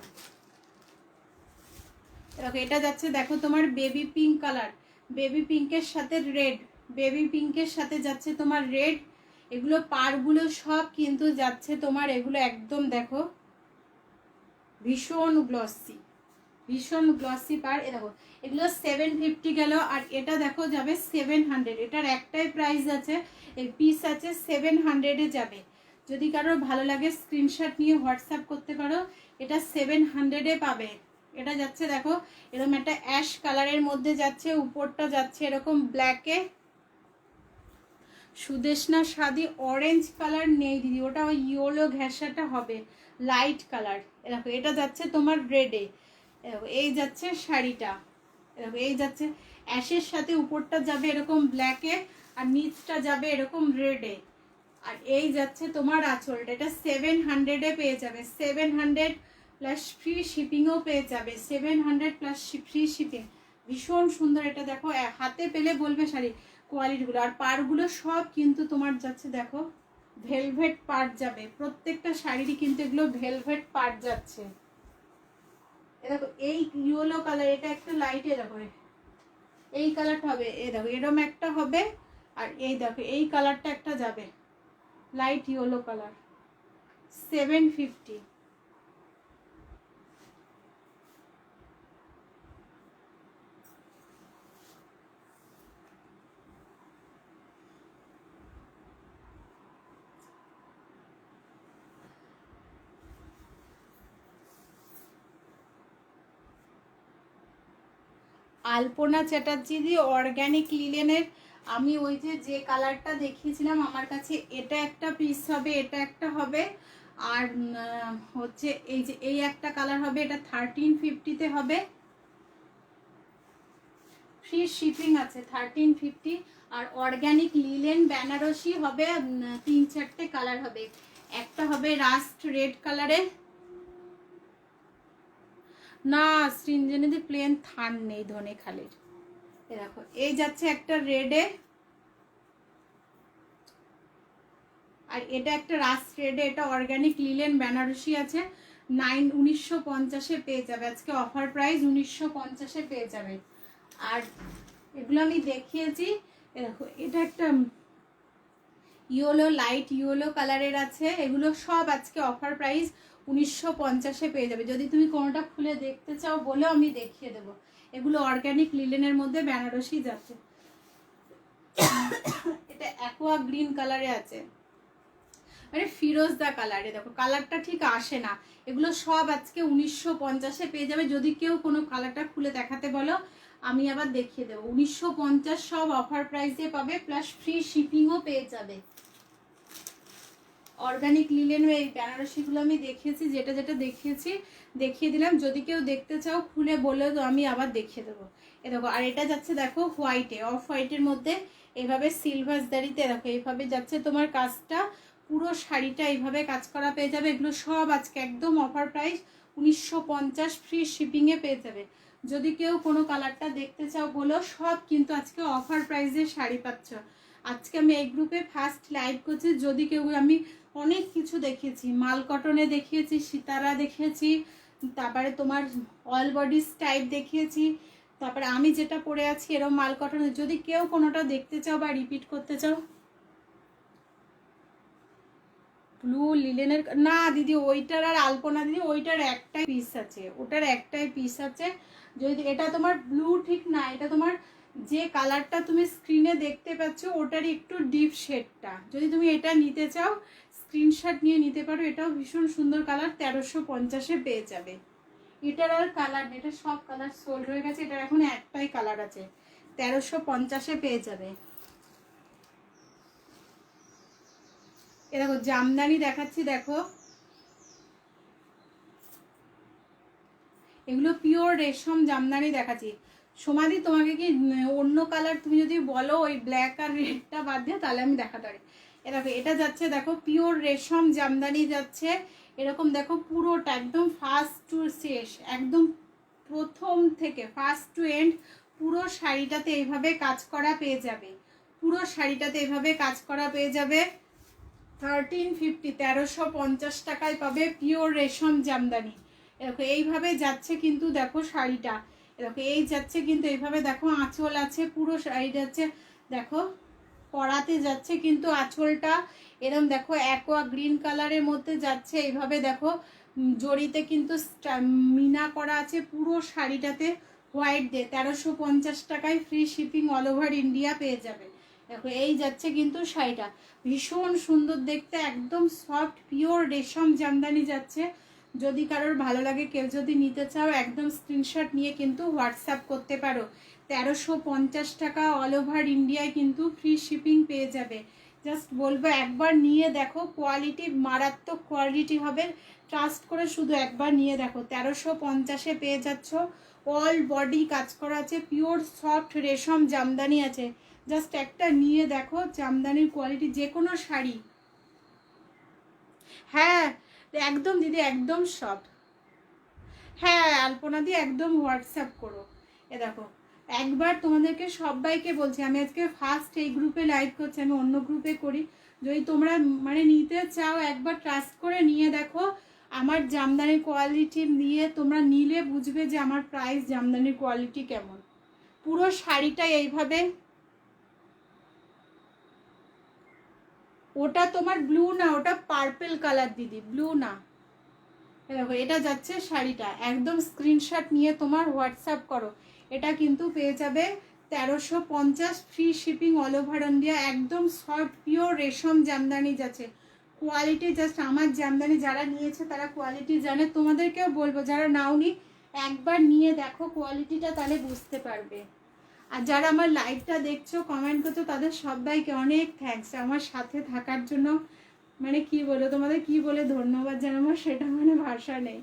দেখো এটা যাচ্ছে, দেখো তোমার বেবি পিঙ্ক কালার, বেবি পিঙ্কের সাথে রেড, বেবি পিঙ্কের সাথে যাচ্ছে তোমার রেড। এগুলো পাড়গুলো সব কিন্তু যাচ্ছে তোমার, এগুলো একদম দেখো ভীষণ গ্লসি, ভীষণ গ্লসি পাড়। এ দেখো এগুলো 750 গেল। আর এটা দেখো যাবে 700। এটার একটাই প্রাইস আছে, এই পিস আছে 700-এ যাবে। যদি কারোর ভালো লাগে স্ক্রিনশট নিয়ে হোয়াটসঅ্যাপ করতে পারো। এটা 700-এ পাবে। এটা যাচ্ছে দেখো এরকম একটা অ্যাশ কালারের মধ্যে যাচ্ছে, উপরটা যাচ্ছে এরকম ব্ল্যাকে। সুদেশনা শাদি অরেঞ্জ কালার নেই দিদি, ওটা ওই ইয়েলো ঘেঁষাটা হবে, লাইট কালার। দেখো এটা যাচ্ছে তোমার রেডে। এই যাচ্ছে শাড়িটা, দেখো এই যাচ্ছে অ্যাশের সাথে উপরটা যাবে এরকম ব্ল্যাকে, আর নিচটা যাবে এরকম রেডে। আর এই যাচ্ছে তোমার আঁচলটা, এটা 700-এ পেয়ে যাবে, 700 প্লাস ফ্রি শিপিংও পেয়ে যাবে, 700 প্লাস ফ্রি শিপিং। ভীষণ সুন্দর এটা, দেখো হাতে পেলে বলবে শাড়ি কোয়ালিটিগুলো। আর পাড়গুলো সব কিন্তু তোমার যাচ্ছে দেখো ভেলভেট পাড় যাবে, প্রত্যেকটা শাড়িরই কিন্তু এগুলো ভেলভেট পাড় যাচ্ছে। দেখো এই ইয়েলো কালার, এটা একটা লাইটে দেখো এই কালারটা হবে, এই দেখো এরকম একটা হবে। আর এই দেখো এই কালারটা একটা যাবে, লাইট ইয়েলো কালার, 750। আলপনা চ্যাটার্জি দি অর্গ্যানিক লিলেনের, আমি ওই যে কালারটা দেখিয়েছিলাম আমার কাছে, এটা একটা পিস হবে, এটা একটা হবে। আর হচ্ছে এই যে এই একটা কালার হবে, এটা 1350-তে হবে, ফ্রি শিপিং আছে 1350। আর অর্গ্যানিক লিলেন বেনারসি হবে 3-4টে কালার হবে। একটা হবে রাস্ট রেড কালারে, না সৃঞ্জনীদি প্লেন থান নেই ধনেখালির। দেখো এই যাচ্ছে একটা রেডে, আর এটা একটা রাস্ট রেডে, এটা অর্গানিক লিলেন বেনারসি আছে, 1950-এ পেয়ে যাবে। আজকে অফার প্রাইস 1950-এ পেয়ে যাবে। আর এগুলো আমি দেখিয়েছি, এ দেখো এটা একটা ইয়েলো, লাইট ইয়েলো কালারের আছে। এগুলো সব আজকে অফার প্রাইস 1950-এ পেয়ে যাবে। যদি তুমি কোনোটা খুলে দেখতে চাও বলেও আমি দেখিয়ে দেবো। এগুলো অর্গানিক লিলেনের মধ্যে বেনারসি যাচ্ছে। এটা অ্যাকোয়া গ্রিন কালারে আছে, মানে ফিরোজদা কালারে। দেখো কালারটা ঠিক আসে না। এগুলো সব আজকে 1950-এ পেয়ে যাবে। যদি কেউ কোনো কালারটা খুলে দেখাতে বলো আমি আবার দেখিয়ে দেবো। 1950 সব অফার প্রাইসে পাবে, প্লাস ফ্রি শিপিংও পেয়ে যাবে। অর্গানিক লিলেন এই বেনারসিগুলো আমি দেখিয়েছি, যেটা যেটা দেখিয়েছি দেখিয়ে দিলাম। যদি কেউ দেখতে চাও খুলে বলে তো আমি আবার দেখিয়ে দেবো। এ দেখো, আর এটা যাচ্ছে দেখো হোয়াইটে, অফ হোয়াইটের মধ্যে এভাবে সিলভার দাড়িতে দেখো এইভাবে যাচ্ছে তোমার কাজটা। পুরো শাড়িটা এইভাবে কাজ করা পেয়ে যাবে। এগুলো সব আজকে একদম অফার প্রাইস 1950, ফ্রি শিপিংয়ে পেয়ে যাবে। যদি কেউ কোনো কালারটা দেখতে চাও বলো, সব কিন্তু আজকে অফার প্রাইসে শাড়ি পাচ্ছ। আজকে আমি এই গ্রুপে ফার্স্ট লাইভ করছি। যদি কেউ, আমি অনেক কিছু দেখিয়েছি, মাল কটনে দেখিয়েছি, সিতারা দেখিয়েছি, তারপরে তোমার অল বডিস টাইপ দেখিয়েছি, তারপরে আমি যেটা পরে আছি এরকম মাল কটনে। যদি কেউ কোনোটা দেখতে চাও বা রিপিট করতে চাও, ব্লু লিলেনের না দিদি, ওইটার আর আলপনা দিদি, ওইটার একটাই পিস আছে, ওটার একটাই পিস আছে। যদি এটা তোমার ব্লু ঠিক না, এটা তোমার যে কালারটা তুমি স্ক্রিনে দেখতে পাচ্ছ ওটারই একটু ডিপ শেডটা। যদি তুমি এটা নিতে চাও স্ক্রিনশট নিয়ে নিতে পারো। এটাও ভীষণ সুন্দর কালার, 1350-এ পেয়ে যাবে। এটার আর কালার, এটা সব কালার সোল্ড হয়ে গেছে, এটার এখন একটাই কালার আছে, 1350-এ পেয়ে যাবে। এ দেখো জামদানি দেখাচ্ছি, দেখো এগুলো পিওর রেশম জামদানি দেখাচ্ছি। সমাধি তোমাকে কি অন্য কালার তুমি যদি বলো ওই ব্ল্যাক আর রেডটা বাদ দিয়ে, তাহলে আমি দেখাতে পারি। এ দেখো এটা যাচ্ছে দেখো পিওর রেশম জামদানি যাচ্ছে এরকম। দেখো পুরোটা একদম ফার্স্ট টু শেষ, একদম প্রথম থেকে ফার্স্ট টু এন্ড পুরো শাড়িটাতে এইভাবে কাজ করা পেয়ে যাবে। পুরো শাড়িটাতে এইভাবে কাজ করা পেয়ে যাবে। 1350, 1350 টাকায় পাবে পিওর রেশম জামদানি। দেখো এইভাবে যাচ্ছে কিন্তু, দেখো শাড়িটা দেখো এই যাচ্ছে কিন্তু এইভাবে। দেখো আঁচল আছে, পুরো শাড়ি যাচ্ছে দেখো পরাতে যাচ্ছে কিন্তু আঁচলটা এরকম দেখো অ্যাকোয়া গ্রিন কালারের মধ্যে যাচ্ছে এইভাবে। দেখো জড়িতে কিন্তু মিনা করা আছে পুরো শাড়িটাতে। হোয়াইট দিয়ে 1350 টাকায় free shipping all over India পেয়ে যাবে। দেখো এই যাচ্ছে কিন্তু শাড়িটা, ভীষণ সুন্দর দেখতে, একদম সফট পিওর রেশম জামদানি যাচ্ছে। যদি কারোর ভালো লাগে, কেউ যদি নিতে চাও একদম স্ক্রিনশট নিয়ে কিন্তু হোয়াটসঅ্যাপ করতে পারো। 1350 টাকা অল ওভার ইন্ডিয়ায় কিন্তু ফ্রি শিপিং পেয়ে যাবে। জাস্ট বলবো একবার নিয়ে দেখো, কোয়ালিটি মারাত্মক কোয়ালিটি হবে, ট্রাস্ট করে শুধু একবার নিয়ে দেখো। 1350-এ পেয়ে যাচ্ছ, অল বডি কাজ করা আছে, পিওর সফট রেশম জামদানি আছে। জাস্ট একটা নিয়ে দেখো জামদানির কোয়ালিটি, যে কোনো শাড়ি। হ্যাঁ একদম দিদি, একদম সফট। হ্যাঁ আলপনা দিয়ে একদম হোয়াটসঅ্যাপ করো। এ দেখো একবার তোমাদেরকে সবাইকে বলছি, আমি আজকে ফার্স্ট এই গ্রুপে লাইভ করছি, আমি অন্য গ্রুপে করি। যদি তোমরা মানে নিতে চাও একবার ট্রাস্ট করে নিয়ে দেখো। আমার জামদানির কোয়ালিটি নিয়ে তোমরা নিলে বুঝবে যে আমার প্রাইস জামদানির কোয়ালিটি কেমন। পুরো শাড়িটা এইভাবে, ওটা তোমার ব্লু না, ওটা পার্পল কালার দিদি, ব্লু না। দেখো এটা যাচ্ছে শাড়িটা, একদম স্ক্রিনশট নিয়ে তোমার হোয়াটসঅ্যাপ করো। এটা কিন্তু পেয়ে যাবে 1350, free shipping all over India. একদম সফট পিওর রেশম জামদানি যাচ্ছে, কোয়ালিটি জাস্ট আমার জামদানি যারা নিয়েছে তারা কোয়ালিটি জানে। তোমাদেরকেও বলবো যারা নাওনি একবার নিয়ে দেখো কোয়ালিটিটা, তাহলে বুঝতে পারবে। আর যারা আমার লাইভটা দেখছো কমেন্ট করছো তাদের সবাইকে অনেক থ্যাঙ্কস আমার সাথে থাকার জন্য। মানে কি বলো, তোমাদের কি বলে ধন্যবাদ জানাবো সেটা মানে ভাষা নেই।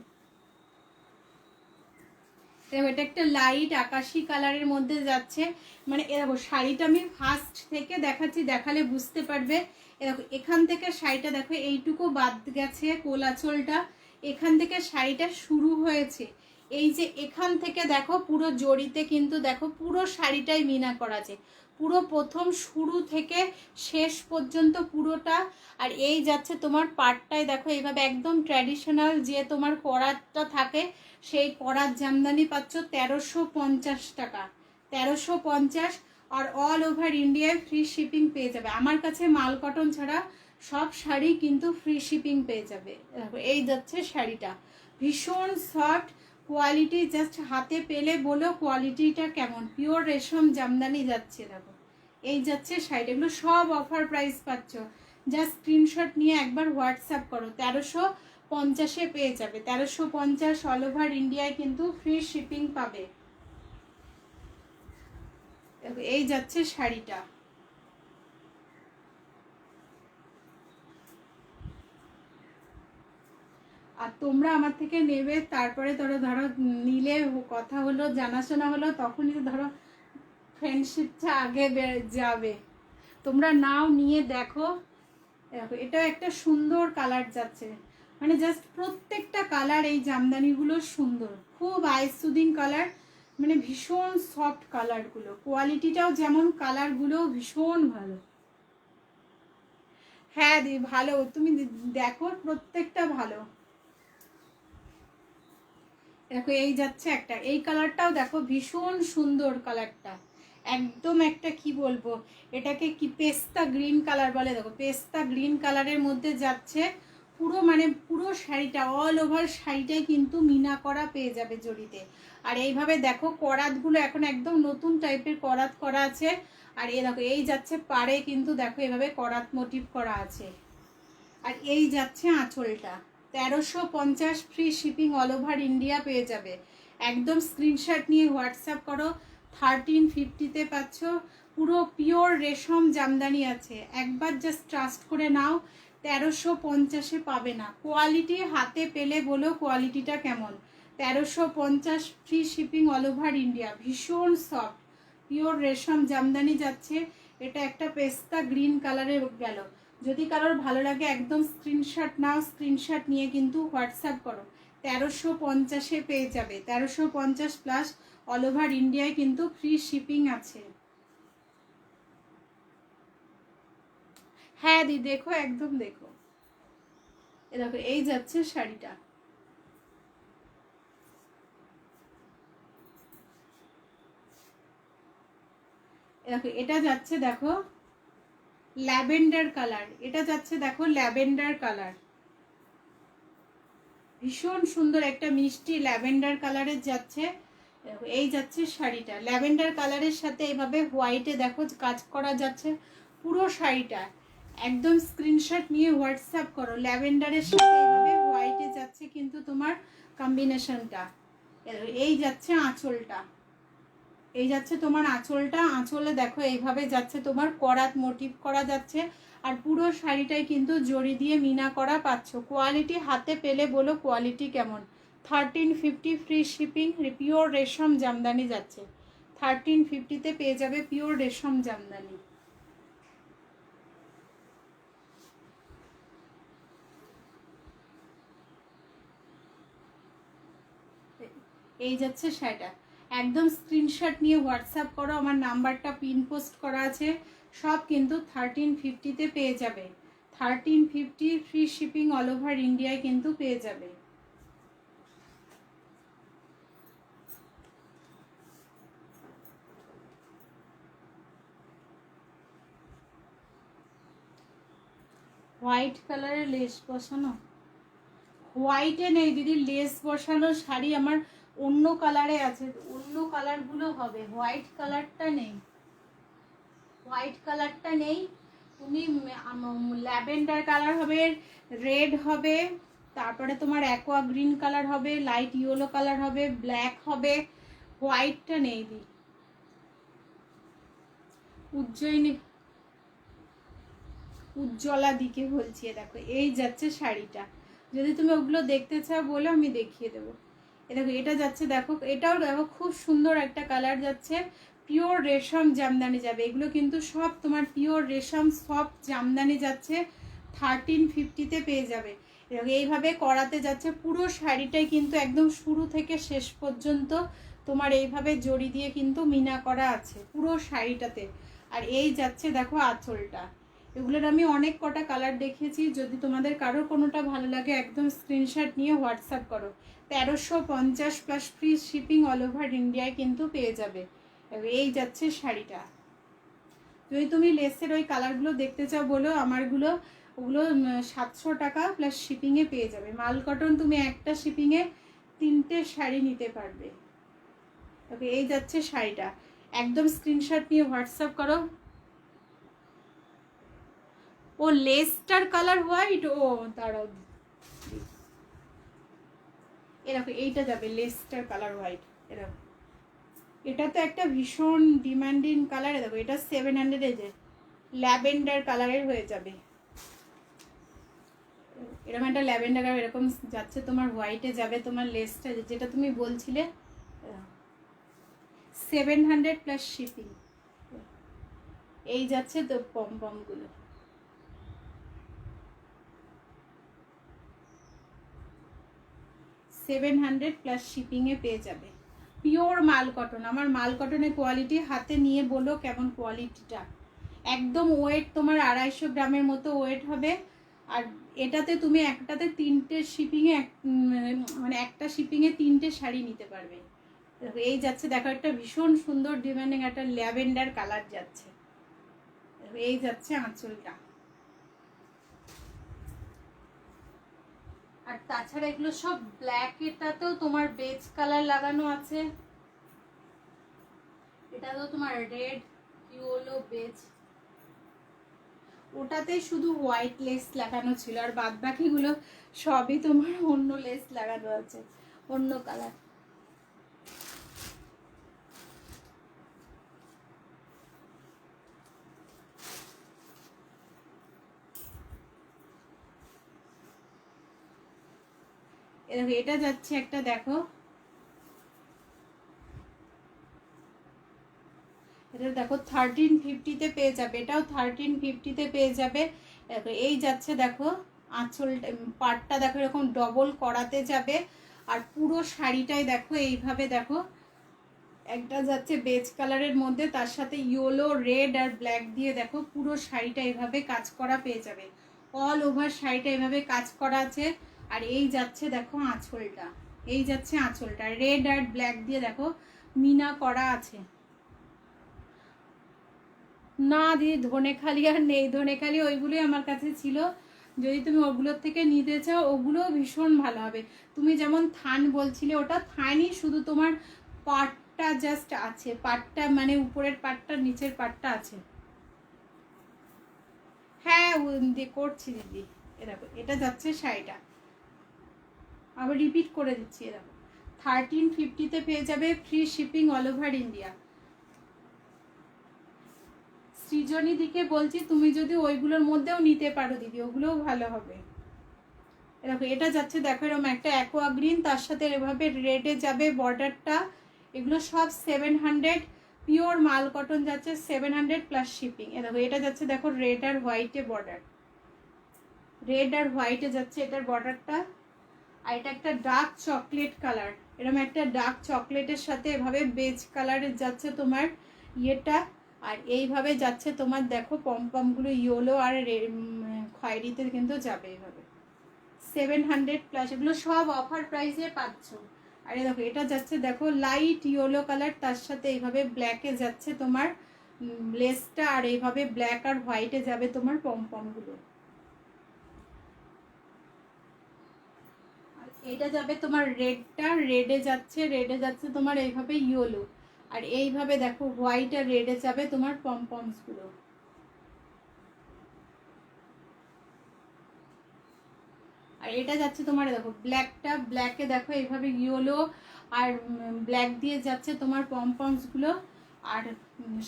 এটা একটা লাইট আকাশি কালারের মধ্যে যাচ্ছে। মানে এরকম শাড়িটা আমি ফার্স্ট থেকে দেখাচ্ছি, দেখালে বুঝতে পারবে। এরকম এখান থেকে শাড়িটা দেখো এইটুকু বাদ গেছে, কোলাচলটা এখান থেকে শাড়িটা শুরু হয়েছে। এই যে এখান থেকে দেখো পুরো জড়িতে কিন্তু দেখো পুরো শাড়িটাই মিনা করা আছে, পুরো প্রথম শুরু থেকে শেষ পর্যন্ত পুরোটা। আর এই যাচ্ছে তোমার পাটটায় দেখো এইভাবে একদম ট্র্যাডিশনাল যে তোমার করাতটা থাকে, সেই করাত জামদানি পাচ্ছ 1350 টাকা। 1350 আর অল ওভার ইন্ডিয়ায় ফ্রি শিপিং পেয়ে যাবে। আমার কাছে মাল কটন ছাড়া সব শাড়ি কিন্তু ফ্রি শিপিং পেয়ে যাবে। দেখো এই যাচ্ছে শাড়িটা, ভীষণ সফট কোয়ালিটি, জাস্ট হাতে পেলে বলো কোয়ালিটিটা কেমন, পিওর রেশম জামদানি যাচ্ছে। দেখো এই যাচ্ছে শাড়িটা, এগুলো সব অফার প্রাইস পাচ্ছ। জাস্ট স্ক্রিনশট নিয়ে একবার হোয়াটসঅ্যাপ করো, 1350-এ পেয়ে যাবে। 1350 অল ওভার ইন্ডিয়ায় কিন্তু ফ্রি শিপিং পাবে। এই যাচ্ছে শাড়িটা, আর তোমরা আমার থেকে নেবে, তারপরে ধরো নিলে কথা হলো, জানাশোনা হলো, তখনই তো ধরো ফ্রেন্ডশিপটা আগে যাবে। তোমরা নাও, নিয়ে দেখো। দেখো এটা একটা সুন্দর কালার যাচ্ছে, মানে জাস্ট প্রত্যেকটা কালার এই জামদানিগুলো সুন্দর, খুব আই সুদিং কালার, মানে ভীষণ সফট কালারগুলো, কোয়ালিটিটাও যেমন, কালারগুলো ভীষণ ভালো। হ্যাঁ দি ভালো, তুমি দেখো প্রত্যেকটা ভালো। দেখো এই যাচ্ছে একটা, এই কালারটাও দেখো ভীষণ সুন্দর কালারটা, একদম একটা কি বলবো এটাকে, কি পেস্তা গ্রিন কালার বলে। দেখো পেস্তা গ্রিন কালারের মধ্যে যাচ্ছে পুরো, মানে পুরো শাড়িটা অল ওভার শাড়িটাই কিন্তু মিনা করা পেয়ে যাবে জড়িতে। আর এইভাবে দেখো করাতগুলো এখন একদম নতুন টাইপের করাত করা আছে। আর এই দেখো এই যাচ্ছে পাড়ে কিন্তু দেখো এভাবে করাত মোটিভ করা আছে। আর এই যাচ্ছে আঁচলটা, 1350 free shipping all over India পেয়ে যাবে। একদম স্ক্রিনশট নিয়ে হোয়াটসঅ্যাপ করো, 1350-তে পাচ্ছ। পুরো পিওর রেশম জামদানি আছে, একবার জাস্ট ট্রাস্ট করে নাও, 1350-এ পাবে না। কোয়ালিটি হাতে পেলে বলো কোয়ালিটিটা কেমন। 1350 free shipping all over India, ভীষণ সফট পিওর রেশম জামদানি যাচ্ছে। এটা একটা পেস্তা গ্রিন কালারে গেল। যদি কারোর ভালো লাগে একদম স্ক্রিনশট নাও, স্ক্রিনশট নিয়ে কিন্তু হোয়াটসঅ্যাপ করো, 1350-এ পেয়ে যাবে। 1350 প্লাস অল ওভার ইন্ডিয়ায় কিন্তু ফ্রি শিপিং আছে। হ্যাঁ দি দেখো, একদম দেখো। এ দেখো এই যাচ্ছে শাড়িটা, দেখো এটা যাচ্ছে দেখো ল্যাভেন্ডার কালার, এটা যাচ্ছে দেখো ল্যাভেন্ডার কালার, ভীষণ সুন্দর একটা মিষ্টি ল্যাভেন্ডার কালারের যাচ্ছে। এই যাচ্ছে শাড়িটা, ল্যাভেন্ডার কালারের সাথে এইভাবে হোয়াইটে দেখো কাজ করা যাচ্ছে পুরো শাড়িটা। একদম স্ক্রিনশট নিয়ে হোয়াটসঅ্যাপ করো, ল্যাভেন্ডারের সাথে এইভাবে হোয়াইটে যাচ্ছে কিন্তু তোমার কম্বিনেশনটা। এই যাচ্ছে আঁচলটা, এই যাচ্ছে তোমার আঁচলটা, আঁচলে দেখো এইভাবে যাচ্ছে তোমার করাত মোটিভ করা যাচ্ছে। আর পুরো শাড়িটাই কিন্তু জড়ি দিয়ে মিনা করা পাচ্ছ। কোয়ালিটি হাতে পেলে বলো কোয়ালিটি কেমন। 1350 ফ্রি শিপিং, পিওর রেশম জামদানি যাচ্ছে। 1350-তে পেয়ে যাবে পিওর রেশম জামদানি। এই যাচ্ছে শাড়িটা, একদম স্ক্রিনশট নিয়ে হোয়াটসঅ্যাপ করো, আমার নাম্বারটা পিন পোস্ট করা আছে। সব কিন্তু 1350-তে পেয়ে যাবে। 1350 ফ্রি শিপিং অল ওভার ইন্ডিয়ায় কিন্তু পেয়ে যাবে। হোয়াইট কালারের লেস বসানো, হোয়াইটে নেই দিদি, লেস বসানো শাড়ি আমার অন্য কালারে আছে, অন্য কালারগুলো হবে, হোয়াইট কালারটা নেই, হোয়াইট কালারটা নেই। তুমি ল্যাভেন্ডার কালার হবে, রেড হবে, তারপরে তোমার অ্যাকোয়া গ্রিন কালার হবে, লাইট ইয়েলো কালার হবে, ব্ল্যাক হবে, হোয়াইটটা নেই দি। উজ্জয়িনী, উজ্জ্বলা দিকে বলছি। দেখো এই যাচ্ছে শাড়িটা, যদি তুমি ওগুলো দেখতে চাও বলো আমি দেখিয়ে দেবো। দেখো এটা যাচ্ছে, দেখো এটাও দেখো খুব সুন্দর একটা কালার যাচ্ছে, পিওর রেশম জামদানি যাবে। এগুলো কিন্তু সব তোমার পিওর রেশম সফট জামদানি যাচ্ছে, 1350-তে পেয়ে যাবে। এইভাবে করাতে যাচ্ছে পুরো শাড়িটাই কিন্তু একদম শুরু থেকে শেষ পর্যন্ত তোমার এইভাবে জড়ি দিয়ে কিন্তু মিনা করা আছে পুরো শাড়িটাতে। আর এই যাচ্ছে দেখো আঁচলটা। এগুলোর আমি অনেক কটা কালার দেখিয়েছি, যদি তোমাদের কারোর কোনোটা ভালো লাগে একদম স্ক্রিনশট নিয়ে হোয়াটসঅ্যাপ করো। 1350 plus free shipping all over ইন্ডিয়ায় কিন্তু পেয়ে যাবে। এই যাচ্ছে শাড়িটা, যদি তুমি লেসের ওই কালারগুলো দেখতে চাও বলো, আমারগুলো ওগুলো 700 টাকা প্লাস শিপিংয়ে পেয়ে যাবে। মাল কটন তুমি একটা শিপিংয়ে 3টে শাড়ি নিতে পারবে। ওকে, এই যাচ্ছে শাড়িটা, একদম স্ক্রিনশট নিয়ে হোয়াটসঅ্যাপ করো। ও লেসটার কালার হোয়াইট, ও দাঁড়াও এরকম, এইটা যাবে লেসটার কালার হোয়াইট। এরকম, এটা তো একটা ভীষণ ডিমান্ডিং কালার। দেখো এটা 700 যে ল্যাভেন্ডার কালারের হয়ে যাবে। এরকম একটা ল্যাভেন্ডার কালার এরকম যাচ্ছে তোমার, হোয়াইটে যাবে তোমার লেসটা, যেটা তুমি বলছিলে। 700 প্লাস শিপিং। এই যাচ্ছে তো পমপমগুলো। $700 প্লাস শিপিংয়ে পেয়ে যাবে। পিওর মাল কটন, আমার মাল কটনের কোয়ালিটি হাতে নিয়ে বলো কেমন কোয়ালিটিটা। একদম ওয়েট তোমার 250 গ্রামের মতো ওয়েট হবে। আর এটাতে তুমি একটাতে 3টে শিপিংয়ে, মানে একটা শিপিংয়ে 3টে শাড়ি নিতে পারবে। দেখো এই যাচ্ছে, দেখো একটা ভীষণ সুন্দর ডিমান্ডিং একটা ল্যাভেন্ডার কালার যাচ্ছে। এই যাচ্ছে আঁচলটা। আর তাছাড়া এগুলো সব ব্ল্যাক, এটাতেও তোমার বেজ কালার লাগানো আছে, এটা তো তোমার রেড, ইয়েলো, বেজ। ওটাতে শুধু হোয়াইট লেস লাগানো ছিল, আর বাদ বাকিগুলো সবই তোমার অন্য লেস লাগানো আছে, অন্য কালার। এটা যাচ্ছে একটা, দেখো এটা দেখো 1350-তে পেয়ে যাবে, এটাও 1350-তে পেয়ে যাবে। দেখো এই যাচ্ছে, দেখো আঁচলটা পাটটা দেখো এরকম ডবল করাতে যাবে। আর পুরো শাড়িটাই দেখো এইভাবে, দেখো একটা যাচ্ছে বেজ কালারের মধ্যে, তার সাথে ইয়েলো, রেড আর ব্ল্যাক দিয়ে দেখো পুরো শাড়িটা এইভাবে কাজ করা পেয়ে যাবে। অল ওভার শাড়িটা এইভাবে কাজ করা আছে। আর এই যাচ্ছে দেখো আঁচলটা, এই যাচ্ছে আঁচলটা রেড আর ব্ল্যাক দিয়ে দেখো মিনা করা আছে। না দিদি, ধনেখালি আর নেই, ধনেখালি ওইগুলোই আমার কাছে ছিল। যদি তুমি ওগুলোর থেকে নিতে চাও, ওগুলোও ভীষণ ভালো হবে। তুমি যেমন থান বলছিলে, ওটা থানই, শুধু তোমার পাটটা জাস্ট আছে, পাটটা মানে উপরের পাটটা, নিচের পাটটা আছে। হ্যাঁ করছি দিদি। এরকম এটা যাচ্ছে শাড়িটা, আবার রিপিট করে দিচ্ছি। এরকম 1350-তে পেয়ে যাবে, free shipping all over India. Srijani দিকে বলছি, তুমি যদি ওইগুলোর মধ্যেও নিতে পারো দিদি, ওগুলোও ভালো হবে। দেখো এটা যাচ্ছে, দেখো এরকম একটা অ্যাকোয়া গ্রিন, তার সাথে এভাবে রেডে যাবে বর্ডারটা। এগুলো সব 700 পিওর মাল কটন যাচ্ছে, 700 প্লাস শিপিং। দেখো এটা যাচ্ছে, দেখো রেড আর হোয়াইটে বর্ডার, রেড আর হোয়াইটে যাচ্ছে এটার বর্ডারটা। আর এটা একটা ডার্ক চকলেট কালার, এরকম একটা ডার্ক চকলেটের সাথে এভাবে বেজ কালারের যাচ্ছে তোমার ইয়েটা। আর এইভাবে যাচ্ছে তোমার, দেখো পমপমগুলো ইয়েলো আর খয়েরিতে কিন্তু যাবে এইভাবে। 700 প্লাস, এগুলো সব অফার প্রাইসে পাচ্ছ। আর দেখো এটা যাচ্ছে, দেখো লাইট ইয়েলো কালার, তার সাথে এইভাবে ব্ল্যাকে যাচ্ছে তোমার লেসটা, আর এইভাবে ব্ল্যাক আর হোয়াইটে যাবে তোমার পমপমগুলো। এটা যাবে তোমার রেডটা, রেডে যাচ্ছে তোমার এইভাবে ইয়েলো। আর এইভাবে দেখো হোয়াইট আর রেডে যাবে তোমার পমপমস গুলো। আর এটা যাচ্ছে তোমার, দেখো ব্ল্যাকটা, ব্ল্যাকে দেখো এইভাবে ইয়েলো আর ব্ল্যাক দিয়ে যাচ্ছে তোমার পমপমস গুলো। আর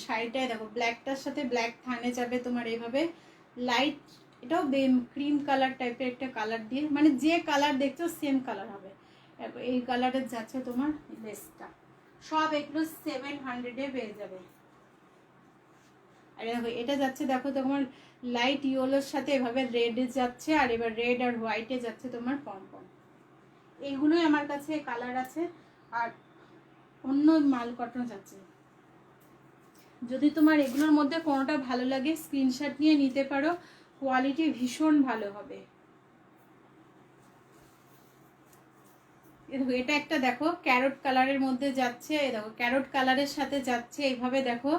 শাড়িটায় দেখো ব্ল্যাকটার সাথে ব্ল্যাক থানে যাবে তোমার এইভাবে লাইট, এটাও ক্রিম কালার টাইপের একটা কালার দিয়ে, মানে যে কালার দেখছো সেম কালার হবে। এই কালারের যাচ্ছে তোমার লেসটা। সব এগুলো 700-এ পেয়ে যাবে। আর দেখো এটা যাচ্ছে, দেখো তোমার লাইট ইয়েলোর সাথে এভাবে রেডে যাচ্ছে, আর এবার রেড আর হোয়াইটে যাচ্ছে তোমার পমপম। এইগুলোই আমার কাছে কালার আছে। আর অন্য মাল কটন যাচ্ছে। যদি তোমার এগুলোর মধ্যে কোনোটা ভালো লাগে, স্ক্রিনশট নিয়ে নিতে পারো, কোয়ালিটি ভীষণ ভালো হবে। এটা একটা দেখো ক্যারট কালারের মধ্যে যাচ্ছে, দেখো ক্যারট কালারের সাথে যাচ্ছে এইভাবে, দেখো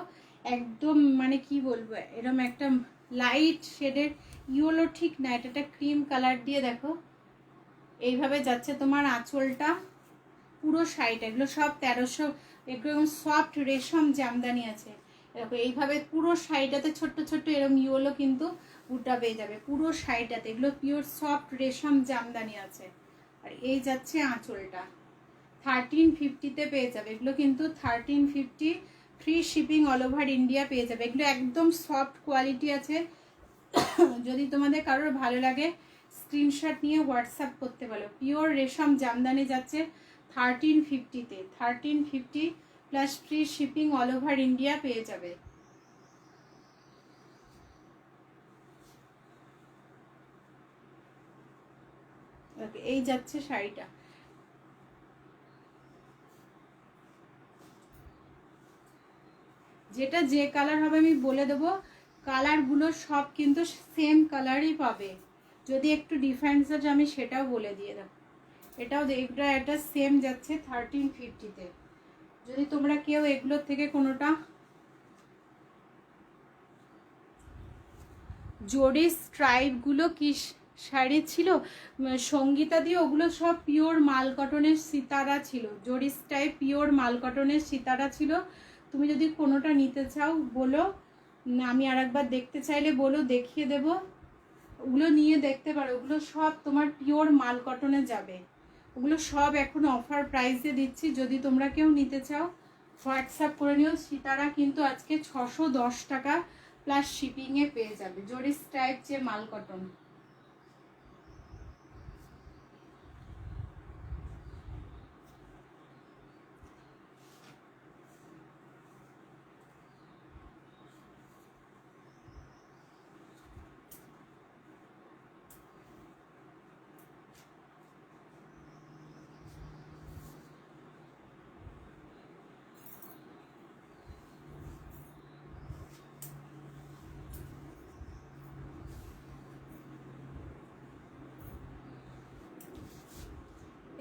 একদম মানে কি বলবো, এরকম একটা লাইট শেডের ইয়েলো ঠিক না, এটা একটা ক্রিম কালার দিয়ে দেখো এইভাবে যাচ্ছে তোমার আঁচলটা। পুরো শাড়িটা এগুলো সব 1300, একদম সফট রেশম জামদানি আছে। এরকম এইভাবে পুরো শাড়িটাতে ছোট্ট ছোট্ট এরকম ইয়েলো কিন্তু বুটা পেয়ে যাবে পুরো শাড়িটাতে। এগুলো পিওর সফট রেশম জামদানি আছে। আর এই যাচ্ছে আঁচলটা, 1350-তে পেয়ে যাবে এগুলো কিন্তু 1350, free shipping all over India পেয়ে যাবে। এগুলো একদম সফট কোয়ালিটি আছে। যদি তোমাদের কারোর ভালো লাগে স্ক্রিনশট নিয়ে হোয়াটসঅ্যাপ করতে পারো। পিওর রেশম জামদানি যাচ্ছে 1350-তে, 1350 plus free shipping all over India পেয়ে যাবে। এই যাচ্ছে শাড়িটা। যেটা যে কালার হবে আমি বলে দেবো, কালারগুলো সব কিন্তু সেম কালারই পাবে। যদি একটু ডিফারেন্স আছে আমি সেটাও বলে দিয়ে দেবো। এটাও এটা সেম যাচ্ছে 1350-তে। যদি তোমরা কেউ এগুলোর থেকে কোনোটা জরি স্ট্রাইপগুলো কি শাড়ি ছিল সঙ্গীতা দিয়ে, ওগুলো সব পিওর মাল কটনের সিতারা ছিল। জরি স্ট্রাইপ পিওর মাল কটনের সিতারা ছিল। তুমি যদি কোনোটা নিতে চাও বলো, আমি আরেকবার দেখতে চাইলে বলো, দেখিয়ে দেব। ওগুলো নিয়ে দেখতে পারো, ওগুলো সব তোমার পিওর মাল কটনে যাবে। ওগুলো সব এখন অফার প্রাইসে দিচ্ছি, যদি তোমরা কেউ নিতে চাও হোয়াটসঅ্যাপ করে নিও। সিতারা কিন্তু আজকে 610 টাকা প্লাস শিপিংয়ে পেয়ে যাবে। জরি স্ট্রাইপ যে মাল কটন।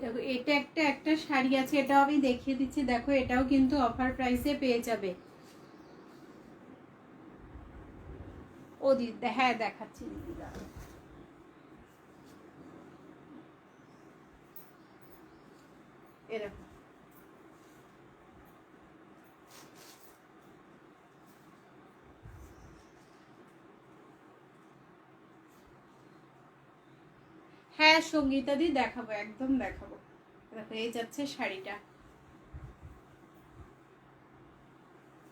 দেখো এটা একটা শাড়ি আছে, এটাও আমি দেখিয়ে দিচ্ছি। দেখো এটাও কিন্তু অফার প্রাইসে পেয়ে যাবে। ও দিদি, হ্যাঁ দেখাচ্ছি দিদি, এরকম হ্যাঁ সঙ্গীতা দি দেখাবো, একদম দেখাবো। দেখো এই যাচ্ছে শাড়িটা।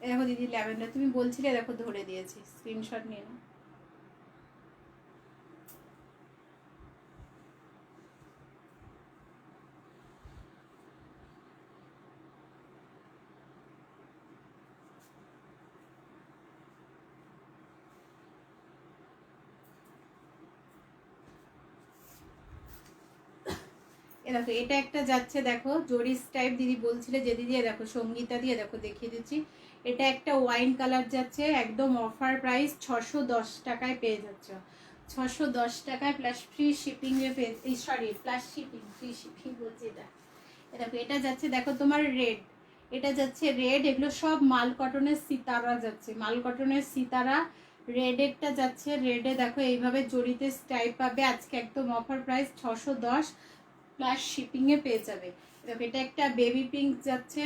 দেখো দিদি ল্যাভেন্ডার তুমি বলছিলে, দেখো ধরে দিয়েছি, স্ক্রিনশট নিয়ে নাও। দেখো এটা একটা যাচ্ছে, দেখো জরি স্টাইপ দিদি বলছিলে যে দিদি, দেখো সঙ্গীতা দিয়ে দেখো দেখিয়ে দিচ্ছি। এটা একটা ওয়াইন কালার যাচ্ছে, একদম অফার প্রাইস 610 টাকায় পেয়ে যাচ্ছে। 610 টাকায় প্লাস ফ্রি শিপিং এ পেয়ে, sorry plus shipping, free shipping বলছি এটা। দেখো এটা যাচ্ছে, দেখো তোমার রেড, এটা যাচ্ছে রেড। এগুলো সব মাল কটনের সিতারা যাচ্ছে, মাল কটনের সিতারা। রেডেরটা যাচ্ছে, রেডে দেখো এইভাবে জড়িতে স্টাইপ পাবে। আজকে একদম অফার প্রাইস 610 প্লাস শিপিংয়ে পেয়ে যাবে। দেখো এটা একটা বেবি পিঙ্ক যাচ্ছে,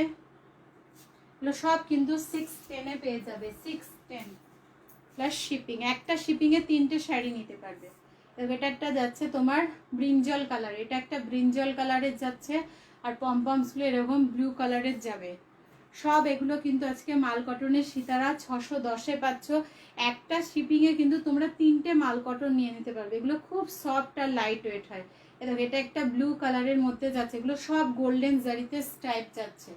এগুলো সব কিন্তু 610-এ পেয়ে যাবে। 610 প্লাস শিপিং, একটা শিপিংয়ে 3টে শাড়ি নিতে পারবে। দেখো এটা একটা যাচ্ছে তোমার ব্রিঞ্জল কালার, এটা একটা ব্রিঞ্জল কালারের যাচ্ছে। আর পমপমসগুলো এরকম ব্লু কালারের যাবে। সব এগুলো কিন্তু আজকে মাল কটনের সিতারা 610-এ পাচ্ছ। একটা শিপিংয়ে কিন্তু তোমরা 3টে মাল কটন নিয়ে নিতে পারবে। এগুলো খুব সফট আর লাইট ওয়েট হয়। দেখো এটা একটা ব্লু কালারের মধ্যে যাচ্ছে, এগুলো সব গোল্ডেন জারিতে স্টাইপ যাচ্ছে,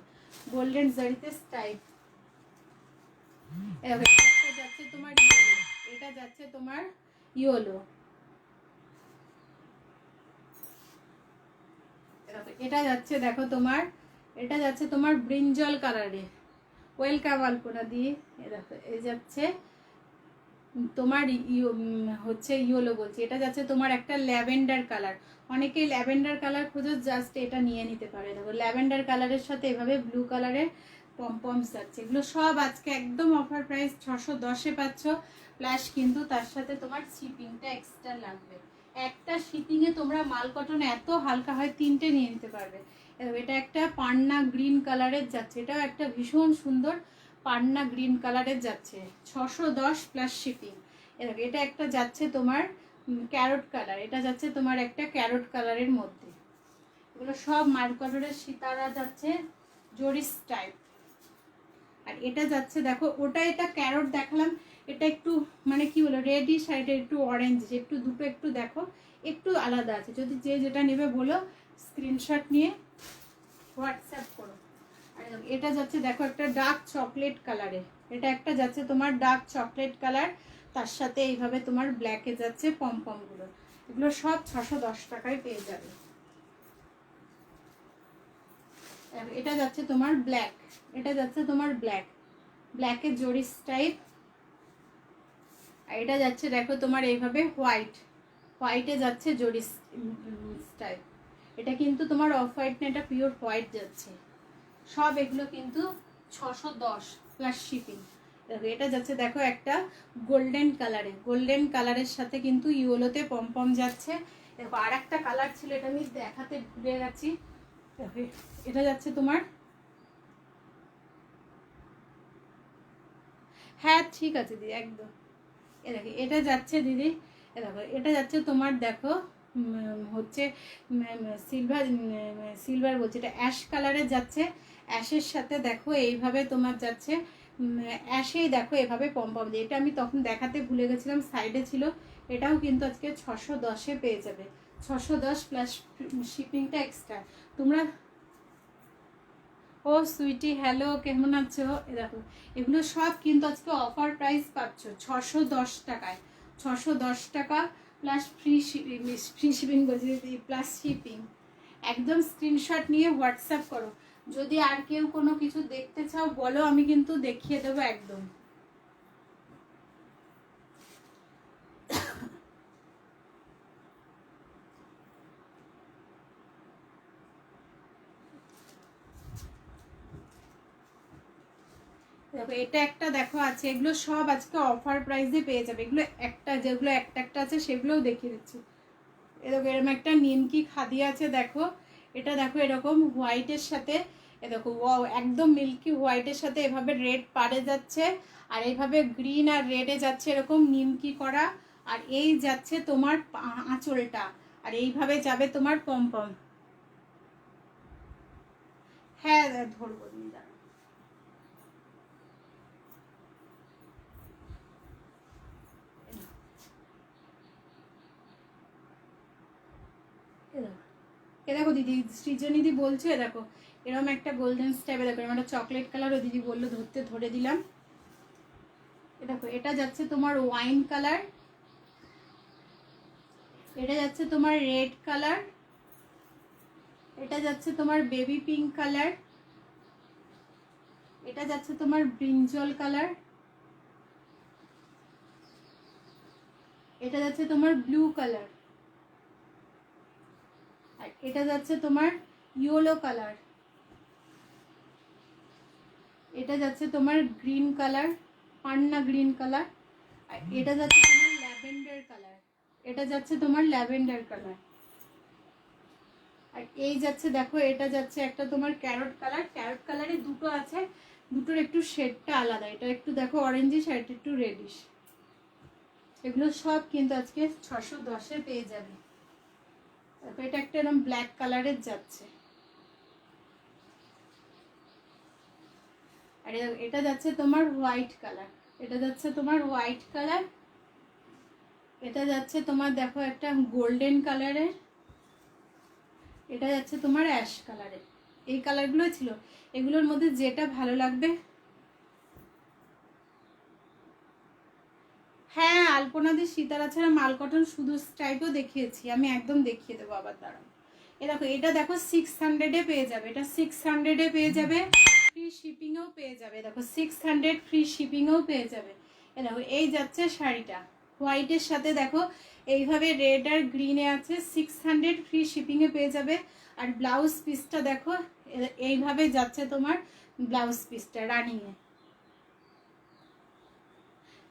গোল্ডেন জারিতে স্টাইপ। এটা যাচ্ছে তোমার ইয়েলো, এটা যাচ্ছে তোমার ইয়েলো। এটা যাচ্ছে দেখো তোমার, এটা যাচ্ছে তোমার ব্রিঞ্জল কালারে। ওয়েলকাম আলপনা দিয়ে দেখো এই যাচ্ছে তোমার হচ্ছে ইয়েলো বলছি। এটা যাচ্ছে তোমার একটা ল্যাভেন্ডার কালার। অনেকেই ল্যাভেন্ডার কালার খোঁজো, জাস্ট এটা নিয়ে নিতে পারে। দেখো ল্যাভেন্ডার কালারের সাথে এভাবে ব্লু কালারের পমপমস যাচ্ছে। এগুলো সব আজকে একদম অফার প্রাইস 610-এ পাচ্ছ, প্লাস কিন্তু তার সাথে তোমার শিপিংটা এক্সট্রা লাগবে। একটা শিপিংয়ে তোমরা মাল কটন এত হালকা হয়, 3টে নিয়ে নিতে পারবে। এটা একটা পান্না গ্রিন কালারের যাচ্ছে, এটাও একটা ভীষণ সুন্দর পান্না গ্রিন কালারের যাচ্ছে, 610 প্লাস শিপিং। এটা একটা যাচ্ছে তোমার ক্যারট কালার, এটা যাচ্ছে তোমার একটা ক্যারট কালারের মধ্যে। এগুলো সব মাল কটনের সিতারা যাচ্ছে জরিস টাইপ। আর এটা যাচ্ছে দেখো, ওটা এটা ক্যারট দেখালাম, এটা একটু মানে কি বলো রেডিশ, আর এটা একটু অরেঞ্জ, একটু দুটো একটু দেখো একটু আলাদা আছে। যদি যে যেটা নেবে বলো, স্ক্রিনশট নিয়ে হোয়াটসঅ্যাপ করো। আর এটা যাচ্ছে দেখো একটা ডার্ক চকলেট কালারে, এটা একটা যাচ্ছে তোমার ডার্ক চকলেট কালার, তার সাথে এইভাবে তোমার ব্ল্যাকে যাচ্ছে পমপমগুলো। এগুলো সব 610 টাকায় পেয়ে যাবে। এটা যাচ্ছে তোমার ব্ল্যাক, এটা যাচ্ছে তোমার ব্ল্যাকের জরিস টাইপ। আর এটা যাচ্ছে দেখো তোমার এইভাবে হোয়াইটে যাচ্ছে জরিস টাইপ। এটা কিন্তু তোমার অফ হোয়াইট না, এটা পিওর হোয়াইট যাচ্ছে। সব এগুলো কিন্তু 610 প্লাস শিপিং। এটা যাচ্ছে দেখো একটা গোল্ডেন কালারের সাথে কিন্তু ইয়েলোতে পমপম যাচ্ছে। দেখো আর একটা কালার ছিল, এটা আমি দেখাতে ভুলে গেছি। এটা যাচ্ছে তোমার, হ্যাঁ ঠিক আছে দিদি একদম। দেখো এটা যাচ্ছে দিদি, দেখো এটা যাচ্ছে তোমার দেখো হচ্ছে সিলভার বলছে, এটা অ্যাশ কালারের যাচ্ছে। অ্যাশের সাথে দেখো এইভাবে তোমার যাচ্ছে অ্যাশেই দেখো এভাবে পমপম দিয়ে, এটা আমি তখন দেখাতে ভুলে গেছিলাম, সাইডে ছিল। এটাও কিন্তু আজকে 610-এ পেয়ে যাবে, 610 প্লাস শিপিংটা এক্সট্রা। তোমরা ও সুইটি হ্যালো, কেমন আছো? দেখো এগুলো সব কিন্তু আজকে অফার প্রাইস পাচ্ছ 610 টাকায়, 610 টাকা প্লাস ফ্রি শিপিং বলছি, প্লাস শিপিং। একদম স্ক্রিনশট নিয়ে হোয়াটসঅ্যাপ করো। যদি আর কেউ কোনো কিছু দেখতে চাও বলো, আমি কিন্তু দেখিয়ে দেবো একদম। দেখো এটা একটা দেখো আছে, এগুলো সব আজকে অফার প্রাইসে পেয়ে যাবে। এগুলো একটা যেগুলো একটা আছে সেগুলোও দেখিয়ে দিচ্ছি। এরকম এরকম একটা নিমকি খাদি আছে দেখো, এটা দেখো এরকম হোয়াইটের সাথে, এ দেখো একদম মিল্কি হোয়াইটের সাথে এভাবে রেড পাড়ে যাচ্ছে, আর এইভাবে গ্রিন আর রেডে যাচ্ছে এরকম নিমকি করা। আর এই যাচ্ছে তোমার আঁচলটা, আর এইভাবে যাবে তোমার পমপম। হ্যাঁ ধরবো দিদি, দাঁড়াও। এ দেখো দিদি, সৃজনিদি বলছে দেখো এরকম একটা গোল্ডেন স্টাইপে, দেখো এরকম একটা চকলেট কালার, ও দিদি বললো ধরতে, ধরে দিলাম। এ দেখো এটা যাচ্ছে তোমার ওয়াইন কালার, এটা যাচ্ছে তোমার রেড কালার, এটা যাচ্ছে তোমার বেবি পিঙ্ক কালার, এটা যাচ্ছে তোমার ব্রিঞ্জল কালার, এটা যাচ্ছে তোমার ব্লু কালার, আর এটা যাচ্ছে তোমার ইয়েলো কালার, এটা যাচ্ছে তোমার গ্রিন কালার, পান্না গ্রিন কালার, আর এটা যাচ্ছে তোমার ল্যাভেন্ডার কালার, এটা যাচ্ছে তোমার ল্যাভেন্ডার কালার। আর এই যাচ্ছে দেখো, এটা যাচ্ছে একটা তোমার ক্যারট কালারে দুটো আছে, দুটোর একটু শেডটা আলাদা, এটা একটু দেখো অরেঞ্জিশ আর এটা একটু রেডিশ। এগুলো সব কিন্তু আজকে 610-এ পেয়ে যাবে। এটা একটা এরকম ব্ল্যাক কালারের যাচ্ছে। আর এটা যাচ্ছে তোমার হোয়াইট কালার, এটা যাচ্ছে তোমার হোয়াইট কালার, এটা যাচ্ছে তোমার দেখো একটা গোল্ডেন কালারের, এটা যাচ্ছে তোমার অ্যাশ কালারের। এই কালারগুলো ছিল, এগুলোর মধ্যে যেটা ভালো লাগবে। হ্যাঁ আলপনাদের সিতারা ছাড়া মাল কটন শুধু টাইপও দেখিয়েছি আমি, একদম দেখিয়ে দেবো আবার, দাঁড়াও। এ দেখো এটা দেখো 600-এ পেয়ে যাবে, এটা 600-এ পেয়ে যাবে, ফ্রি শিপিংও পেয়ে যাবে। দেখো 600 ফ্রি শিপিংও পেয়ে যাবে। এ দেখো এই যাচ্ছে শাড়িটা হোয়াইটের সাথে, দেখো এইভাবে রেড আর গ্রিনে আছে, 600 ফ্রি শিপিংয়ে পেয়ে যাবে। আর ব্লাউজ পিসটা দেখো এইভাবে যাচ্ছে তোমার ব্লাউজ পিসটা রানিংয়ে।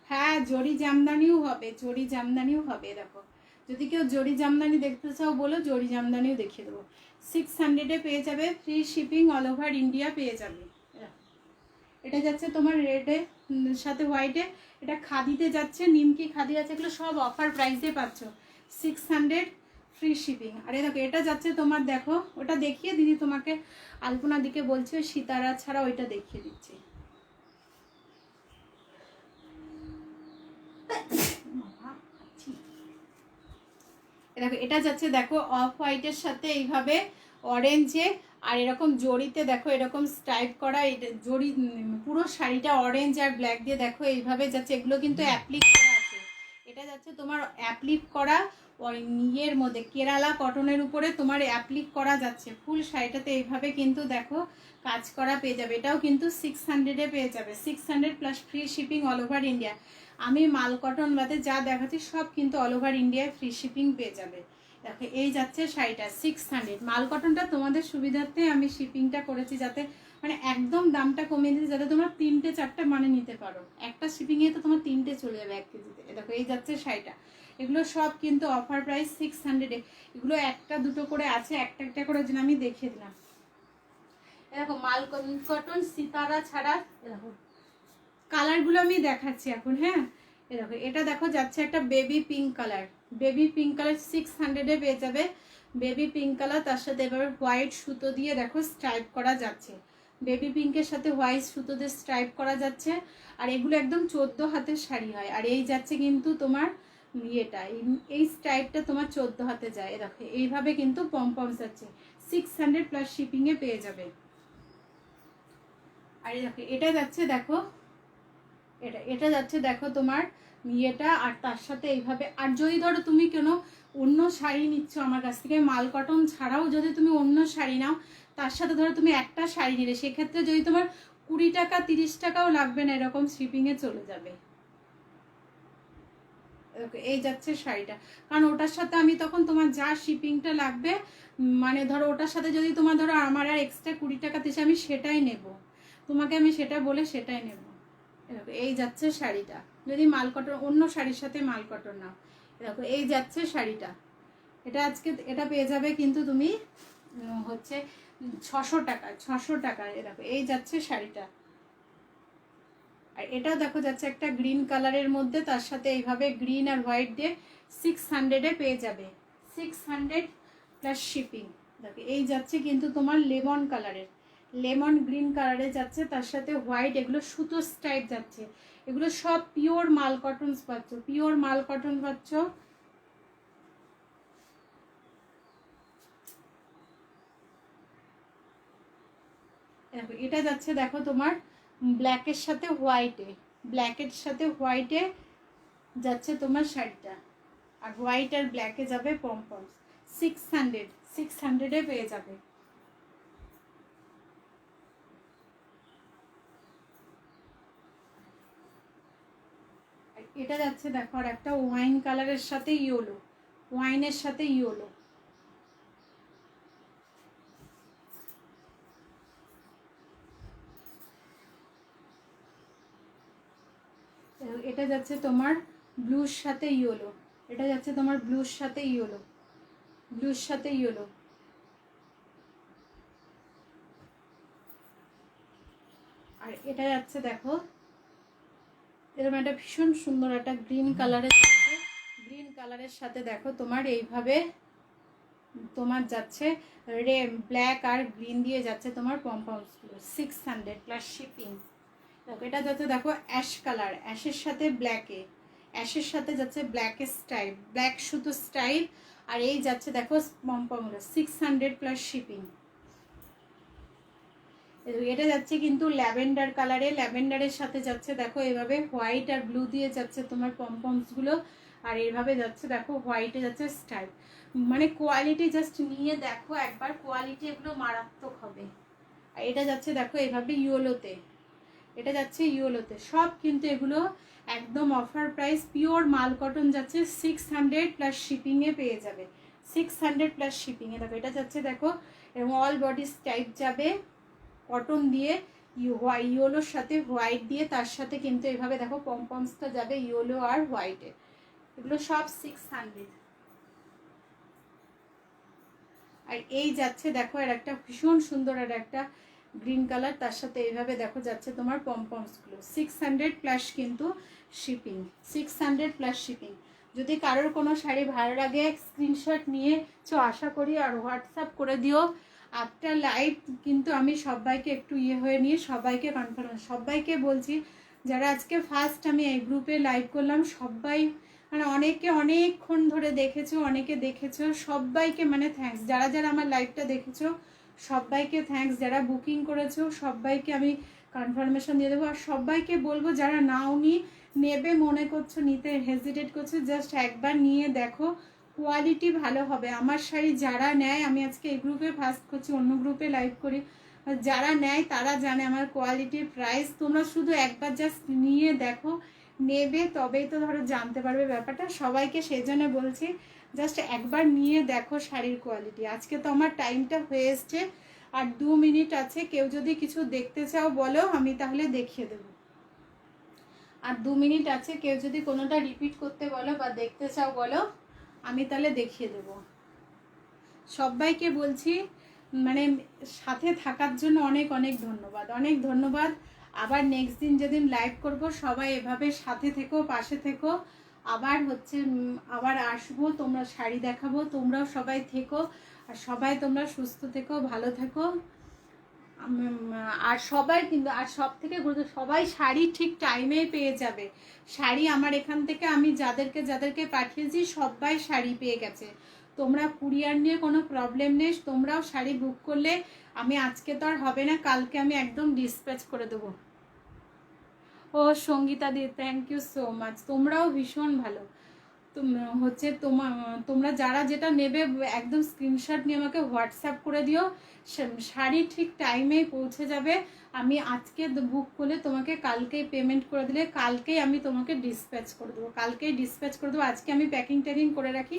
হ্যাঁ জরি জামদানিও হবে, জরি জামদানিও হবে। দেখো যদি কেউ জরি জামদানি দেখতে চাও বলো, জরি জামদানিও দেখিয়ে দেবো। 600-এ পেয়ে যাবে, free shipping all over India পেয়ে যাবে। এটা যাচ্ছে তোমার রেডে সাথে হোয়াইটে, এটা খাদিতে যাচ্ছে, নিমকি খাদি আছে, এগুলো সব অফার প্রাইসে পাচ্ছ। 600 ফ্রি শিপিং। আর দেখো এটা যাচ্ছে তোমার, দেখো ওটা দেখিয়ে দিদি তোমাকে, আলপনার দিকে বলছে সিতারা ছাড়া ওইটা দেখিয়ে দিচ্ছি। দেখো এটা যাচ্ছে দেখো অফ হোয়াইটের সাথে এইভাবে অরেঞ্জে, আর এরকম জড়িতে দেখো এরকম স্ট্রাইপ করা, এটা জড়ি পুরো শাড়িটা অরেঞ্জ আর ব্ল্যাক দিয়ে দেখো এইভাবে যাচ্ছে। এগুলো কিন্তু অ্যাপ্লিক করা আছে, এটা যাচ্ছে তোমার অ্যাপ্লিক করা ইয়ের মধ্যে কেরালা কটনের উপরে তোমার অ্যাপ্লিক করা যাচ্ছে। ফুল শাড়িটাতে এইভাবে কিন্তু দেখো কাজ করা পেয়ে যাবে। এটাও কিন্তু 600-এ পেয়ে যাবে, 600 plus free shipping all over India. আমি মাল কটন বাদে যা দেখাচ্ছি সব কিন্তু অল ওভার ইন্ডিয়ায় ফ্রি শিপিং পেয়ে যাবে। দেখো এই যাচ্ছে শাড়িটা 600। মাল কটনটা তোমাদের সুবিধার্থে আমি শিপিংটা করেছি, যাতে মানে একদম দামটা কমিয়ে দিতে, যাতে তোমরা 3-4টা মানে নিতে পারো। একটা শিপিংয়ে তো তোমার 3টে চলে যাবে 1 কেজিতে। দেখো এই যাচ্ছে শাড়িটা, এগুলো সব কিন্তু অফার প্রাইস 600-এ। এগুলো 1-2 করে আছে, একটা করে যেন আমি দেখিয়ে দিলাম। দেখো মাল কটন সিতারা ছাড়া দেখো কালারগুলো আমি দেখাচ্ছি এখন। হ্যাঁ দেখো এটা দেখো যাচ্ছে একটা baby pink colour, baby pink colour 600-এ পেয়ে যাবে। বেবি পিঙ্ক কালার, তার সাথে এবার হোয়াইট সুতো দিয়ে দেখো স্ট্রাইপ করা যাচ্ছে। বেবি পিঙ্কের সাথে হোয়াইট সুতো দিয়ে স্ট্রাইপ করা যাচ্ছে। আর এগুলো একদম 14 হাতের শাড়ি হয়। আর এই যাচ্ছে কিন্তু তোমার ইয়েটা, এই স্ট্রাইপটা তোমার 14 হাতে যায়। দেখো এইভাবে কিন্তু পমপমস যাচ্ছে, 600 প্লাস শিপিংয়ে পেয়ে যাবে। আর দেখো এটা যাচ্ছে দেখো, এটা যাচ্ছে দেখো তোমার ইয়েটা, আর তার সাথে এইভাবে। আর যদি ধরো তুমি কোনো অন্য শাড়ি নিচ্ছ আমার কাছ থেকে, মাল কটন ছাড়াও যদি তুমি অন্য শাড়ি নাও, তার সাথে ধরো তুমি একটা শাড়ি নিলে, সেক্ষেত্রে যদি তোমার 20 টাকা 30 টাকাও লাগবে না, এরকম শিপিংয়ে চলে যাবে। এই যাচ্ছে শাড়িটা, কারণ ওটার সাথে আমি তখন তোমার যা শিপিংটা লাগবে, মানে ধরো ওটার সাথে যদি তোমার ধরো আমার আর এক্সট্রা 20 টাকা দিছে, আমি সেটাই নেব, তোমাকে আমি সেটা বলে সেটাই নেব। এই যাচ্ছে শাড়িটা, যদি মাল কটন অন্য শাড়ির সাথে মাল কটন নাও। দেখো এই যাচ্ছে শাড়িটা, এটা আজকে এটা পেয়ে যাবে কিন্তু তুমি হচ্ছে 600 টাকা, 600 টাকা। দেখো এই যাচ্ছে শাড়িটা। আর এটাও দেখো যাচ্ছে একটা গ্রিন কালারের মধ্যে, তার সাথে এইভাবে গ্রিন আর হোয়াইট দিয়ে 600-এ পেয়ে যাবে, 600 প্লাস শিপিং। দেখো এই যাচ্ছে কিন্তু তোমার লেমন কালারের, লেমন গ্রিন কালারে যাচ্ছে, তার সাথে হোয়াইট, এগুলো সুতো স্টাইপ যাচ্ছে। এগুলো সব পিওর মাল কটন পাচ্ছ, পিওর মাল কটন পাচ্ছ। দেখো এটা যাচ্ছে দেখো তোমার ব্ল্যাকের সাথে হোয়াইটে, ব্ল্যাকের সাথে হোয়াইটে যাচ্ছে তোমার শাড়িটা। আর হোয়াইট আর ব্ল্যাকে যাবে পমপমস, 600-এ পেয়ে যাবে। এটা যাচ্ছে দেখো আর একটা ওয়াইন কালারের সাথে ইয়েলো, ওয়াইনের সাথে ইয়েলো। এটা যাচ্ছে তোমার ব্লুর সাথে ইয়েলো, এটা যাচ্ছে তোমার ব্লুর সাথে ইয়েলো, ব্লুর সাথে ইয়েলো। আর এটা যাচ্ছে দেখো এরকম একটা ভীষণ সুন্দর একটা গ্রিন কালারের যাচ্ছে, গ্রিন কালারের সাথে দেখো তোমার এইভাবে তোমার যাচ্ছে ব্ল্যাক আর গ্রিন দিয়ে যাচ্ছে তোমার পমপমসগুলো, 600 প্লাস শিপিং। দেখো এটা যাচ্ছে দেখো অ্যাশ কালার, অ্যাশের সাথে ব্ল্যাকে, অ্যাশের সাথে যাচ্ছে ব্ল্যাকের স্টাইপ, ব্ল্যাক সুতো স্টাইপ। আর এই যাচ্ছে দেখো পমপমগুলো, 600 প্লাস শিপিং। এটা যাচ্ছে কিন্তু ল্যাভেন্ডার কালারে, ল্যাভেন্ডারের সাথে যাচ্ছে দেখো এভাবে হোয়াইট আর ব্লু দিয়ে যাচ্ছে তোমার পমপমসগুলো। আর এইভাবে যাচ্ছে দেখো হোয়াইটে যাচ্ছে স্টাইপ, মানে কোয়ালিটি জাস্ট নিয়ে দেখো একবার, কোয়ালিটি এগুলো মারাত্মক হবে। আর এটা যাচ্ছে দেখো এইভাবে ইয়েলোতে, এটা যাচ্ছে ইয়েলোতে, সব কিন্তু এগুলো একদম অফার প্রাইস, পিওর মাল কটন যাচ্ছে 600 প্লাস শিপিংয়ে পেয়ে যাবে, 600 প্লাস শিপিংয়ে। দেখো এটা যাচ্ছে দেখো এবং অল বডি স্টাইপ যাবে কটন দিয়ে, ইয়েলোর সাথে হোয়াইট দিয়ে, তার সাথে কিন্তু এভাবে দেখো পমপমসটা যাবে ইয়েলো আর হোয়াইটে। এগুলো সব 600। আর এই যাচ্ছে দেখো এর একটা ভীষণ সুন্দর আর একটা গ্রিন কালার, তার সাথে এইভাবে দেখো যাচ্ছে তোমার পমপমসগুলো। 600 প্লাস কিন্তু শিপিং, 600 প্লাস শিপিং। যদি কারোর কোনো শাড়ি ভালো লাগে স্ক্রিনশট নিয়ে আশা করি আর হোয়াটসঅ্যাপ করে দিও। আফটার লাইভ কিন্তু আমি সবাইকে একটু হয়ে নিয়ে সবাইকে কনফার্ম, সবাইকে বলছি যারা আজকে ফার্স্ট আমি এই গ্রুপে লাইভ করলাম, সবাই মানে অনেকে অনেকক্ষণ ধরে দেখেছো, অনেকে দেখেছো, সবাইকে মানে থ্যাঙ্কস। যারা যারা আমার লাইভটা দেখেছো সবাইকে থ্যাঙ্কস। যারা বুকিং করেছো সবাইকে আমি কনফার্মেশন দিয়ে দেবো। আর সবাইকে বলবো যারা নাওনি, নেবে মনে করছো, নিতে হেজিটেট করছো, জাস্ট একবার নিয়ে দেখো, কোয়ালিটি ভালো হবে। আমার শাড়ি যারা নেয়, আমি আজকে এই গ্রুপে ফার্স্ট করছি, অন্য গ্রুপে লাইভ করি, যারা নেয় তারা জানে আমার কোয়ালিটির প্রাইস। তোমরা শুধু একবার জাস্ট নিয়ে দেখো, নেবে তবেই তো ধরো জানতে পারবে ব্যাপারটা। সবাইকে সেই জন্য বলছি জাস্ট একবার নিয়ে দেখো শাড়ির কোয়ালিটি। আজকে তো আমার টাইমটা হয়ে এসছে, আর 2 মিনিট আছে। কেউ যদি কিছু দেখতে চাও বলো, আমি তাহলে দেখিয়ে দেবো। আর 2 মিনিট আছে, কেউ যদি কোনোটা রিপিট করতে বলো বা দেখতে চাও বলো, আমি তাহলে দেখিয়ে দেব। সবাইকে বলছি মানে সাথে থাকার জন্য অনেক অনেক ধন্যবাদ, অনেক ধন্যবাদ। আবার নেক্সট দিন যেদিন লাইভ করব সবাই এভাবে সাথে থেকো, পাশে থেকো। আবার হচ্ছে আবার আসবো, তোমরা শাড়ি দেখাবো, তোমরাও সবাই থেকো। আর সবাই তোমরা সুস্থ থেকো, ভালো থেকো। আর সবাই কিন্তু, আর সব থেকে গুরুত্ব, সবাই শাড়ি ঠিক টাইমেই পেয়ে যাবে। শাড়ি আমার এখান থেকে আমি যাদেরকে যাদেরকে পাঠিয়েছি সবাই শাড়ি পেয়ে গেছে। তোমরা কুরিয়ার নিয়ে কোনো প্রবলেম নেই, তোমরাও শাড়ি বুক করলে আমি আজকে তো আর হবে না, কালকে আমি একদম ডিসপ্যাচ করে দেবো। ও সঙ্গীতা দি, থ্যাংক ইউ সো মাচ। তোমরাও ভীষণ ভালো। হচ্ছে তোমরা যারা যেটা নেবে একদম স্ক্রিনশট নিয়ে আমাকে হোয়াটসঅ্যাপ করে দিও। শাড়ি ঠিক টাইমেই পৌঁছে যাবে। আমি আজকে বুক করলে তোমাকে কালকেই পেমেন্ট করে দিলে কালকেই আমি তোমাকে ডিসপ্যাচ করে দেবো, কালকেই ডিসপ্যাচ করে দেবো। আজকে আমি প্যাকিং ট্যাকিং করে রাখি,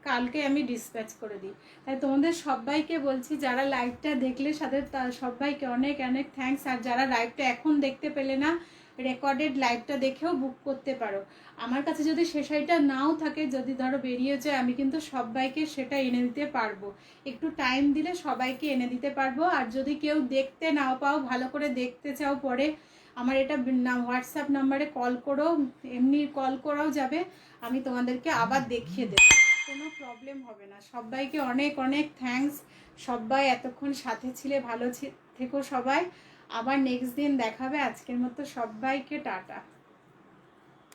কালকে আমি ডিসপ্যাচ করে দিই। তাই তোমাদের সবাইকে বলছি যারা লাইভটা দেখলে সাথে সবাইকে অনেক অনেক থ্যাঙ্কস। আর যারা লাইভটা এখন দেখতে পেলে না, রেকর্ডেড লাইভটা দেখেও বুক করতে পারো। আমার কাছে যদি সে শাড়িটা নাও থাকে, যদি ধরো বেরিয়ে যায়, আমি কিন্তু সবাইকে সেটা এনে দিতে পারবো। একটু টাইম দিলে সবাইকে এনে দিতে পারবো। আর যদি কেউ দেখতে নাও পাও, ভালো করে দেখতে চাও পরে, আমার এটা হোয়াটসঅ্যাপ নাম্বারে কল করো, এমনি কল করাও যাবে, আমি তোমাদেরকে আবার দেখিয়ে দেবো, কোনো প্রবলেম হবে না। সবাইকে অনেক অনেক থ্যাঙ্কস। সবাই এতক্ষণ সাথে ছিলে, ভালো থেকো সবাই। আবার নেক্সট দিন দেখাবে। আজকের মতো সবাইকে টাটা।